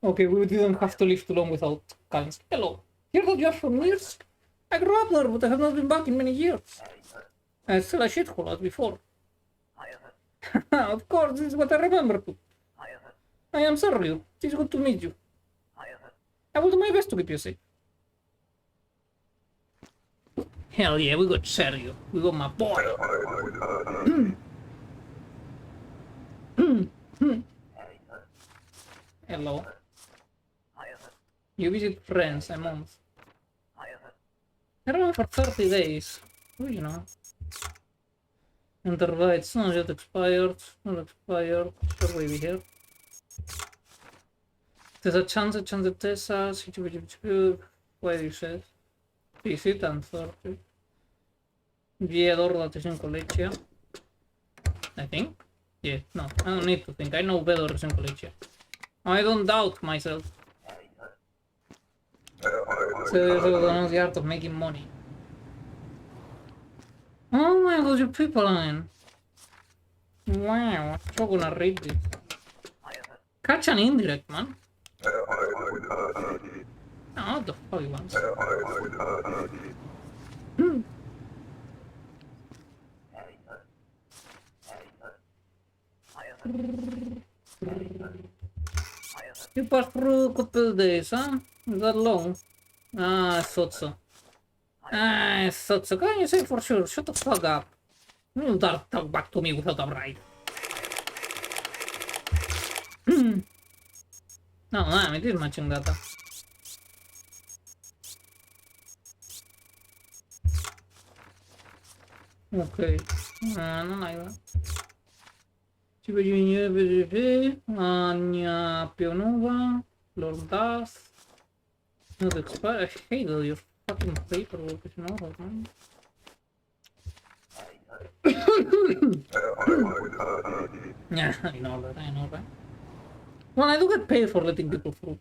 Okay, we didn't have to live too long without guns. Hello. Hear that you are from Minsk? I grew up there, but I have not been back in many years. It's still a shithole as before. Of course, this is what I remember too. I am sorry. It is good to meet you. I will do my best to keep you safe. Hell yeah, we got Sergio. We got my boy. Hello. You visit friends a month. I remember for 30 days. Oh, you know. Enterprise, not yet expired. Not expired. Should we be here? There's a chance that Tessa. Why do you say? Visit and 30. Viedor that is in Collegia. I think. Yeah, no, I don't need to think. I know Vedor is in Collegia. I don't doubt myself. So there's the art of making money. Oh my god, you people in. Wow, I'm gonna read this. Catch an indirect, man. Oh, what the fuck he wants? You passed through a couple of days, huh? Is that long? Ah, I thought so. I thought so. Can you say for sure? Shut the fuck up. You don't talk back to me without a bribe. No, man, it is matching data. Ok, non hai va. Ci vedi Anya Pionova, Lord Bath, not expire. I hate all your fucking paperwork, you know that, man. Yeah, I know that. Well, I do get paid for letting people through,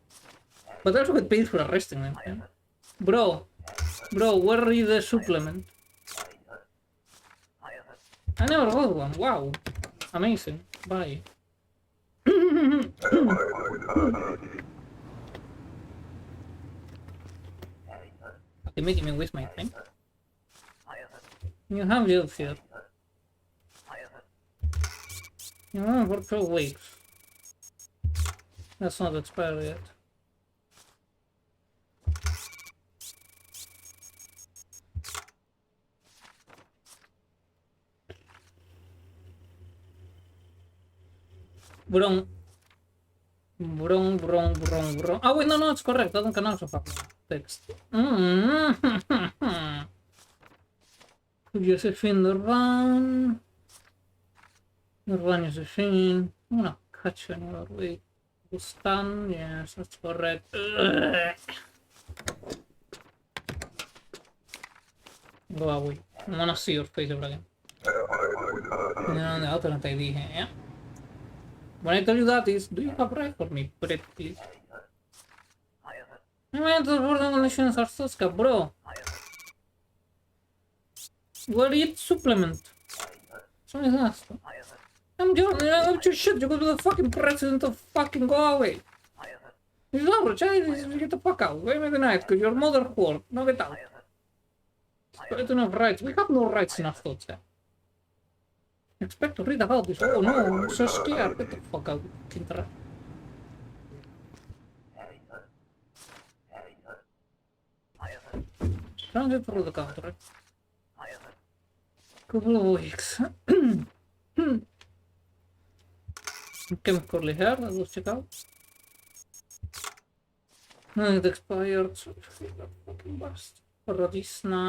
but I also get paid for arresting them. Yeah? Bro, where is the supplement? I never got one. Wow, amazing. Bye. You're making me waste my time. You have job here. For 2 weeks. That's not expired yet. Brong. Brong. Oh wait, no, it's correct. I can also fuck text. Josephine run. Run Josephine. I'm gonna catch you anywhere. Wait. Stun. Yes, that's correct. Go away. I wanna see your face ever again. No, the alternate ID, yeah. When I tell you that is, do you have right for me? Put it, please. I mean, the working conditions are so scab, bro. What do you supplement? Something's asked. I'm joking, I'm just shit. You go to the fucking president of fucking go away. It's over, child. Get the fuck out. Wait a night, because your mother whore. No, get out. We don't have rights. We have no rights in our thoughts, yeah. Expect to read about this. Oh no, I'm so scared. Get the fuck out, Kintra. Transit through the country. Couple of weeks. Chemically hair, let's check out. No, it expired. Fucking bust. Radisna.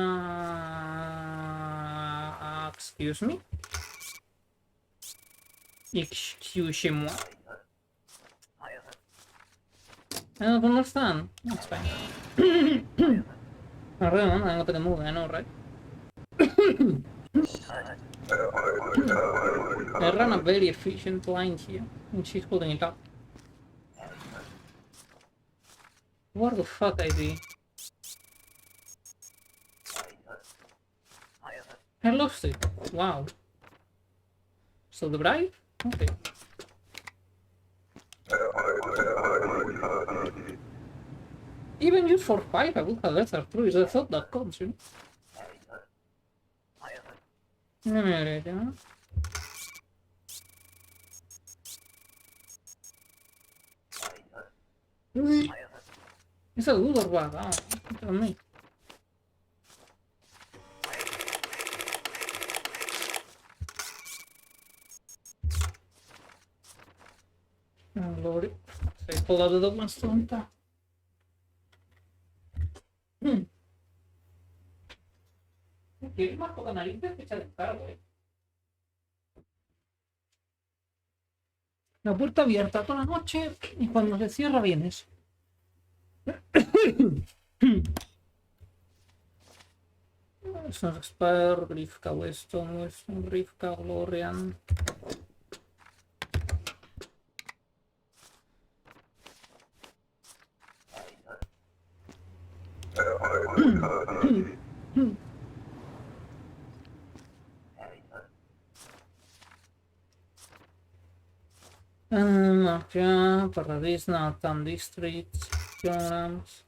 Excuse me. Excusez-moi. I don't understand. That's fine. Alright, man, I'm gonna move, I know, right? I run a very efficient line here, and she's holding it up. What the fuck I did? I lost it. Wow. So the bribe? Okay. Even used for 5, I would have let her through. I thought that comes, you know? Is that good or bad? Oh, tell me. Oh, Lord. Sei pullado da uma stonta. ¿Quieres más poca nariz de fecha de cara, güey? La puerta abierta toda la noche y cuando se cierra vienes. Sono Expert, Grifka Weston, Grifka Glorian. Mafia, Paradise, Nathan Districts, Jones.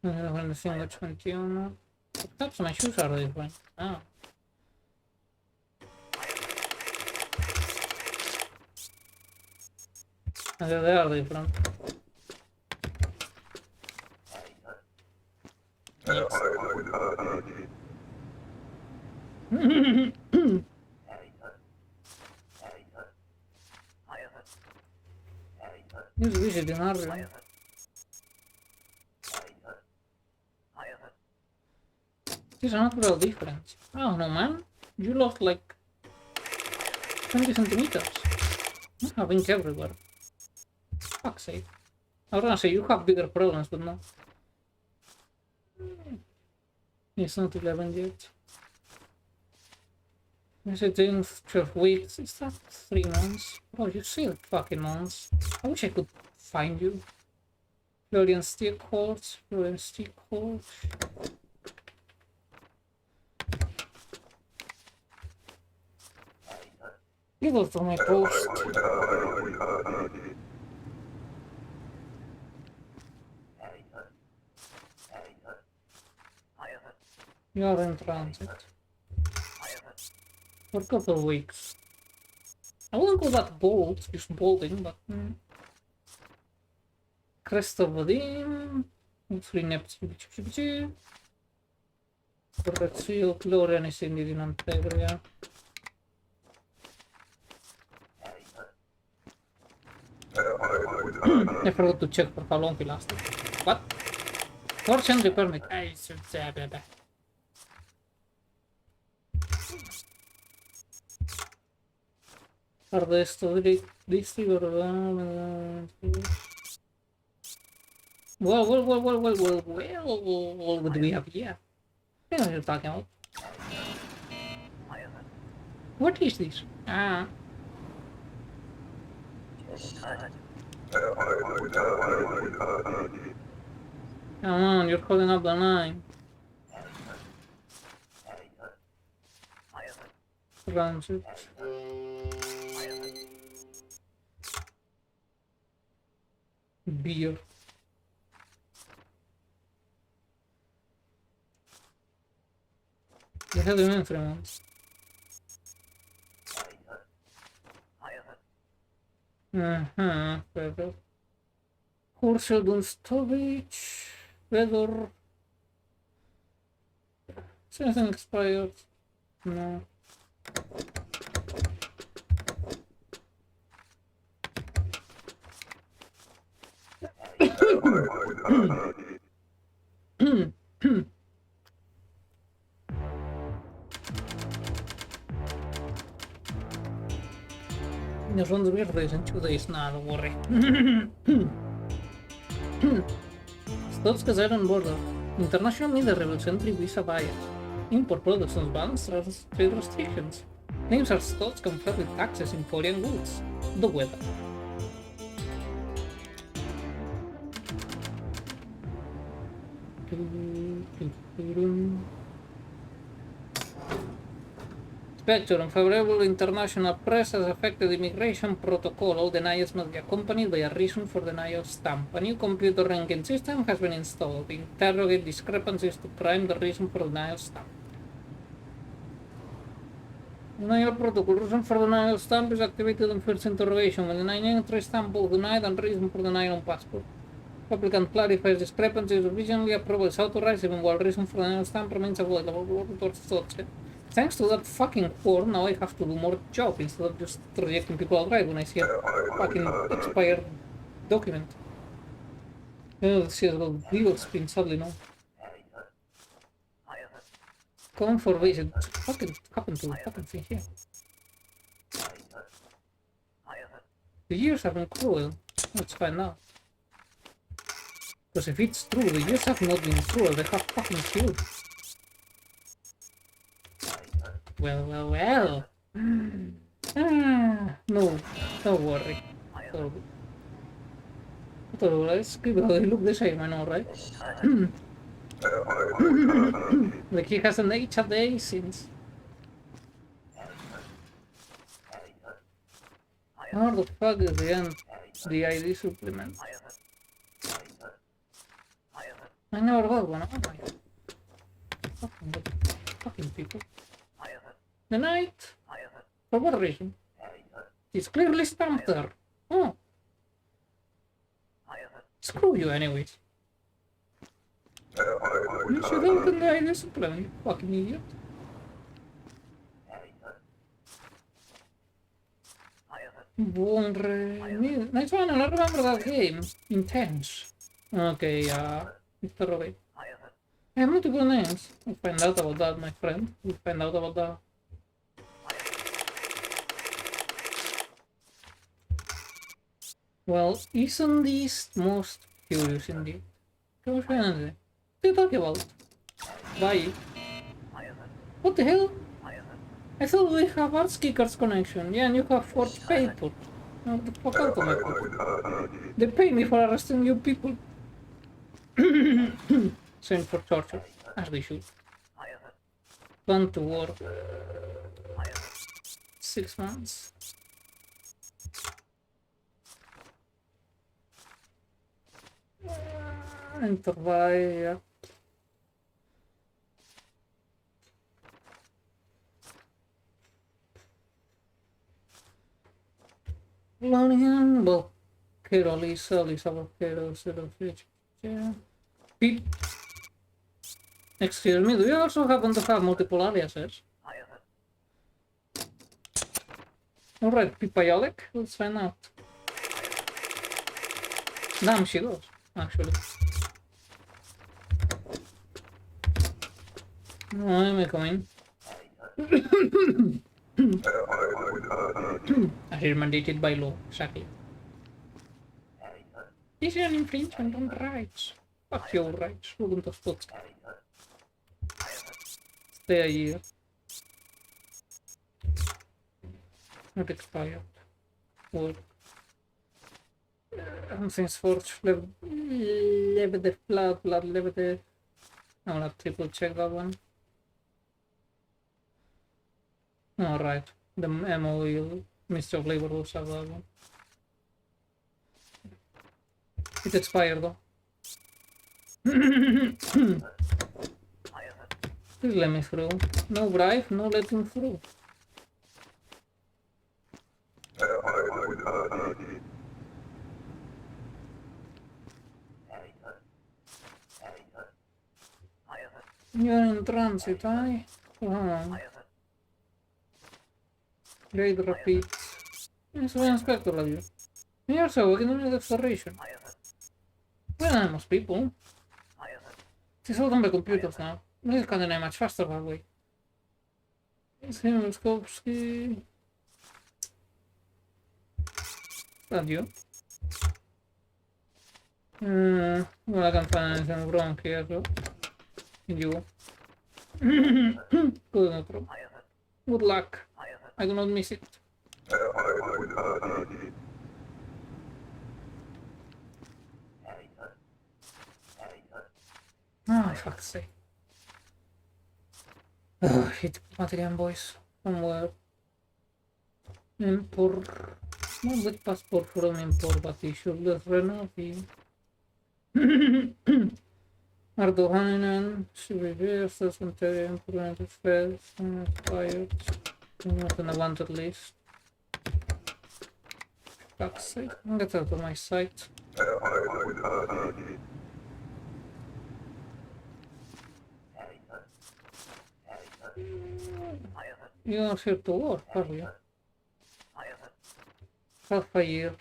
Organización 821. Perhaps my shoes are different. Ah. They are different. Io si dice di narrare. These are not real different. Oh no, man. You lost like 20 centimeters. You have ink everywhere. Fuck's sake. I was gonna say you have bigger problems, but no. It's not 11 yet. Is it in 12 weeks? Is that 3 months? Oh, you see the fucking months. I wish I could find you. Florian Steelcourt. You go for my post. You are in transit. for a couple of weeks. I wouldn't call that bold, just bolting, but... Crest of VOD... 3 Neptune... Correzione, Clorian e segni di Nantegria. I forgot to check for how long it lasted. What? Force entry permit. Hardest of the district. Well, what do we have here? I know what you're talking about. What is this? Ah. Come on, you're calling up the 9. Transit. Beer. They have the mainframe ones. Perfect. Horseshoe on storage. Weather. Something expired. No. There's one birthdays in 2 days now, don't worry. Stotska's Iron Border. International media rebels entry visa bias. Import products on bans trade restrictions. Names are Stots compared with taxes in foreign goods. The weather. Spectre, unfavorable international press has affected immigration protocol. All denials must be accompanied by a reason for denial stamp. A new computer ranking system has been installed. Interrogate discrepancies to prime the reason for denial stamp. Denial protocol. Reason for denial stamp is activated on first interrogation. When denial entry stamp both denied and reason for denial on passport. Applicant clarifies discrepancies. Originally approval is authorized even while reason for denial stamp remains available. Thanks to that fucking war, now I have to do more job instead of just rejecting people outright when I see a fucking expired document. Let's see a little Google screen, sadly no. Come for visit. Fucking happened to the fucking thing here. The years have been cruel. Let's find out. Because if it's true, the years have not been cruel, they have fucking killed. Well. No, don't worry. So let's give it. They look the same, I know, right? Like he hasn't aged a day since. How the fuck is the ID supplement? I never got one, oh my. Fucking people. The night? For what reason? It's clearly stamped there. Oh. Screw you anyways. You should open the ID supplement, you fucking idiot. Nice one, I remember that game. Intense. Okay, interrogate. I have multiple names. We'll find out about that, my friend. We'll find out about that. Well, isn't this most curious indeed? What are you talking about? Bye. What the hell? I thought we have arts kickers connection. Yeah, and you have forged paper. What the fuck out of my pocket? They pay me for arresting you people. Sent for torture, as they should. Plan to work. 6 months. Enter by... Volcano, Lisa, Volcano, Zero, yeah. Pip. Excuse me, do you also happen to have multiple aliases? Alright, Pipayolic, let's find out. Damn, she does, actually. I'm coming. As mandated by law, exactly. This is an infringement on rights. Fuck your rights, wouldn't have thought. Stay here. Not expired. Work. Something's forged. Leave the blood, leave the. I wanna triple check that one. Alright. The MOU, Ministry of Labor rules have that one. It expired though. Please let me through. No bribe, no letting through. You're in transit, aye? Grade repeat. Sono un inspector of you. You're so working on the exploration. Well, I most people. It's all done by computers now. This is kinda much faster that way. It's him, Skopsky. That you? Well, I can't find anything wrong here, so. You. Good luck. I do not miss it. Ah, fuck's sake. Hit Materian boys. Somewhere. Import. Not with passport from import, but he should just renovate. Ardohanen, reverse, Santeria, implemented first, expired. Not on the wanted list. Fuck's sake. Get out of my sight. You're not here to work, are you? Half a year.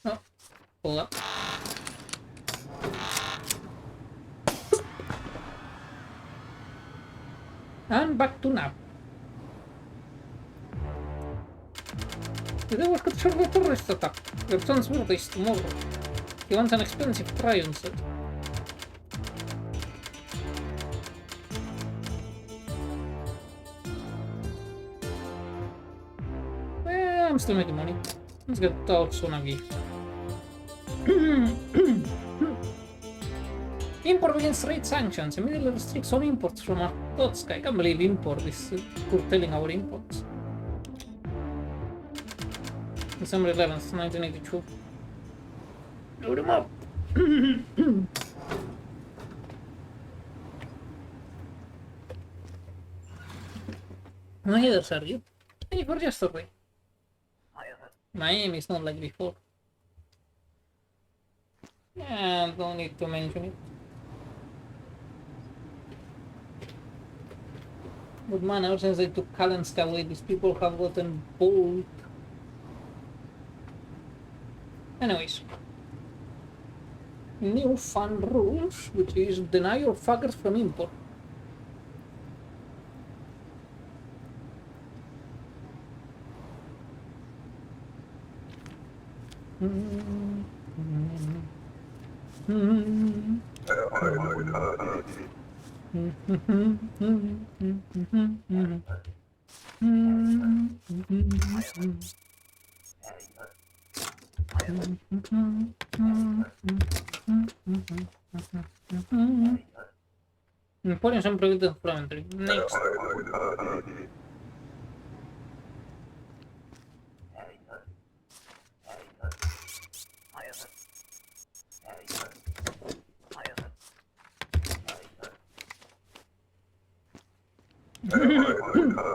Oh, hold up. And back to nap. Today was captured by terrorist attack. Your son's birthday is tomorrow. He wants an expensive Tryon set. I'm still making money. Let's get out Sonagi. Import against trade sanctions. Immediately restricts all imports from Artotsk. I can't believe import is curtailing our imports. December 11th, 1982. Load them up! My headers are you? Thank you for yesterday. My aim is not like before. Yeah, don't need to mention it. But man, ever since I took Kalenska away, these people have gotten bold. Anyways. New fun rules, which is deny your fuckers from import. Poniam some private parametry. Next.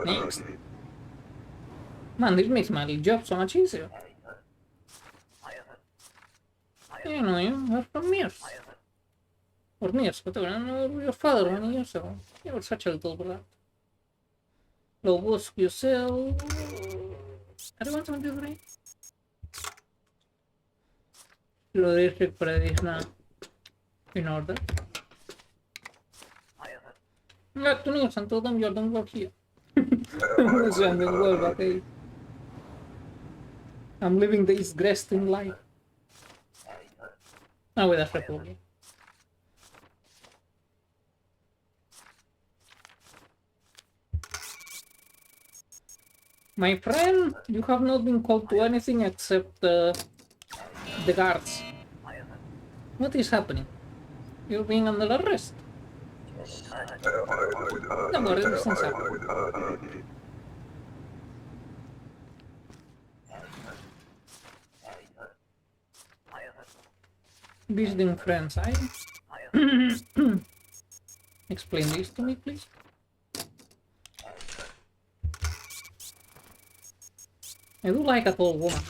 Next. Man, this makes my job so much easier. I know you. You're from Mears. Or Mears, whatever. I know your father many years ago. You were such a little brat. Lobos, you sell. I don't want something to do. Lo district paradise na in order. Got to news and told them you don't work here. Well, but hey, I'm living this Grestin life. Oh, wait, that's Republic. My friend, you have not been called to anything except the guards. What is happening? You're being under arrest. Don't worry, these things happen. Visiting friends, I... Explain this to me, please. I do like a tall woman,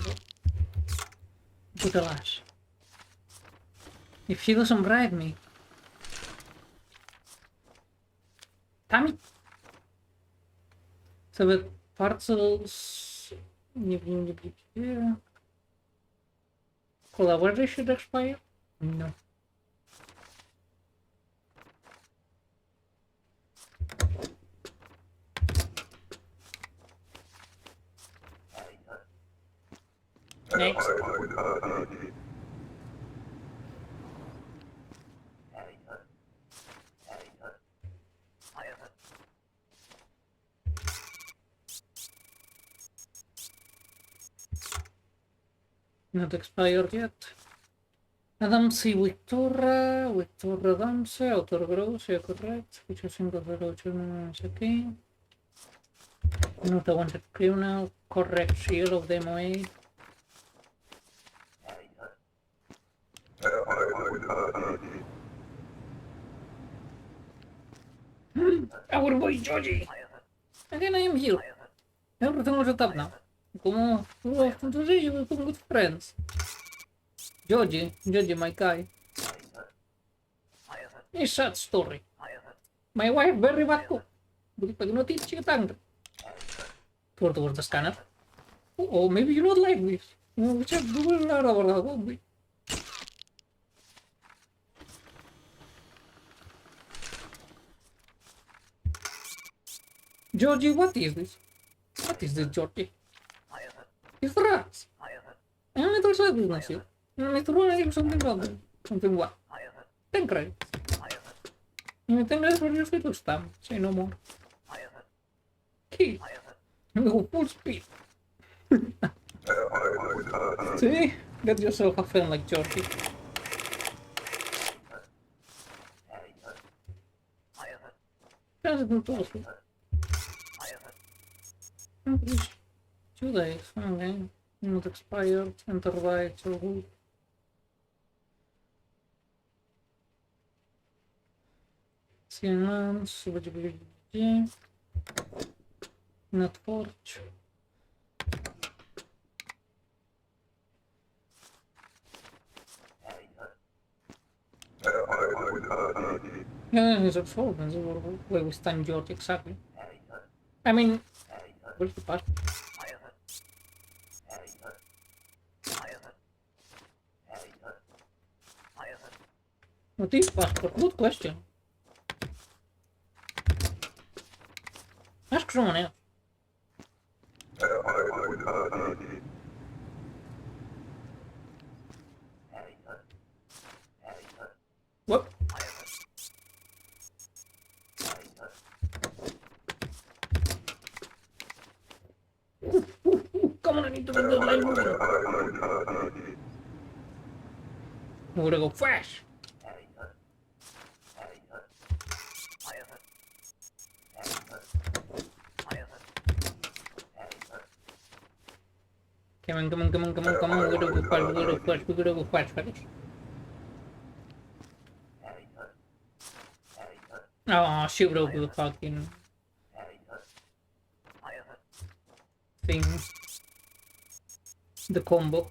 but alas, if she doesn't bribe me... Damn it! So with parcels... Collaboration should expire? No. Next. Not expired yet. Adam C. Victorra, Victorra Damse, autor gross, yeah, correct. Which is single zero is okay. Not a wanted criminal, correct seal of the MOA. Our boy Georgie! Again, I am here. Everything was set up now. Como entonces you become good friends. Georgie, my guy. It's sad story. My wife very bad cook. But pag notice siya tangga. Towards the scanner. Oh, maybe you don't like this. Which I do a lot of hobby. Georgie, what is this? What is this, Georgie? It's rats. I only told you business here. I threw in something about something what? 10 credits. You 10 credits for your little stamp. Say no more. Key. You go full speed. See? Get yourself a friend like Georgie. President also. 2 days, okay. Not expired, enter by so good. Months, not forge. Yeah, he's absorbed. Where we stand George exactly. I mean, where's the part? What is passport? Good question. Ask someone else. What? Come on, I need to get the line moving. We're gonna go fast. Come on, we're gonna go fast, we're gonna go fast, fellas. Oh, she broke the fucking thing. The combo.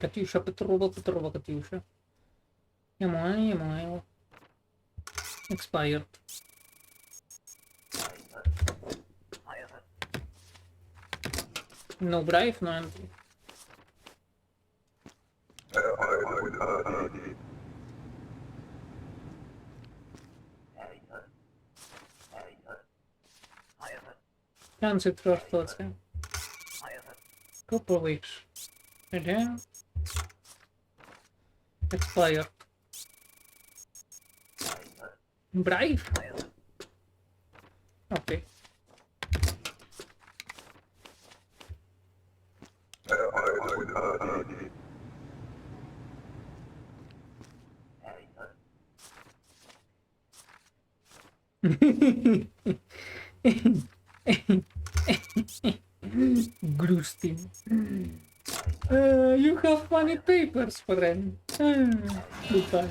Катюша, Петрова, Петрова, Катюша. Я маю. Expired. No brave, no entry. Cancel first, couple of weeks. And then expired. Brave? Okay. Grustin. You have funny papers, friend. Goodbye.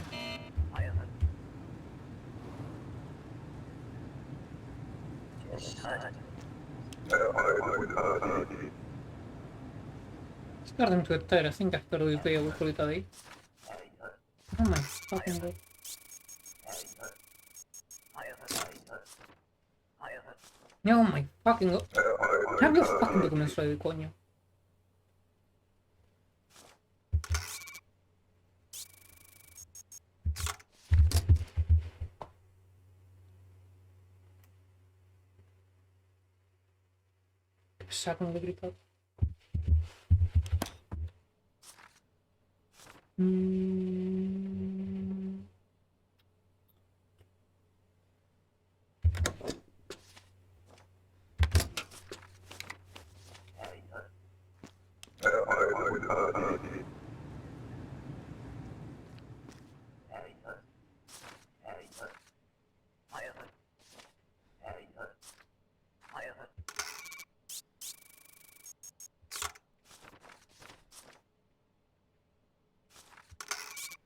Starting to get tired, I think after we play, I will call it a day. Oh my fucking god. Oh my fucking god. Have your fucking documents ready, coño. Qué pesado de gritar.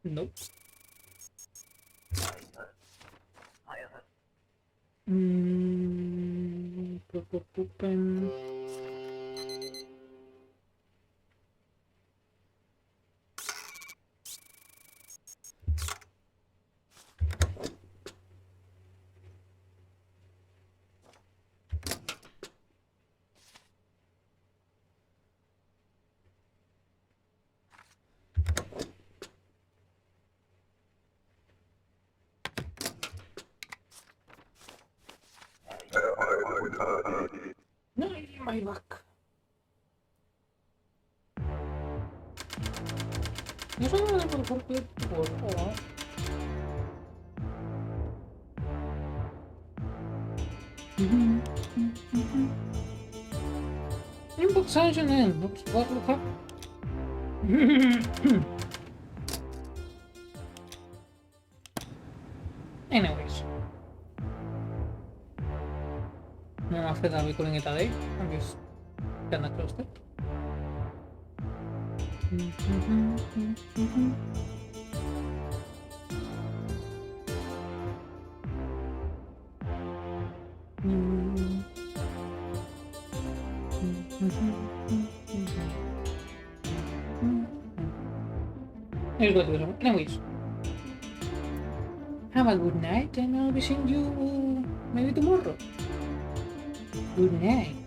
Nope. No, my luck. Yo soy una por qué por Inbox engine in. Oops, what the fuck? Anyways. No I'm afraid I'll be calling it a day. I'm just kinda close to it. Here's what we're anyways. Have a good night and I'll be seeing you maybe tomorrow. Good night.